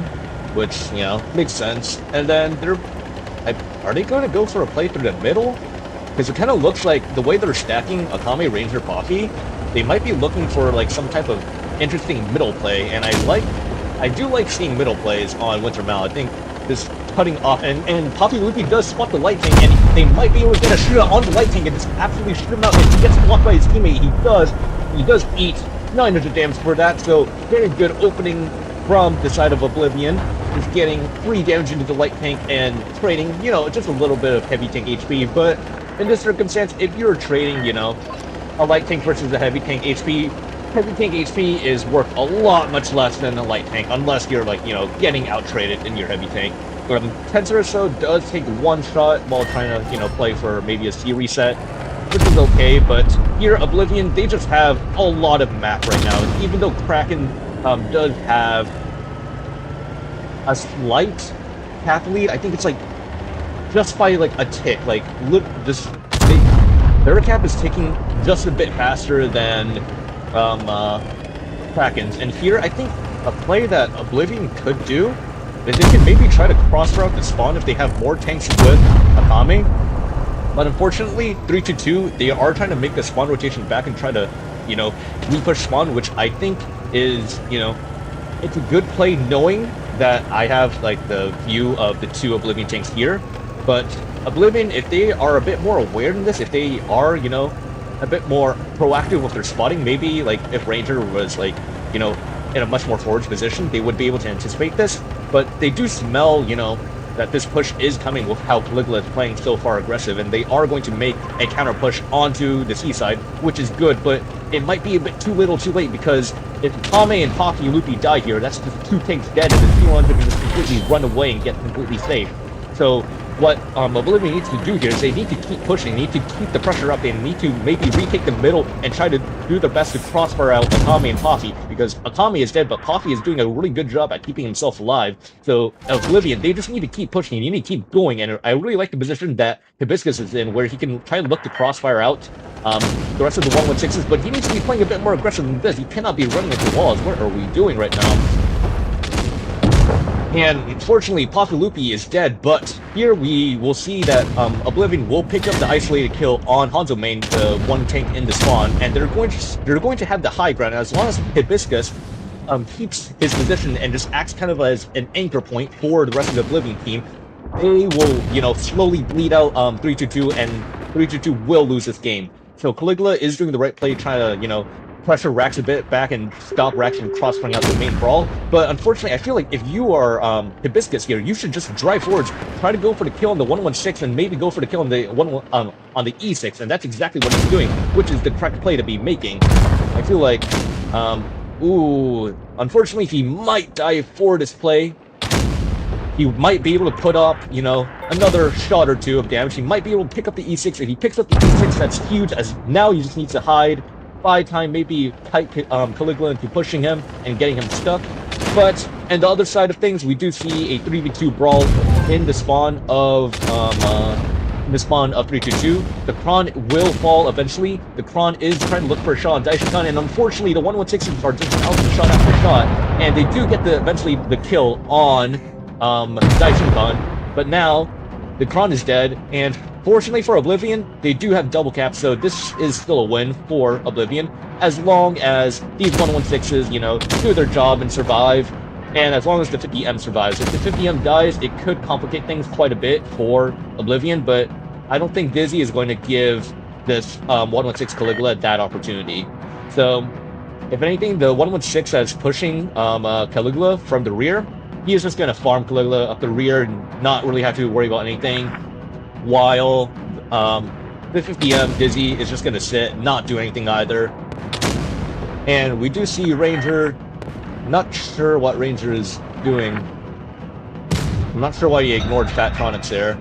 which, makes sense. And then are they going to go for a play through the middle? Because it kind of looks like the way they're stacking Akame, Ranger, Poppy, they might be looking for like some type of interesting middle play. And I do like seeing middle plays on Winter Mal. I think this cutting off, and Poppy Luffy does spot the light tank, and they might be able to get a shootout on the light tank and just absolutely shoot him out. And he gets blocked by his teammate. He does eat 900 damage for that, so very good opening from the side of Oblivion. Is getting 3 damage into the light tank and trading, just a little bit of heavy tank HP. But in this circumstance, if you're trading, a light tank versus a heavy tank HP, heavy tank HP is worth a lot much less than a light tank, unless you're like, getting out-traded in your heavy tank. Tensor or so does take 1 shot while trying to, play for maybe a C reset, which is okay, but here, Oblivion, they just have a lot of map right now. And even though Kraken does have a slight path lead, I think it's like just by like a tick. Like, look, their cap is ticking just a bit faster than Kraken's. And here, I think a play that Oblivion could do is they could maybe try to cross-route the spawn if they have more tanks with Akame. But unfortunately, 322, they are trying to make the spawn rotation back and try to, re-push spawn, which I think is, it's a good play knowing that I have, like, the view of the 2 Oblivion tanks here. But Oblivion, if they are a bit more aware in this, if they are, a bit more proactive with their spotting, maybe, like, if Ranger was, like, in a much more forward position, they would be able to anticipate this. But they do smell, that this push is coming with how Caligula is playing so far aggressive, and they are going to make a counter push onto the C side, which is good, but it might be a bit too little too late, because if Kame and Poppy Luffy die here, that's just 2 tanks dead, and the T1 can just completely run away and get completely safe. So what Oblivion needs to do here is they need to keep pushing, they need to keep the pressure up, they need to maybe retake the middle and try to do their best to crossfire out Akame and Poppy, because Akame is dead, but Poppy is doing a really good job at keeping himself alive. So Oblivion, they just need to keep pushing, you need to keep going, and I really like the position that Hibiscus is in, where he can try to look to crossfire out the rest of the 116s, but he needs to be playing a bit more aggressive than this. He cannot be running into walls. What are we doing right now? And unfortunately, Poppy Luffy is dead, but here we will see that Oblivion will pick up the isolated kill on Hanzo Main, the 1 tank in the spawn, and they're going to have the high ground as long as Hibiscus keeps his position and just acts kind of as an anchor point for the rest of the Oblivion team. They will, slowly bleed out 322, and 322 will lose this game. So Caligula is doing the right play, trying to, pressure Rax a bit back and stop Rax from cross-running out the main brawl. But unfortunately, I feel like if you are Hibiscus here, you should just drive forwards, try to go for the kill on the 116, and maybe go for the kill on the on the E6, and that's exactly what he's doing, which is the correct play to be making. I feel like, unfortunately, he might die for this play. He might be able to put up, another shot or 2 of damage. He might be able to pick up the E6. If he picks up the E6, that's huge, as now he just needs to hide, buy time, maybe kite Caligula into pushing him and getting him stuck. But on the other side of things, we do see a 3v2 brawl in the spawn of 322. The Kron will fall eventually. The Kron is trying to look for a shot on Daishikan, and unfortunately the 116s are just out shot after shot, and they do get eventually the kill on Daishikan. But now the Kron is dead, and Fortunately for Oblivion, they do have double cap, so this is still a win for Oblivion, as long as these 116s, you know, do their job and survive, and as long as the 50M survives. If the 50M dies, it could complicate things quite a bit for Oblivion, but I don't think Dizzy is going to give this 116 Caligula that opportunity. So, if anything, the 116 that's pushing Caligula from the rear, he is just going to farm Caligula up the rear and not really have to worry about anything, while the 50M Dizzy is just going to sit, not do anything either. And we do see Ranger. Not sure what Ranger is doing. I'm not sure why he ignored Fattronics there.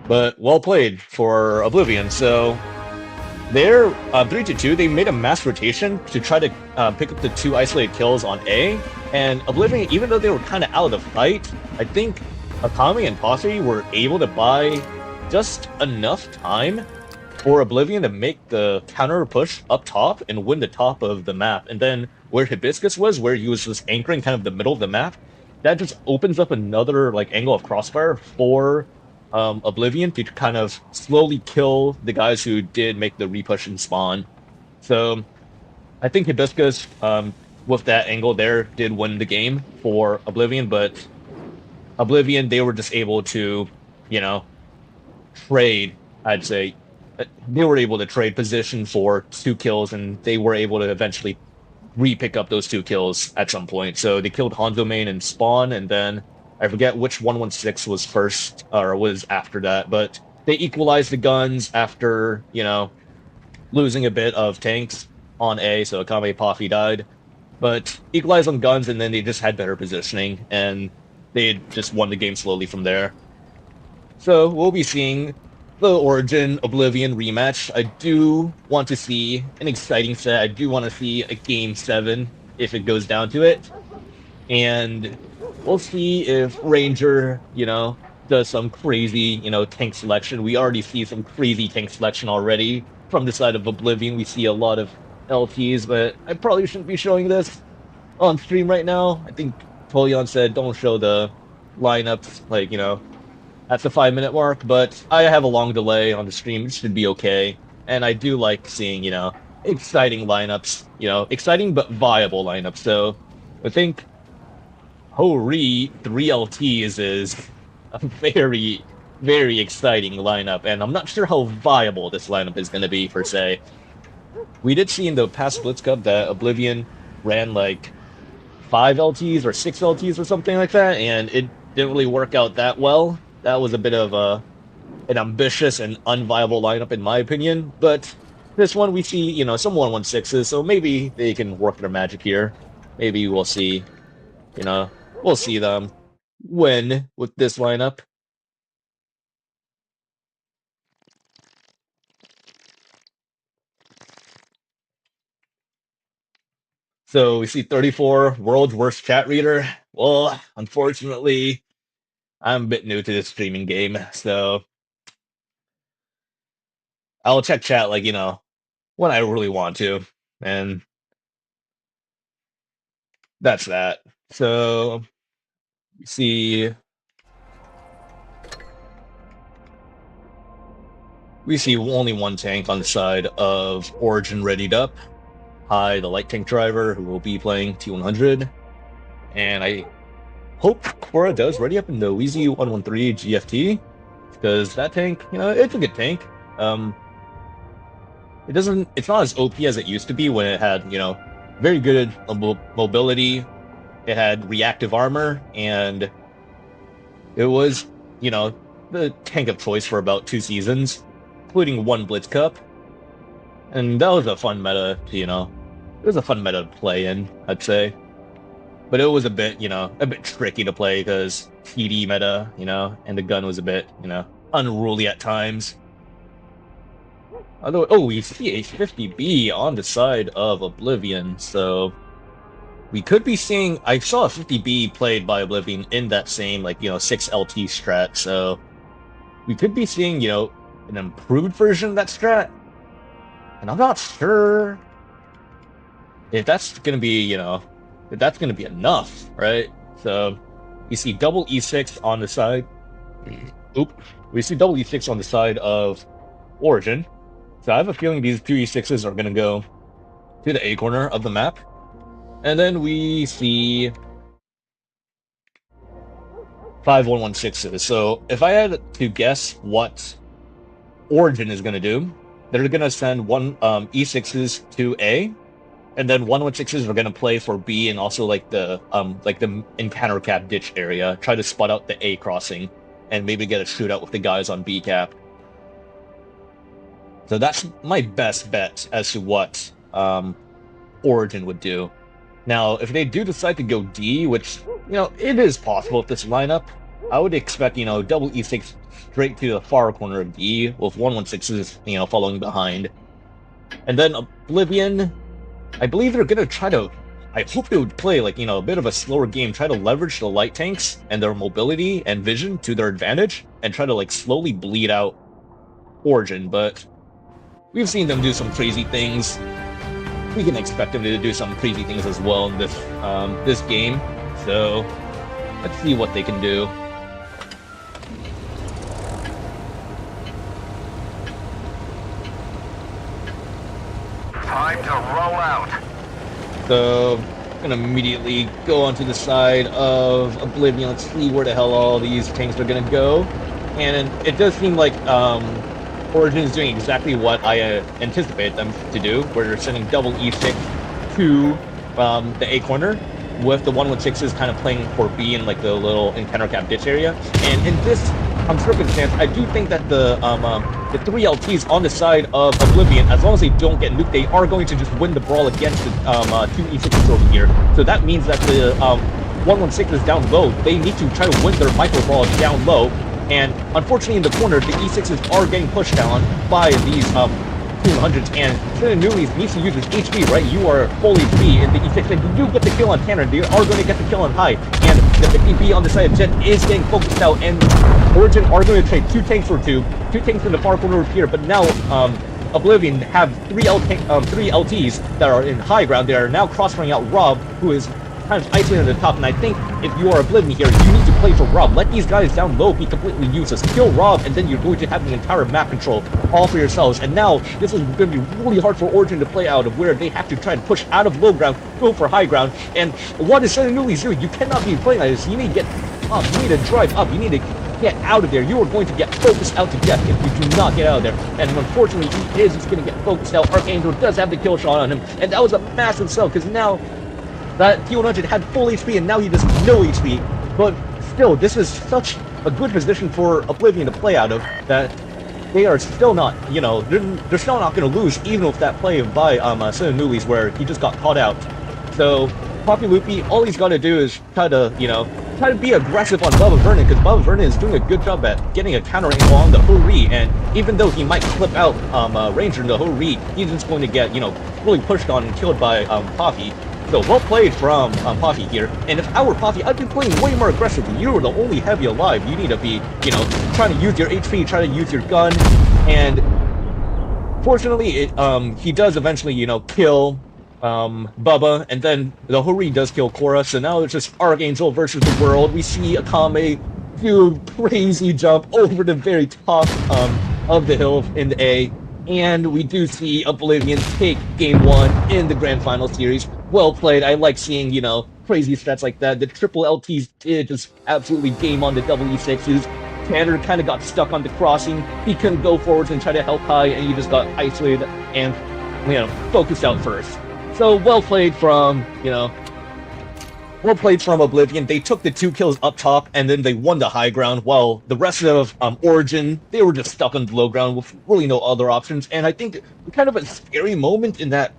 But well played for Oblivion. So they're 3-2. They made a mass rotation to try to pick up the 2 isolated kills on A. And Oblivion, even though they were kind of out of the fight, I think Akame and Posse were able to buy just enough time for Oblivion to make the counter push up top and win the top of the map. And then where Hibiscus was, where he was just anchoring kind of the middle of the map, that just opens up another like angle of crossfire for Oblivion to kind of slowly kill the guys who did make the repush and spawn. So I think Hibiscus, with that angle there, did win the game for Oblivion, but Oblivion, they were just able to, you know, trade, I'd say. They were able to trade position for 2 kills, and they were able to eventually re-pick up those 2 kills at some point. So they killed Hanzo main and Spawn, and then I forget which 116 was first, or was after that, but they equalized the guns after, you know, losing a bit of tanks on A, so Akame Posse died. But equalized on guns, and then they just had better positioning, and they just won the game slowly from there. So we'll be seeing the Origin Oblivion rematch. I do want to see an exciting set. I do want to see a Game 7 if it goes down to it. And we'll see if Ranger, you know, does some crazy, you know, tank selection. We already see some crazy tank selection already from the side of Oblivion. We see a lot of LTs, but I probably shouldn't be showing this on stream right now. I think Polion said don't show the lineups, like, you know, at the 5-minute mark, but I have a long delay on the stream. It should be okay. And I do like seeing, you know, exciting lineups, you know, exciting but viable lineups. So I think Ho-Ri 3 LTs is a very, very exciting lineup, and I'm not sure how viable this lineup is going to be, per se. We did see in the past Blitz Cup that Oblivion ran like 5 LTs or 6 LTs or something like that, and it didn't really work out that well. That was a bit of an ambitious and unviable lineup, in my opinion. But this one, we see, you know, some 116s, so maybe they can work their magic here. Maybe we'll see, you know, we'll see them win with this lineup. So we see 34, world's worst chat reader. Well, unfortunately, I'm a bit new to this streaming game, so I'll check chat, like, you know, when I really want to, and that's that. So we see only one tank on the side of Origin readied up. Hi, the light tank driver, who will be playing T100, and I hope Quora does ready up in the Wheezy 113 GFT, because that tank, you know, it's a good tank. It's not as OP as it used to be when it had, you know, very good mobility. It had reactive armor, and it was, you know, the tank of choice for about 2 seasons, including 1 Blitz Cup. And that was a fun meta to, you know, it was a fun meta to play in, I'd say. But it was a bit, you know, a bit tricky to play because TD meta, you know, and the gun was a bit, you know, unruly at times. Although, oh, we see a 50B on the side of Oblivion, so we could be seeing, I saw a 50B played by Oblivion in that same, like, you know, 6 LT strat, so we could be seeing, you know, an improved version of that strat. And I'm not sure if that's going to be, you know, if that's going to be enough, right? So you see double E6 on the side Oop. We see double E6 on the side of Origin. So I have a feeling these two E6s are going to go to the A corner of the map. And then we see 5 116s. So if I had to guess what Origin is going to do, they're going to send one E6s to A, and then 116s are going to play for B and also like the encounter cap ditch area, try to spot out the A crossing, and maybe get a shootout with the guys on B cap. So that's my best bet as to what Origin would do. Now, if they do decide to go D, which, it is possible with this lineup, I would expect, double E6 straight to the far corner of D, with 116s, following behind. And then Oblivion, I believe they're going to try to, I hope they would play, a bit of a slower game, try to leverage the light tanks and their mobility and vision to their advantage, and try to, slowly bleed out Origin, but we've seen them do some crazy things. We can expect them to do some crazy things as well in this game. So let's see what they can do. Time to roll out. So I'm gonna immediately go onto the side of Oblivion. Let's see where the hell all these tanks are gonna go. And it does seem like Origin is doing exactly what I anticipated them to do, where they're sending double E6 to the A corner, with the 116s kind of playing for B in the little encounter cap ditch area. And in this circumstance, I do think that the 3 LTs on the side of Oblivion, as long as they don't get nuked, they are going to just win the brawl against the 2 E6s over here. So that means that the 116s down low, they need to try to win their micro brawl down low. And unfortunately, in the corner, the E6s are getting pushed down by these 200s, and Nulies needs to use his HP, right? You are full HP in the E6, and you do get the kill on Tanner. They are going to get the kill on High, and the 50B on the side of Jet is getting focused out, and Origin are going to trade 2 tanks for 2 tanks in the far corner of here, but now Oblivion have 3 LTs that are in high ground. They are now cross-running out Rob, who is kind of isolated at the top, and I think if you are Oblivion here, you need to play for Rob. Let these guys down low be completely useless. Kill Rob, and then you're going to have the entire map control all for yourselves. And now, this is going to be really hard for Origin to play out of, where they have to try to push out of low ground, go for high ground. And what is Nulies doing? You cannot be playing like this. You need to get up. You need to drive up. You need to get out of there. You are going to get focused out to death if you do not get out of there. And unfortunately, he is just going to get focused out. Archangel does have the kill shot on him, and that was a massive sell, because now that T100 had full HP, and now he does no HP. But still, this is such a good position for Oblivion to play out of, that they are still not, they're still not going to lose, even with that play by Nulies, where he just got caught out. So Poppy Loopy, all he's got to do is try to be aggressive on Bubba Vernon, because Bubba Vernon is doing a good job at getting a counter angle on the Ho-Ri, and even though he might clip out Ranger in the Ho-Ri, he's just going to get, really pushed on and killed by Poppy. So well played from Poppy here, and if I were Poppy, I'd be playing way more aggressively. You are the only heavy alive. You need to be, trying to use your HP, try to use your gun, and fortunately, he does eventually, kill Bubba, and then the Ho-Ri does kill Korra, so now it's just Archangel versus the world. We see Akame do a crazy jump over the very top of the hill in the A, and we do see Oblivion take Game 1 in the Grand Final Series. Well played. I like seeing, crazy stats like that. The triple LTs did just absolutely game on the double E6s. Tanner kind of got stuck on the crossing. He couldn't go forwards and try to help High, and he just got isolated and, focused out first. So well played from, Oblivion. They took the 2 kills up top, and then they won the high ground, while the rest of Origin, they were just stuck on the low ground with really no other options. And I think kind of a scary moment in that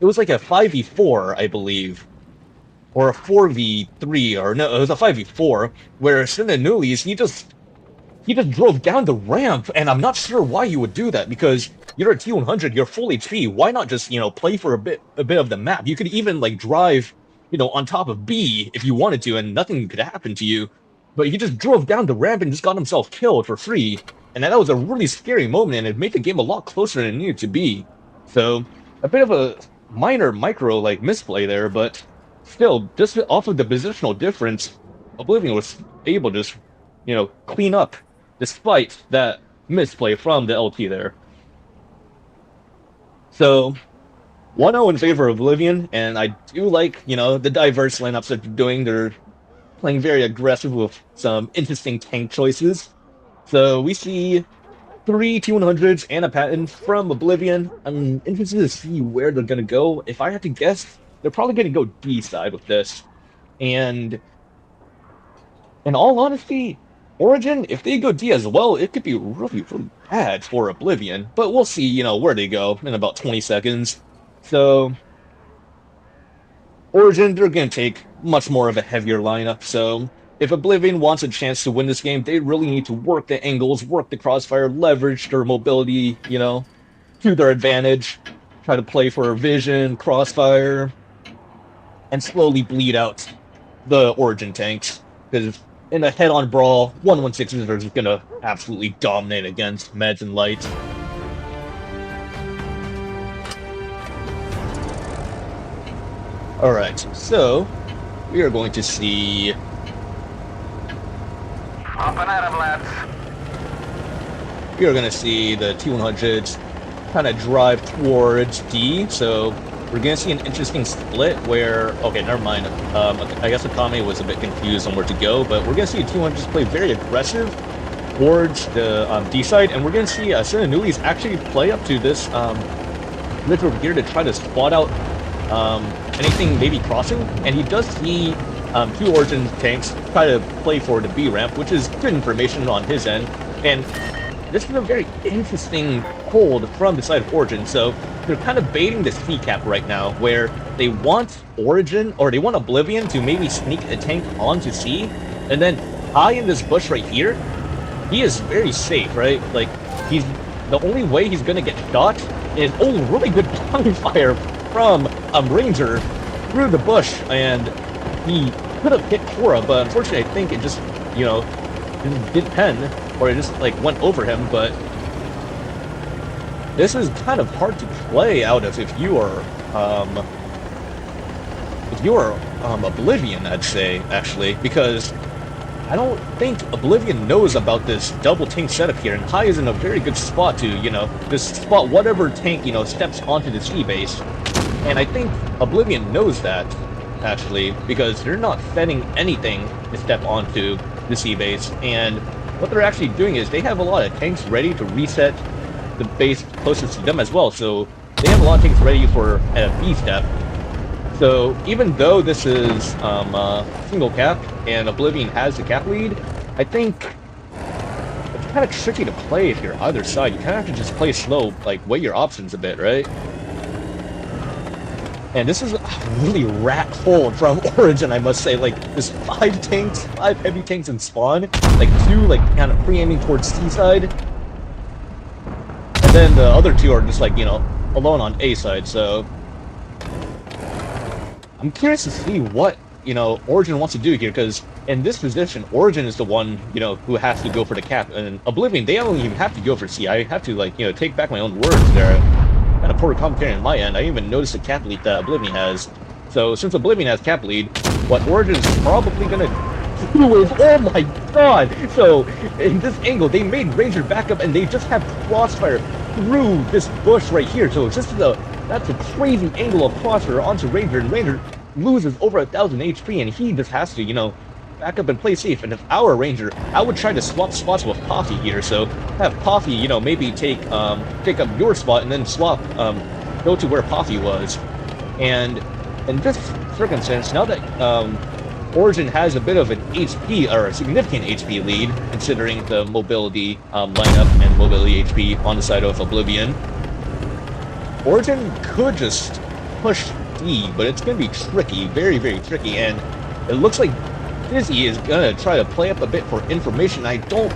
it was like a 5v4, I believe, or a 4v3, or no, it was a 5v4, where Nulies, he just drove down the ramp, and I'm not sure why you would do that, because you're a T100, you're full HP. Why not just, play for a bit of the map? You could even drive, on top of B if you wanted to, and nothing could happen to you. But he just drove down the ramp and just got himself killed for free, and that was a really scary moment, and it made the game a lot closer than it needed to be. So a bit of a minor micro misplay there, but still, just off of the positional difference, Oblivion was able to just clean up despite that misplay from the LT there. So 1-0 in favor of Oblivion, and I do like, the diverse lineups that they're doing. They're playing very aggressive with some interesting tank choices. So we see 3 T100s and a Patton from Oblivion. I'm interested to see where they're going to go. If I had to guess, they're probably going to go D side with this. And in all honesty, Origin, if they go D as well, it could be really, really bad for Oblivion. But we'll see, where they go in about 20 seconds. So, Origin, they're going to take much more of a heavier lineup. So, if Oblivion wants a chance to win this game, they really need to work the angles, work the crossfire, leverage their mobility, to their advantage. Try to play for vision, crossfire, and slowly bleed out the Origin tanks. Because in a head-on brawl, 116 is going to absolutely dominate against Meds and Light. Alright, so we are going to see... Up and at 'em, lads. We are going to see the T100s kind of drive towards D, so we're going to see an interesting split where... Okay, never mind. I guess Akame was a bit confused on where to go, but we're going to see T100s play very aggressive towards the D side, and we're going to see Sinanulis actually play up to this glitch over here to try to spot out anything maybe crossing, and he does see 2 Origin tanks try to play for the B ramp, which is good information on his end. And this is a very interesting hold from the side of Origin. So they're kind of baiting the C cap right now, where they want Origin, or they want Oblivion to maybe sneak a tank onto C, and then high in this bush right here, he is very safe, right? Like, the only way he's gonna get shot is, really good fire from Ranger through the bush, and he could have hit Cora, but unfortunately I think it just, it didn't pen, or it just went over him. But this is kind of hard to play out of if you are Oblivion, I'd say, actually, because I don't think Oblivion knows about this double tank setup here, and High is in a very good spot to, just spot whatever tank, steps onto the C base. And I think Oblivion knows that, actually, because they're not setting anything to step onto the C base. And what they're actually doing is they have a lot of tanks ready to reset the base closest to them as well. So they have a lot of tanks ready for a B step. So even though this is single cap and Oblivion has the cap lead, I think it's kind of tricky to play if you're either side. You kind of have to just play slow, weigh your options a bit, right? And this is a really rat hold from Origin, I must say. There's 5 tanks, 5 heavy tanks in spawn, 2 kind of pre-aiming towards C side, and then the other 2 are just alone on A side. So I'm curious to see what Origin wants to do here, because in this position, Origin is the one who has to go for the cap, and Oblivion, they don't even have to go for C. I have to take back my own words there. Kind of poor commentary on my end. I didn't even notice the cap lead that Oblivion has. So since Oblivion has cap lead, what Origin is probably gonna do is, oh my god! So in this angle, they made Ranger back up, and they just have crossfire through this bush right here. So it's just that's a crazy angle of crossfire onto Ranger, and Ranger loses over 1,000 HP, and he just has to back up and play safe. And if our Ranger, I would try to swap spots with Coffee here, so have Coffee, maybe take up your spot and then swap, go to where Coffee was. And in this circumstance, now that Origin has a bit of an HP, or a significant HP lead, considering the mobility lineup and mobility HP on the side of Oblivion, Origin could just push D, but it's going to be tricky, very, very tricky, and it looks like Dizzy is gonna try to play up a bit for information. I don't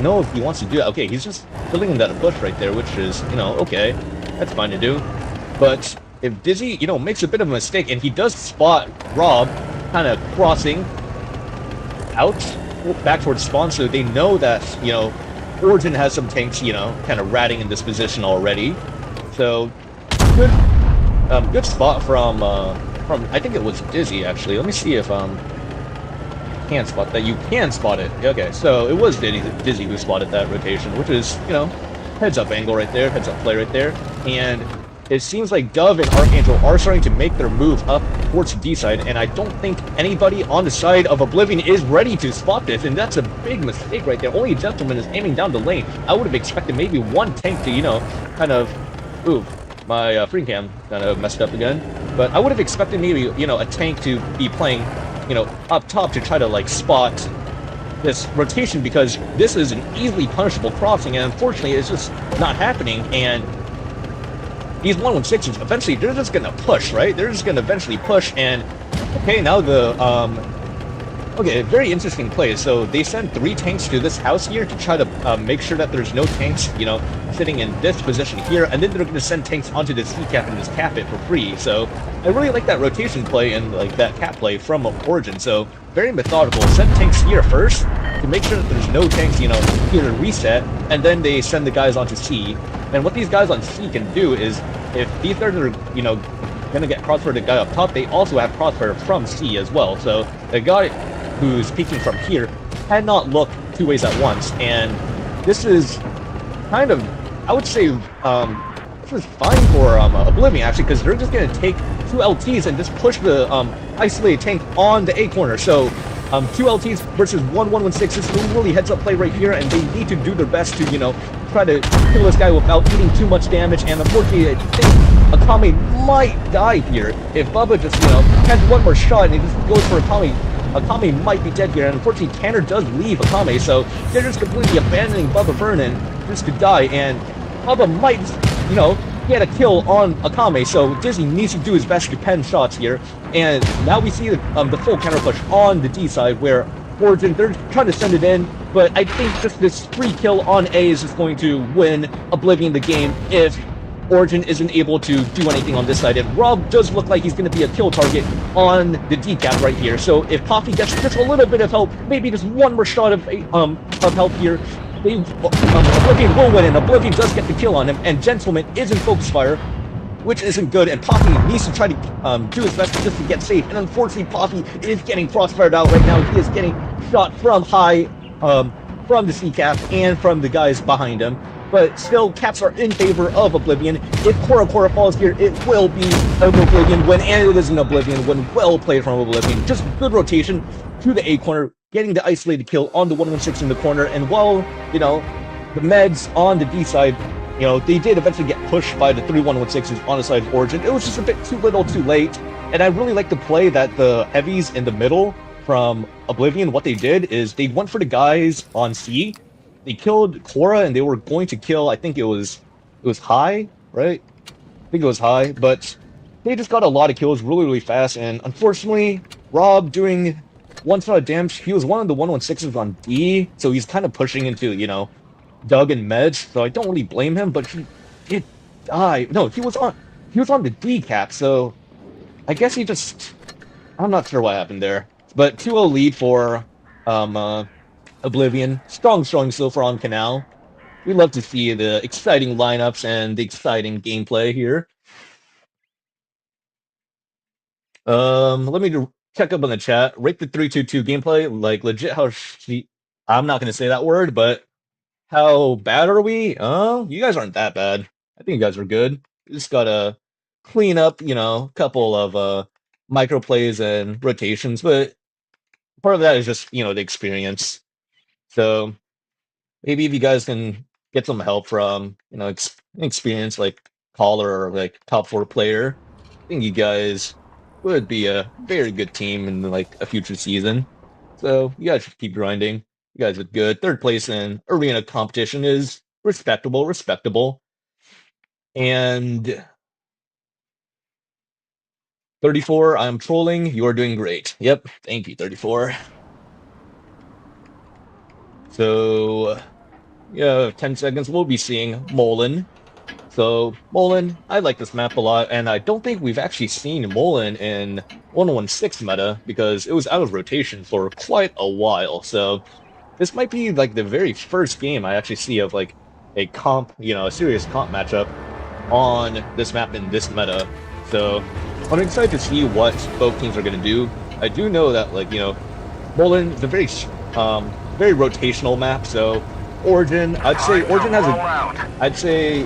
know if he wants to do that. Okay, he's just filling in that bush right there, which is, okay, that's fine to do. But if Dizzy, makes a bit of a mistake, and he does spot Rob kind of crossing out back towards spawn, so they know that, Origin has some tanks, kind of ratting in this position already. So, good spot from I think it was Dizzy, actually. Let me see if, can't spot that. You can spot it. Okay, so it was Dizzy who spotted that rotation, which is, you know, heads up angle right there, heads up play right there. And it seems like Dove and Archangel are starting to make their move up towards the D side, and I don't think anybody on the side of Oblivion is ready to spot this, and that's a big mistake right there. Only Gentleman is aiming down the lane. I would have expected maybe one tank to, you know, kind of... Ooh, my free cam kind of messed up again. But I would have expected maybe, you know, a tank to be playing, you know, up top to try to, like, spot this rotation, because this is an easily punishable crossing, and unfortunately it's just not happening. And these 116s, eventually they're just gonna push, right? They're just gonna eventually push, and okay, now the okay, very interesting play. So they send 3 tanks to this house here to try to make sure that there's no tanks, you know, sitting in this position here, and then they're gonna send tanks onto this C-cap and just cap it for free. So I really like that rotation play and like that cap play from Origin. So very methodical. Send tanks here first to make sure that there's no tanks, you know, here to reset, and then they send the guys onto C. And what these guys on C can do is, if these guys are, you know, gonna get crossfire the guy up top, they also have crossfire from C as well. So the guy who's peeking from here cannot look 2 ways at once, and this is kind of, I would say, this is fine for Oblivion actually, because they're just gonna take 2 LTs and just push the isolated tank on the A corner. So 2 LTs versus 116. This is a really heads up play right here, and they need to do their best to, you know, try to kill this guy without eating too much damage. And unfortunately, I think Akame might die here. If Bubba just, you know, has one more shot and he just goes for Akame might be dead here. And unfortunately, Tanner does leave Akame, so they're just completely abandoning Bubba Vernon just to die. And Bubba might, you know, get a kill on Akame, so Dizzy needs to do his best to pen shots here. And now we see the full counter push on the D side, where Origin, they're trying to send it in, but I think just this free kill on A is just going to win Oblivion the game if Origin isn't able to do anything on this side. And Rob does look like he's going to be a kill target on the D-cap right here. So if Poppy gets just a little bit of help, maybe just one more shot of help here, Oblivion will win, and Oblivion does get the kill on him, and Gentleman is in focus fire, which isn't good, and Poppy needs to try to do his best just to get safe. And unfortunately, Poppy is getting crossfired out right now. He is getting shot from high, from the C-cap and from the guys behind him. But still, caps are in favor of Oblivion. If Cora falls here, it will be an Oblivion win, and it is an Oblivion win. Well played from Oblivion. Just good rotation to the A corner, getting the isolated kill on the 116 in the corner. And while, you know, the meds on the D side, you know, they did eventually get pushed by the 3 116s on the side of Origin. It was just a bit too little too late. And I really like the play that the heavies in the middle from Oblivion, what they did is they went for the guys on C. They killed Cora, and they were going to kill, I think it was High, right? I think it was High, but they just got a lot of kills really fast. And unfortunately, Rob doing one shot of damage, he was one of the 116s on D, so he's kind of pushing into, you know, Doug and Meds, so I don't really blame him, but he did die. No, he was on the D cap, so I guess he just, I'm not sure what happened there. But 2-0 lead for Oblivion. Strong so far on Canal. We love to see the exciting lineups and the exciting gameplay here. Let me check up on the chat. Rate the 3-2-2 gameplay. Like, legit how I'm not going to say that word, but how bad are we? You guys aren't that bad. I think you guys are good. You just gotta clean up, you know, a couple of micro plays and rotations, but part of that is just, you know, the experience. So maybe if you guys can get some help from, you know, experience like Caller or like top 4 player, I think you guys would be a very good team in like a future season. So you guys should keep grinding. You guys are good. 3rd place in arena competition is respectable. And 34, I'm trolling. You are doing great. Yep, thank you, 34. So, yeah, 10 seconds, we'll be seeing Molen. So, Molen, I like this map a lot, and I don't think we've actually seen Molen in 116 meta, because it was out of rotation for quite a while. So, this might be like the very first game I actually see of like a comp, you know, a serious comp matchup on this map in this meta. So I'm excited to see what both teams are going to do. I do know that, like, you know, Molten is a very rotational map. So Origin, Origin has roll a, out. I'd say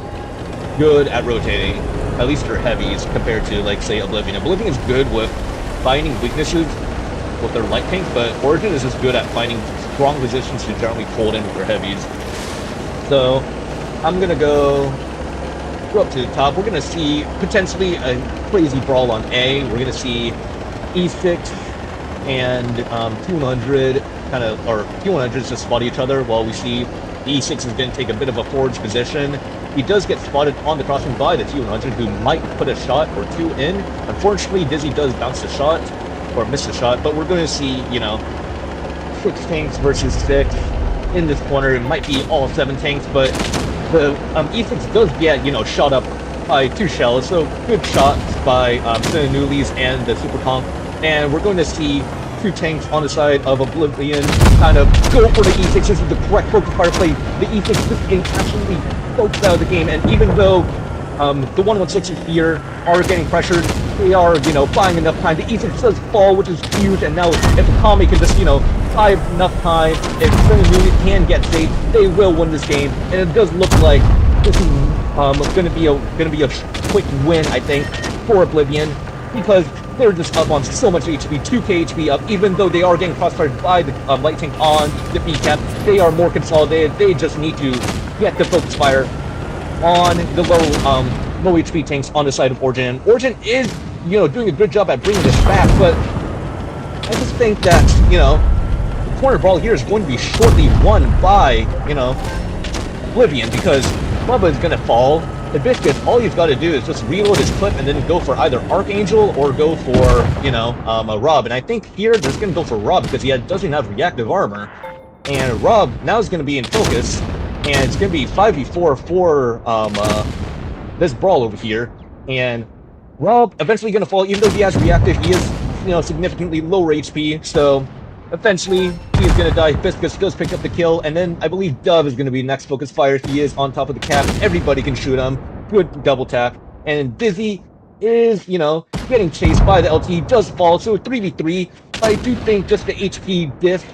good at rotating, at least for heavies compared to like say Oblivion. Oblivion is good with finding weaknesses with their light tanks, but Origin is just good at finding strong positions to generally hold in with their heavies. So I'm gonna go up to the top. We're gonna see potentially a crazy brawl on A. We're gonna see E6 and T100 kind of, or T100s just spot each other while we see E6 is gonna take a bit of a forward position. He does get spotted on the crossing by the T100, who might put a shot or two in. Unfortunately, Dizzy does bounce the shot or miss the shot, but we're going to see, 6 tanks versus 6 in this corner. It might be all 7 tanks, but the E6 does get, shot up by 2 shells, so good shots by Sinanulis and the Super Conk. And we're going to see 2 tanks on the side of Oblivion kind of go for the E6. This is the correct focus fire play. The E6 just getting absolutely focused out of the game, and even though the 116s here are getting pressured, they are, buying enough time. The E6 does fall, which is huge, and now if Akami can just, buy enough time, if Senanui can get safe, they will win this game. And it does look like this is gonna be a quick win, I think, for Oblivion, because they're just up on so much HP, 2k HP up, even though they are getting crossfired by the light tank on the B cap. They are more consolidated. They just need to get the focus fire on the low HP tanks on the side of Origin. Origin is, doing a good job at bringing this back, but I just think that, the corner brawl here is going to be shortly won by, Oblivion, because Bubba is going to fall. Hibiscus, all he's got to do is just reload his clip and then go for either Archangel or go for, a Rob. And I think here they're going to go for Rob because he doesn't have reactive armor. And Rob now is going to be in focus, and it's going to be 5v4 for this brawl over here. And Rob eventually going to fall, even though he has reactive, he is, significantly lower HP. So eventually he is going to die. Hibiscus does pick up the kill, and then I believe Dove is going to be next focus fire. He is on top of the cap. Everybody can shoot him. Good double tap. And Dizzy is, getting chased by the LT. Does fall, so 3v3. I do think just the HP diff,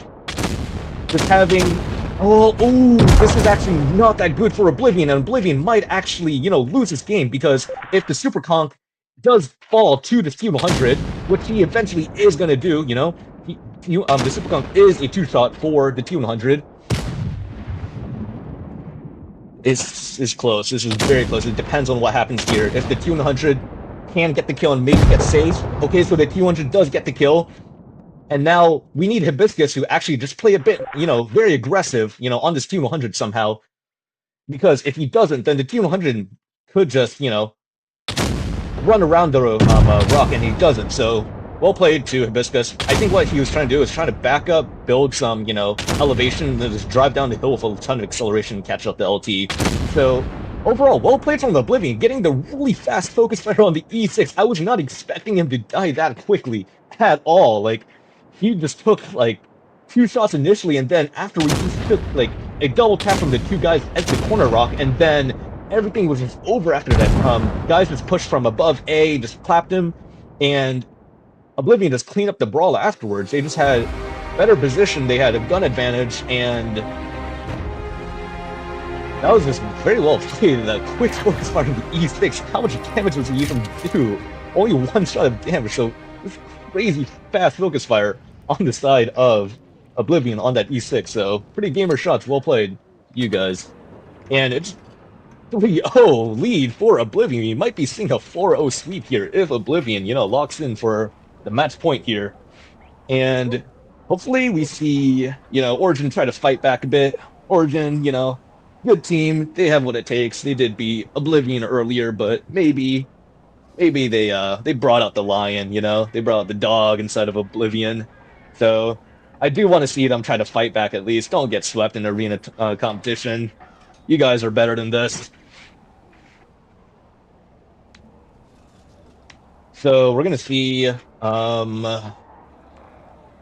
just having... Oh, this is actually not that good for Oblivion, and Oblivion might actually, lose this game, because if the Super Conk does fall to the T100, which he eventually is going to do, the Super Conk is a 2-shot for the T100. It's close. This is very close. It depends on what happens here. If the T100 can get the kill and maybe get safe, okay, so the T100 does get the kill. And now we need Hibiscus to actually just play a bit, very aggressive, on this T100 somehow. Because if he doesn't, then the T100 could just, run around the rock, and he doesn't. So, well played to Hibiscus. I think what he was trying to do is trying to back up, build some, elevation, and then just drive down the hill with a ton of acceleration and catch up the LT. So, overall, well played from Oblivion, getting the really fast focus fire on the E6. I was not expecting him to die that quickly at all. Like, he just took, 2 shots initially, and then afterwards he just took, a double tap from the 2 guys at the corner rock, and then everything was just over after that. Guys just pushed from above A, just clapped him, and Oblivion just cleaned up the brawl afterwards. They just had better position, they had a gun advantage, and that was just very well played. The quick focus fire on the E6, how much damage was he even do? Only 1 shot of damage, so this crazy fast focus fire on the side of Oblivion on that E6, so pretty gamer shots, well played, you guys. And it's 3-0 lead for Oblivion. You might be seeing a 4-0 sweep here if Oblivion, locks in for the match point here. And hopefully we see, Origin try to fight back a bit. Origin, good team. They have what it takes. They did beat Oblivion earlier, but maybe they brought out the lion, They brought out the dog inside of Oblivion. So I do want to see them try to fight back at least. Don't get swept in arena competition. You guys are better than this. So we're going to see more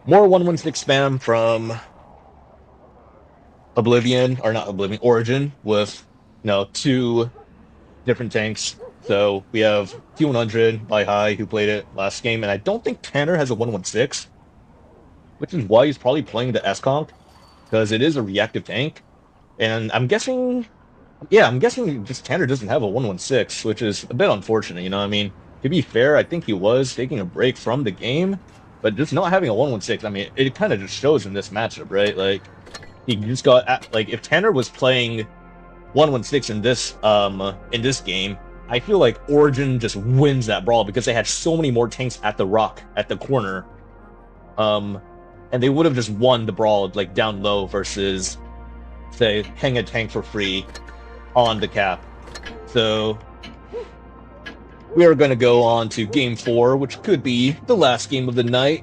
116 spam from Oblivion, or not Oblivion, Origin, with, 2 different tanks. So we have T100 by High, who played it last game, and I don't think Tanner has a 116. which is why he's probably playing the S-Conk, because it is a reactive tank. And I'm guessing, yeah, I'm guessing just Tanner doesn't have a 116, which is a bit unfortunate, you know what I mean? To be fair, I think he was taking a break from the game, but just not having a 116, I mean, it kind of just shows in this matchup, right? Like, he just got, like, if Tanner was playing 116 in this game, I feel like Origin just wins that brawl because they had so many more tanks at the rock, at the corner. And they would have just won the brawl, like, down low versus, say, hang a tank for free on the cap. So, we are going to go on to Game 4, which could be the last game of the night.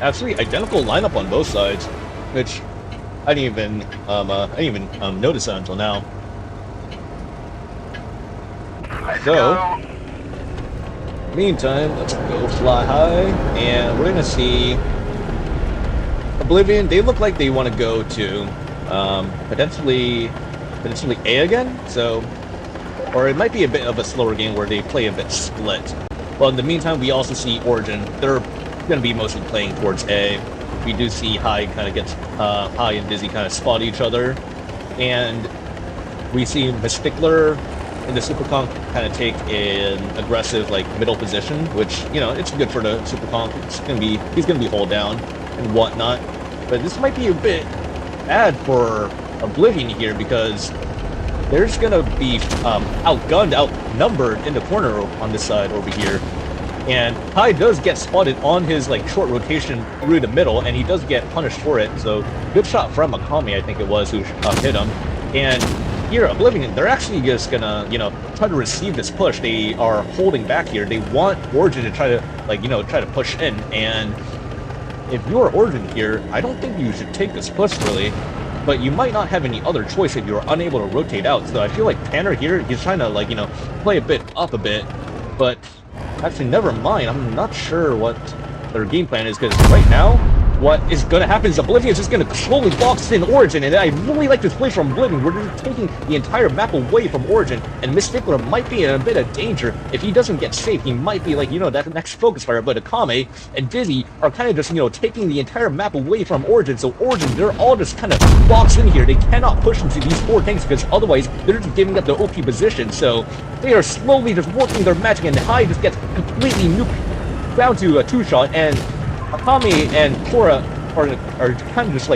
Actually, identical lineup on both sides, which I didn't even notice that until now. So, meantime, let's go fly high, and we're gonna see Oblivion. They look like they want to go to potentially A again. So, or it might be a bit of a slower game where they play a bit split. Well, in the meantime, we also see Origin. They're going to be mostly playing towards A. We do see High kind of gets High and Dizzy kind of spot each other, and we see Mystickler in the Super Conk kind of take an aggressive like middle position, which it's good for the Super Conk. He's gonna be hold down and whatnot, but this might be a bit bad for Oblivion here because they're just gonna be outgunned, outnumbered in the corner on this side over here. And High does get spotted on his like short rotation through the middle, and he does get punished for it. So good shot from Akami, I think it was, who hit him. And here, Oblivion, they're actually just gonna, try to receive this push. They are holding back here. They want Origin to try to, try to push in. And if you're Origin here, I don't think you should take this push really. But you might not have any other choice if you're unable to rotate out. So I feel like Tanner here, he's trying to play a bit up a bit, but. Actually, never mind. I'm not sure what their game plan is, because right now, what is going to happen is Oblivion is just going to slowly box in Origin, and I really like this play from Oblivion. We're just taking the entire map away from Origin, and Mystickler might be in a bit of danger. If he doesn't get safe, he might be that next focus fire, but Akame and Dizzy are kind of just, taking the entire map away from Origin, so Origin, they're all just kind of boxed in here. They cannot push into these 4 tanks, because otherwise, they're just giving up the OP position, so they are slowly just working their magic, and High just gets completely nuked down to a 2-shot, and Akami and Korra are kind of just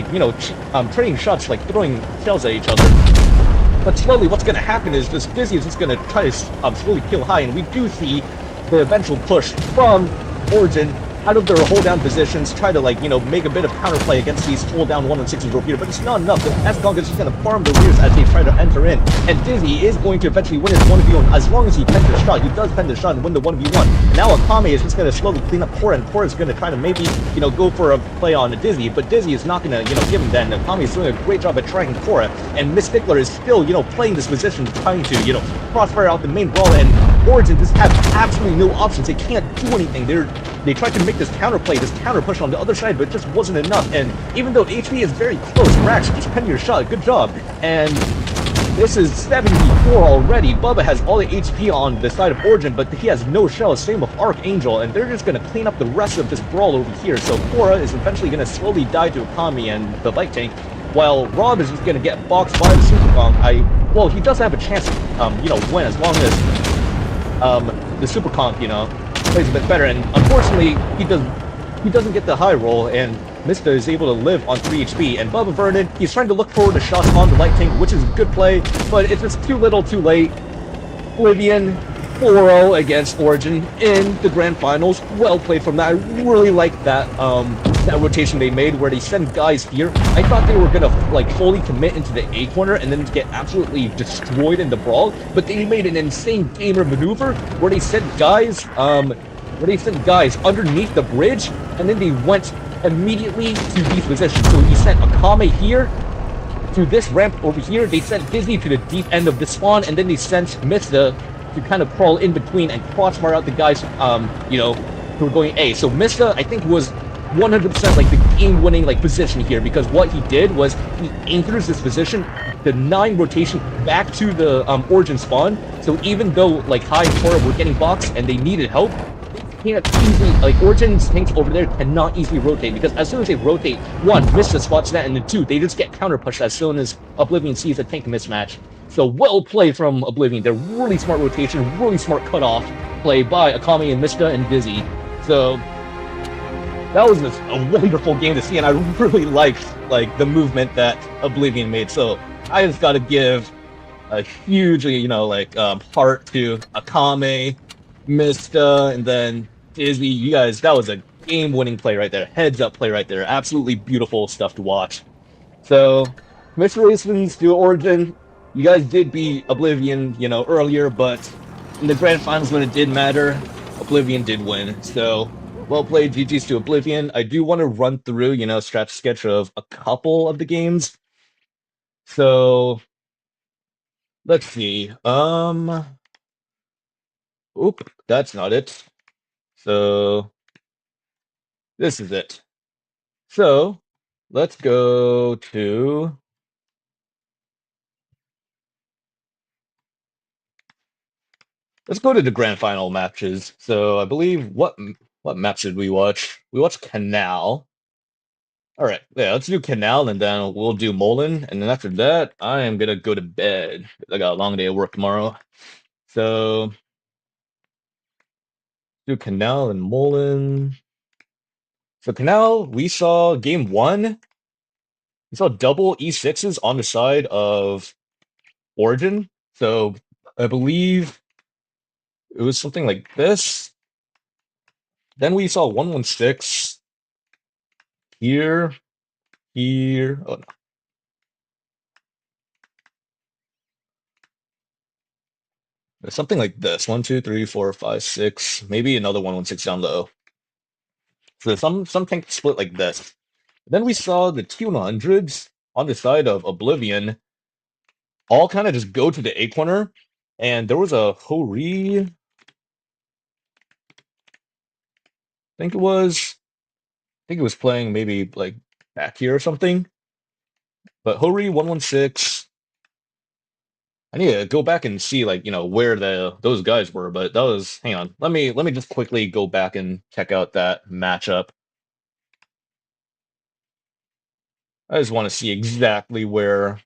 trading shots, like throwing shells at each other. But slowly, what's going to happen is just Dizzy is just going to try to slowly kill High, and we do see the eventual push from Origin out of their hold down positions, try to make a bit of counterplay against these hold down 116s over here, but it's not enough. The S-Conk is just going to farm the rears as they try to enter in, and Dizzy is going to eventually win his 1v1 as long as he pens the shot. He does pen the shot and win the 1v1. Now Akame is just going to slowly clean up Korra, and Korra is going to try to maybe go for a play on Dizzy, but Dizzy is not going to give him that, and Akame is doing a great job at tracking Korra, and Mystickler is still playing this position, trying to crossfire out the main brawl, and Origin just have absolutely no options. They can't do anything. They tried to make this counterplay, this counter push on the other side, but it just wasn't enough. And even though HP is very close, Rax just penning your shot. Good job. And this is 74 already. Bubba has all the HP on the side of Origin, but he has no shells. Same with Archangel, and they're just going to clean up the rest of this brawl over here. So Korra is eventually going to slowly die to Akami and the Light Tank, while Rob is just going to get boxed by the Super Conk. Well, he does have a chance to, win as long as the Super Conk, plays a bit better, and unfortunately he doesn't get the high roll, and Mista is able to live on 3 HP, and Bubba Vernon, he's trying to look forward to shots on the Light Tank, which is a good play, but it's just too little too late. Oblivion 4-0 against Origin in the Grand Finals. Well played from that. I really like that that rotation they made where they send guys here. I thought they were gonna fully commit into the A corner and then get absolutely destroyed in the brawl, but they made an insane gamer maneuver where they sent guys underneath the bridge, and then they went immediately to these positions. So he sent Akame here to this ramp over here. They sent Dizzy to the deep end of the spawn, and then they sent Mista to kind of crawl in between and crossfire out the guys, who are going A. So Mista, I think, was 100% the game-winning position here, because what he did was he enters this position, the 9 rotation back to the Origin spawn. So even though like High and Tora were getting boxed and they needed help, they can't easily, like Origin's tanks over there cannot easily rotate, because as soon as they rotate, one, miss the spot stat, and then two, they just get counter pushed as soon as Oblivion sees a tank mismatch. So well played from Oblivion. They're really smart rotation, really smart cutoff play by Akame and Mista and Dizzy. So that was just a wonderful game to see, and I really liked like the movement that Oblivion made. So I just got to give a huge, heart to Akame, Mista, and then Dizzy. You guys, that was a game-winning play right there. Heads-up play right there. Absolutely beautiful stuff to watch. So, congratulations to Origin. You guys did beat Oblivion, earlier, but in the grand finals when it did matter, Oblivion did win. So, well played, GG's to Oblivion. I do want to run through, strat sketch of a couple of the games. So, let's see. Oop, that's not it. So, this is it. So, let's go to... Let's go to the grand final matches. So, I believe, what match did we watch? We watched Canal. All right, yeah, let's do Canal, and then we'll do Molen, and then after that, I am gonna go to bed. I got a long day of work tomorrow. So, do Canal and Molen. So Canal, we saw game one. We saw double E6s on the side of Origin. So I believe it was something like this. Then we saw 116 here, here. Oh no. There's something like this. 1, 2, 3, 4, 5, 6. Maybe another 116 down low. So some tank split like this. Then we saw the T100s on the side of Oblivion all kind of just go to the A corner, and there was a Hori. I think it was. I think it was playing maybe like back here or something. But Hori 116. I need to go back and see like where those guys were, but that was, hang on. Let me just quickly go back and check out that matchup. I just want to see exactly where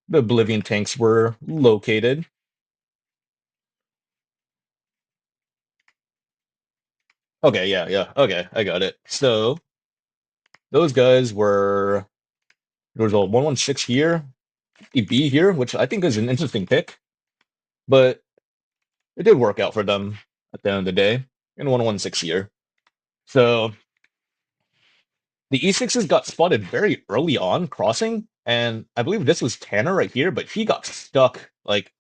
the Oblivion tanks were located. Okay, yeah. Okay, I got it. So those guys were, there was a 116 here, B here, which I think is an interesting pick, but it did work out for them at the end of the day in 116 here. So the E6s got spotted very early on crossing, and I believe this was Tanner right here, but he got stuck like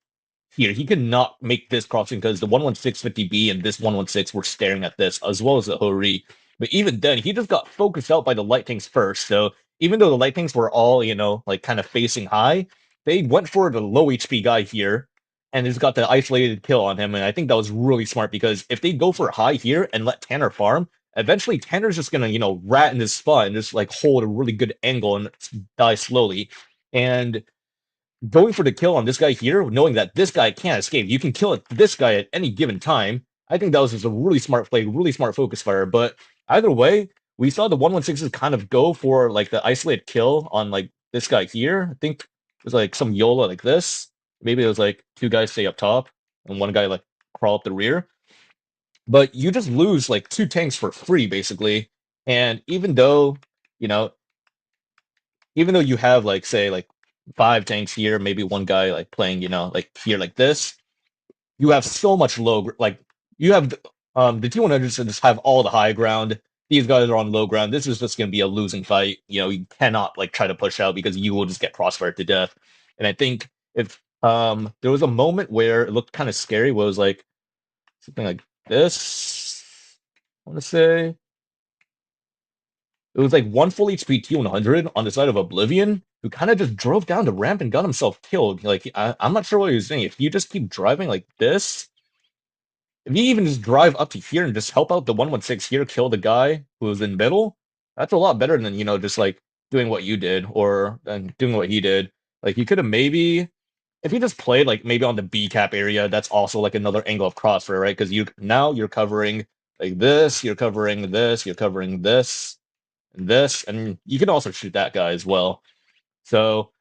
here. He could not make this crossing because the 11650B and this 116 were staring at this, as well as the Hori. But even then, he just got focused out by the light tanks first. So even though the light tanks were all, like kind of facing high, they went for the low HP guy here and just got the isolated kill on him. And I think that was really smart, because if they go for high here and let Tanner farm, eventually Tanner's just gonna, rat in his spot and just like hold a really good angle and die slowly. And going for the kill on this guy here, knowing that this guy can't escape, you can kill this guy at any given time. I think that was just a really smart play, really smart focus fire. But either way, we saw the 116s kind of go for like the isolated kill on like this guy here. I think it was like some YOLA like this. Maybe it was like two guys stay up top and one guy like crawl up the rear. But you just lose like two tanks for free, basically. And you know, even though you have like say like 5 tanks here, maybe one guy like playing, like here like this, you have so much like you have the T100s just have all the high ground. These guys are on low ground. This is just gonna be a losing fight. You cannot like try to push out because you will just get crossfired to death. And I think if there was a moment where it looked kind of scary, was like something like this. I want to say it was like one full HP T100 on the side of Oblivion, who kind of just drove down the ramp and got himself killed. Like, I'm not sure what he was doing. If you just keep driving like this, if you even just drive up to here and just help out the 116 here, kill the guy who was in middle, that's a lot better than, just like doing what you did or doing what he did. Like you could have maybe if you just played like maybe on the B cap area, that's also like another angle of crossfire, right? Because you're covering like this, you're covering this, you're covering this, and this, and you can also shoot that guy as well. So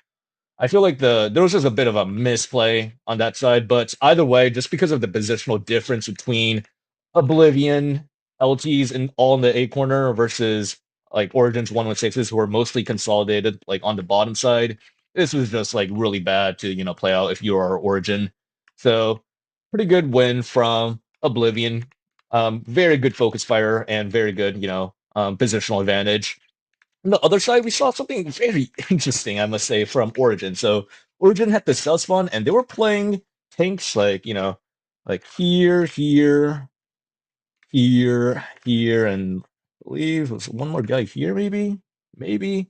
I feel like there was just a bit of a misplay on that side, but either way, just because of the positional difference between Oblivion LTs and all in the A corner versus like Origins 116s who are mostly consolidated like on the bottom side, this was just like really bad to play out if you are Origin. So pretty good win from Oblivion. Very good focus fire and very good positional advantage. On the other side, we saw something very interesting, I must say, from Origin. So Origin had the cell spawn, and they were playing tanks like, like here, here, here, here, and I believe it was one more guy here, maybe.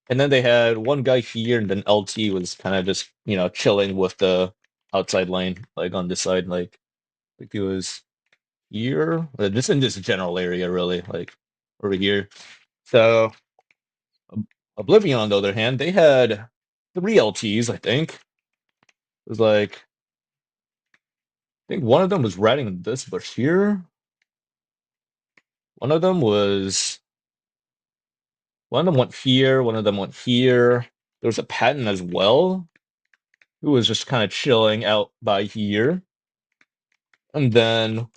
And then they had one guy here, and then LT was kind of just, chilling with the outside lane, like on this side, like he was here, just in this general area, really, like over here. So Oblivion, on the other hand, they had three LTs, I think. It was like, I think one of them was riding this bush here. One of them was, one of them went here, one of them went here. There was a Patton as well, who was just kind of chilling out by here. And then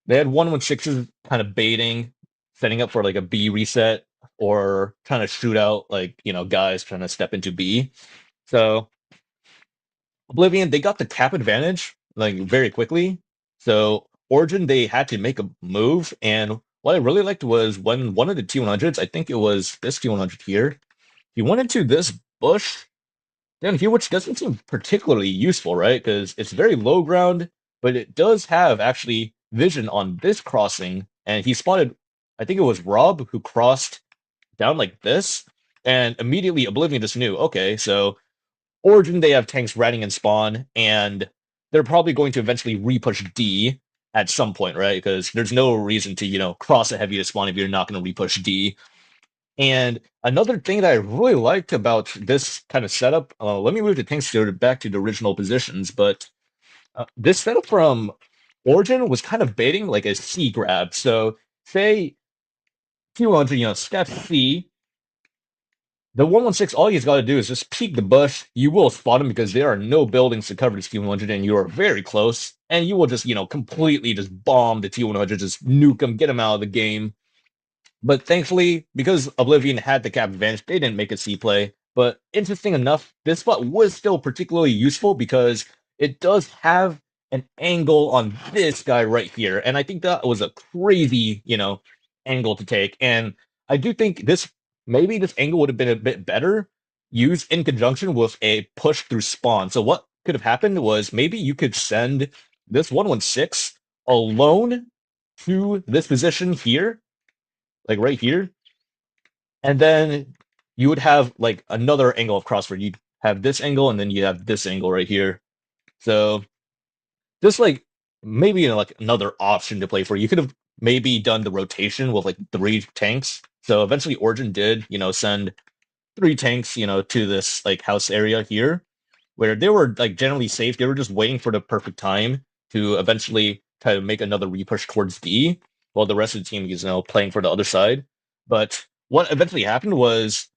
they had 116s kind of baiting, setting up for like a B reset or trying to shoot out like, guys trying to step into B. So Oblivion, they got the cap advantage like very quickly. So Origin, they had to make a move, and what I really liked was when one of the T100s, I think it was this T100 here, he went into this bush down here, which doesn't seem particularly useful, right? Because it's very low ground, but it does have actually vision on this crossing, and he spotted, I think it was Rob who crossed down like this, and immediately Oblivion just knew, okay, so Origin, they have tanks riding in spawn, and they're probably going to eventually repush D at some point, right? Because there's no reason to, cross a heavy to spawn if you're not going to repush D. And another thing that I really liked about this kind of setup, let me move the tanks back to the original positions, but this setup from Origin was kind of baiting like a C grab. So say T100, step C, the 116, all he's got to do is just peek the bush. You will spot him because there are no buildings to cover the T100, and you are very close. And you will just, completely just bomb the T100, just nuke him, get him out of the game. But thankfully, because Oblivion had the cap advantage, they didn't make a C play. But interesting enough, this spot was still particularly useful because it does have an angle on this guy right here. And I think that was a crazy, angle to take. And I do think maybe this angle would have been a bit better used in conjunction with a push through spawn. So what could have happened was maybe you could send this 116 alone to this position here, like right here, and then you would have like another angle of crossfire. You'd have this angle, and then you have this angle right here. So just like maybe like another option to play for. You could have maybe done the rotation with like three tanks. So eventually Origin did, send three tanks, to this like house area here, where they were like generally safe. They were just waiting for the perfect time to eventually try to make another repush towards D, while the rest of the team is playing for the other side. But what eventually happened was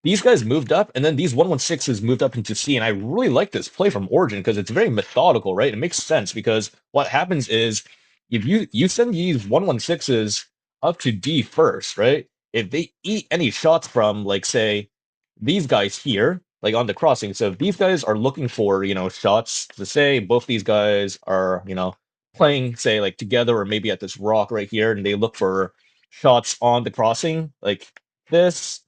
these guys moved up, and then these 116s moved up into C. And I really like this play from Origin because it's very methodical, right? It makes sense because what happens is if you send these 116s up to D first, right? If they eat any shots from, like, say, these guys here, like on the crossing, so if these guys are looking for, shots, to say both these guys are, playing, say, like together or maybe at this rock right here, and they look for shots on the crossing, like this,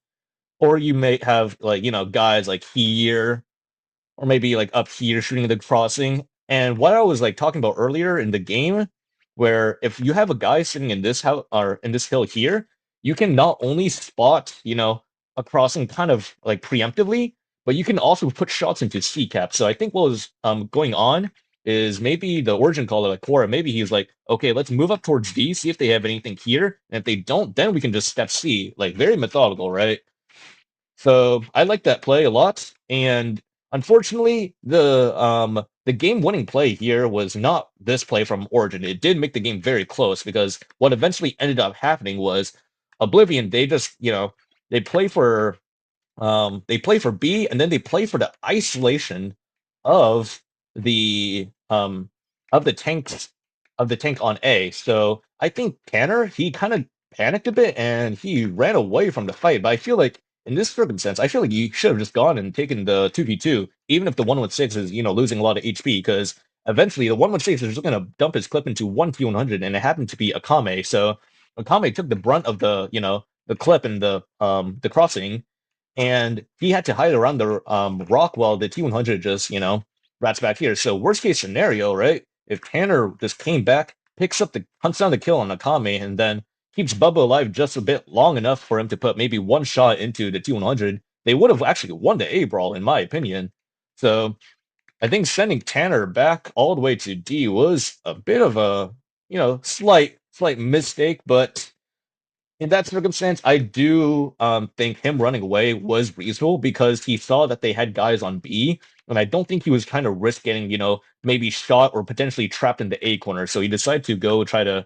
or you may have like, guys like here, or maybe like up here shooting the crossing. And what I was like talking about earlier in the game, where if you have a guy sitting in this house or in this hill here, you can not only spot, a crossing kind of like preemptively, but you can also put shots into C cap. So I think what was going on is maybe the Origin caller, like Cora, maybe he's like, okay, let's move up towards D, see if they have anything here. And if they don't, then we can just step C. Like very methodical, right? So I like that play a lot. And unfortunately, the game-winning play here was not this play from Origin. It did make the game very close because what eventually ended up happening was Oblivion. They just they play for they play for B, and then they play for the isolation of the um of the tanks of the tank on A. So I think Tanner, he kind of panicked a bit and he ran away from the fight. But I feel like in this circumstance, I feel like you should have just gone and taken the 2v2, even if the 116 is losing a lot of HP, because eventually the 116 is just gonna dump his clip into one T100, and it happened to be Akame. So Akame took the brunt of the clip and the crossing, and he had to hide around the rock while the T100 just rats back here. So worst case scenario, right? If Tanner just came back, hunts down the kill on Akame, and then keeps Bubba alive just a bit long enough for him to put maybe one shot into the T100, they would have actually won the A brawl, in my opinion. So I think sending Tanner back all the way to D was a bit of a slight mistake, but in that circumstance, I do think him running away was reasonable because he saw that they had guys on B, and I don't think he was kind of risk getting, maybe shot or potentially trapped in the A corner. So he decided to go try to,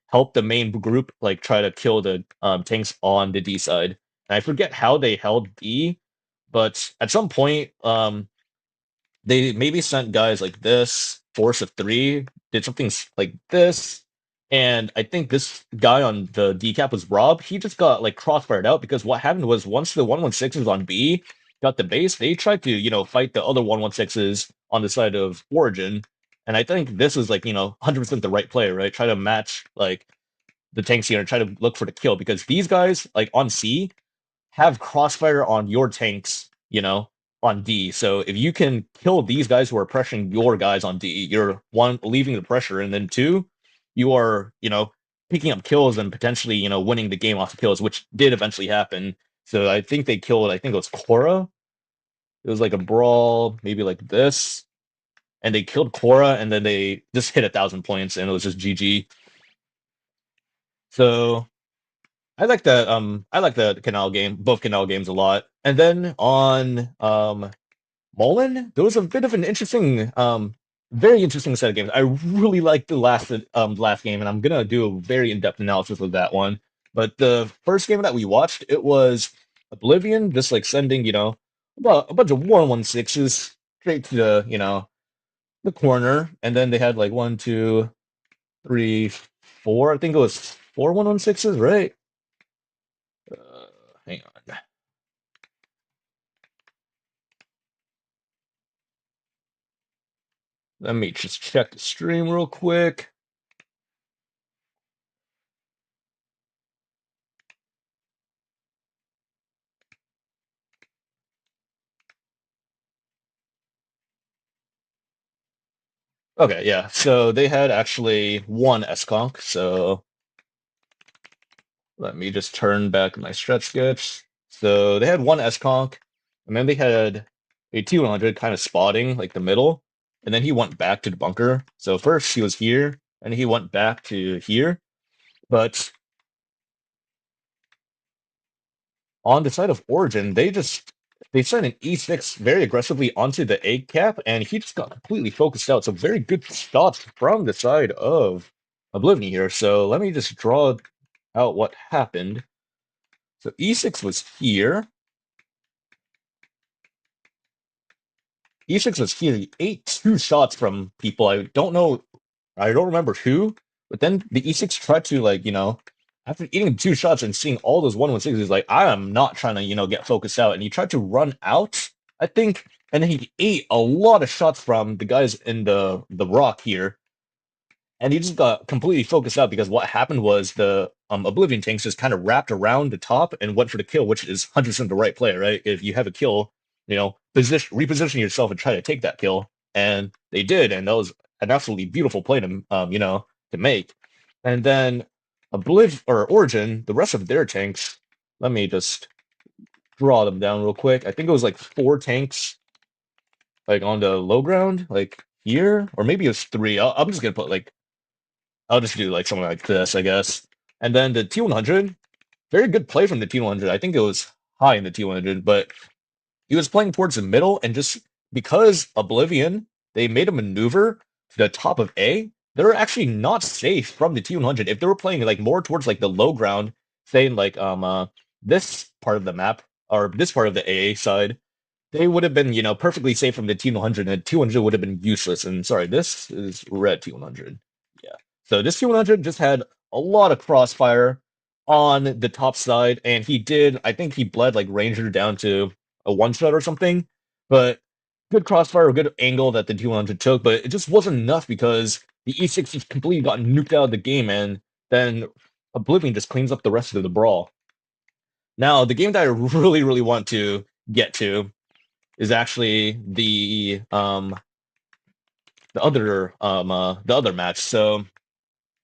help the main group, like try to kill the tanks on the D side. And I forget how they held B, but at some point, they maybe sent guys like this, force of three, did something like this, and I think this guy on the decap was Rob. He just got like crossfired out because what happened was once the 116s on B got the base, they tried to fight the other 116s on the side of Origin, and I think this was like 100% the right play, right? Try to match like the tanks here and try to look for the kill because these guys like on C have crossfire on your tanks, on D. So if you can kill these guys who are pressuring your guys on D, you're one leaving the pressure, and then two, you are, picking up kills and potentially, winning the game off the kills, which did eventually happen. So I think they killed, I think it was Cora. It was like a brawl, maybe like this. And they killed Cora, and then they just hit 1,000 points, and it was just GG. So I like the Canal game, both Canal games a lot. And then on Mullen, there was a bit of an interesting very interesting set of games. I really liked the last game, and I'm gonna do a very in-depth analysis of that one. But the first game that we watched, it was Oblivion, just like sending, about a bunch of 116s straight to the corner, and then they had like one, two, three, four. I think it was four 116s, right? Uh, Hang on. Let me just check the stream real quick. Okay, yeah. So they had actually one SConk. So let me just turn back my stretch sketch. So they had one SConk, and then they had a T100 kind of spotting like the middle, and then he went back to the bunker. So first he was here, and he went back to here. But on the side of Origin, they sent an E6 very aggressively onto the A cap, and he just got completely focused out. So very good shots from the side of Oblivion here. So let me just draw out what happened. So E6 was here. E6 was here. He ate two shots from people. I don't remember who, but then the E6 tried to after eating two shots and seeing all those 116s, he's like, I am not trying to, get focused out. And he tried to run out, I think, and then he ate a lot of shots from the guys in the rock here. And he just got completely focused out because what happened was the Oblivion tanks just kind of wrapped around the top and went for the kill, which is 100% the right play, right? If you have a kill, reposition yourself and try to take that kill. And they did, and that was an absolutely beautiful play to make. And then Origin, the rest of their tanks, let me just draw them down real quick. I think it was like four tanks, like on the low ground, like here, or maybe it was three. I'm just gonna put like I'll just do like something like this, I guess. And then the T100, very good play from the T100. I think it was high in the T100, but he was playing towards the middle, and just because Oblivion, they made a maneuver to the top of A, they're actually not safe from the T100. If they were playing like more towards like the low ground, saying like this part of the map or this part of the AA side, they would have been, perfectly safe from the T100, and T100 would have been useless. And sorry, this is red T100. Yeah. So this T100 just had a lot of crossfire on the top side, and I think he bled like Ranger down to a one shot or something. But good crossfire, good angle that the T100 took, but it just wasn't enough because the E6 just completely got nuked out of the game, and then Oblivion just cleans up the rest of the brawl. Now, the game that I really, really want to get to is actually the other match. So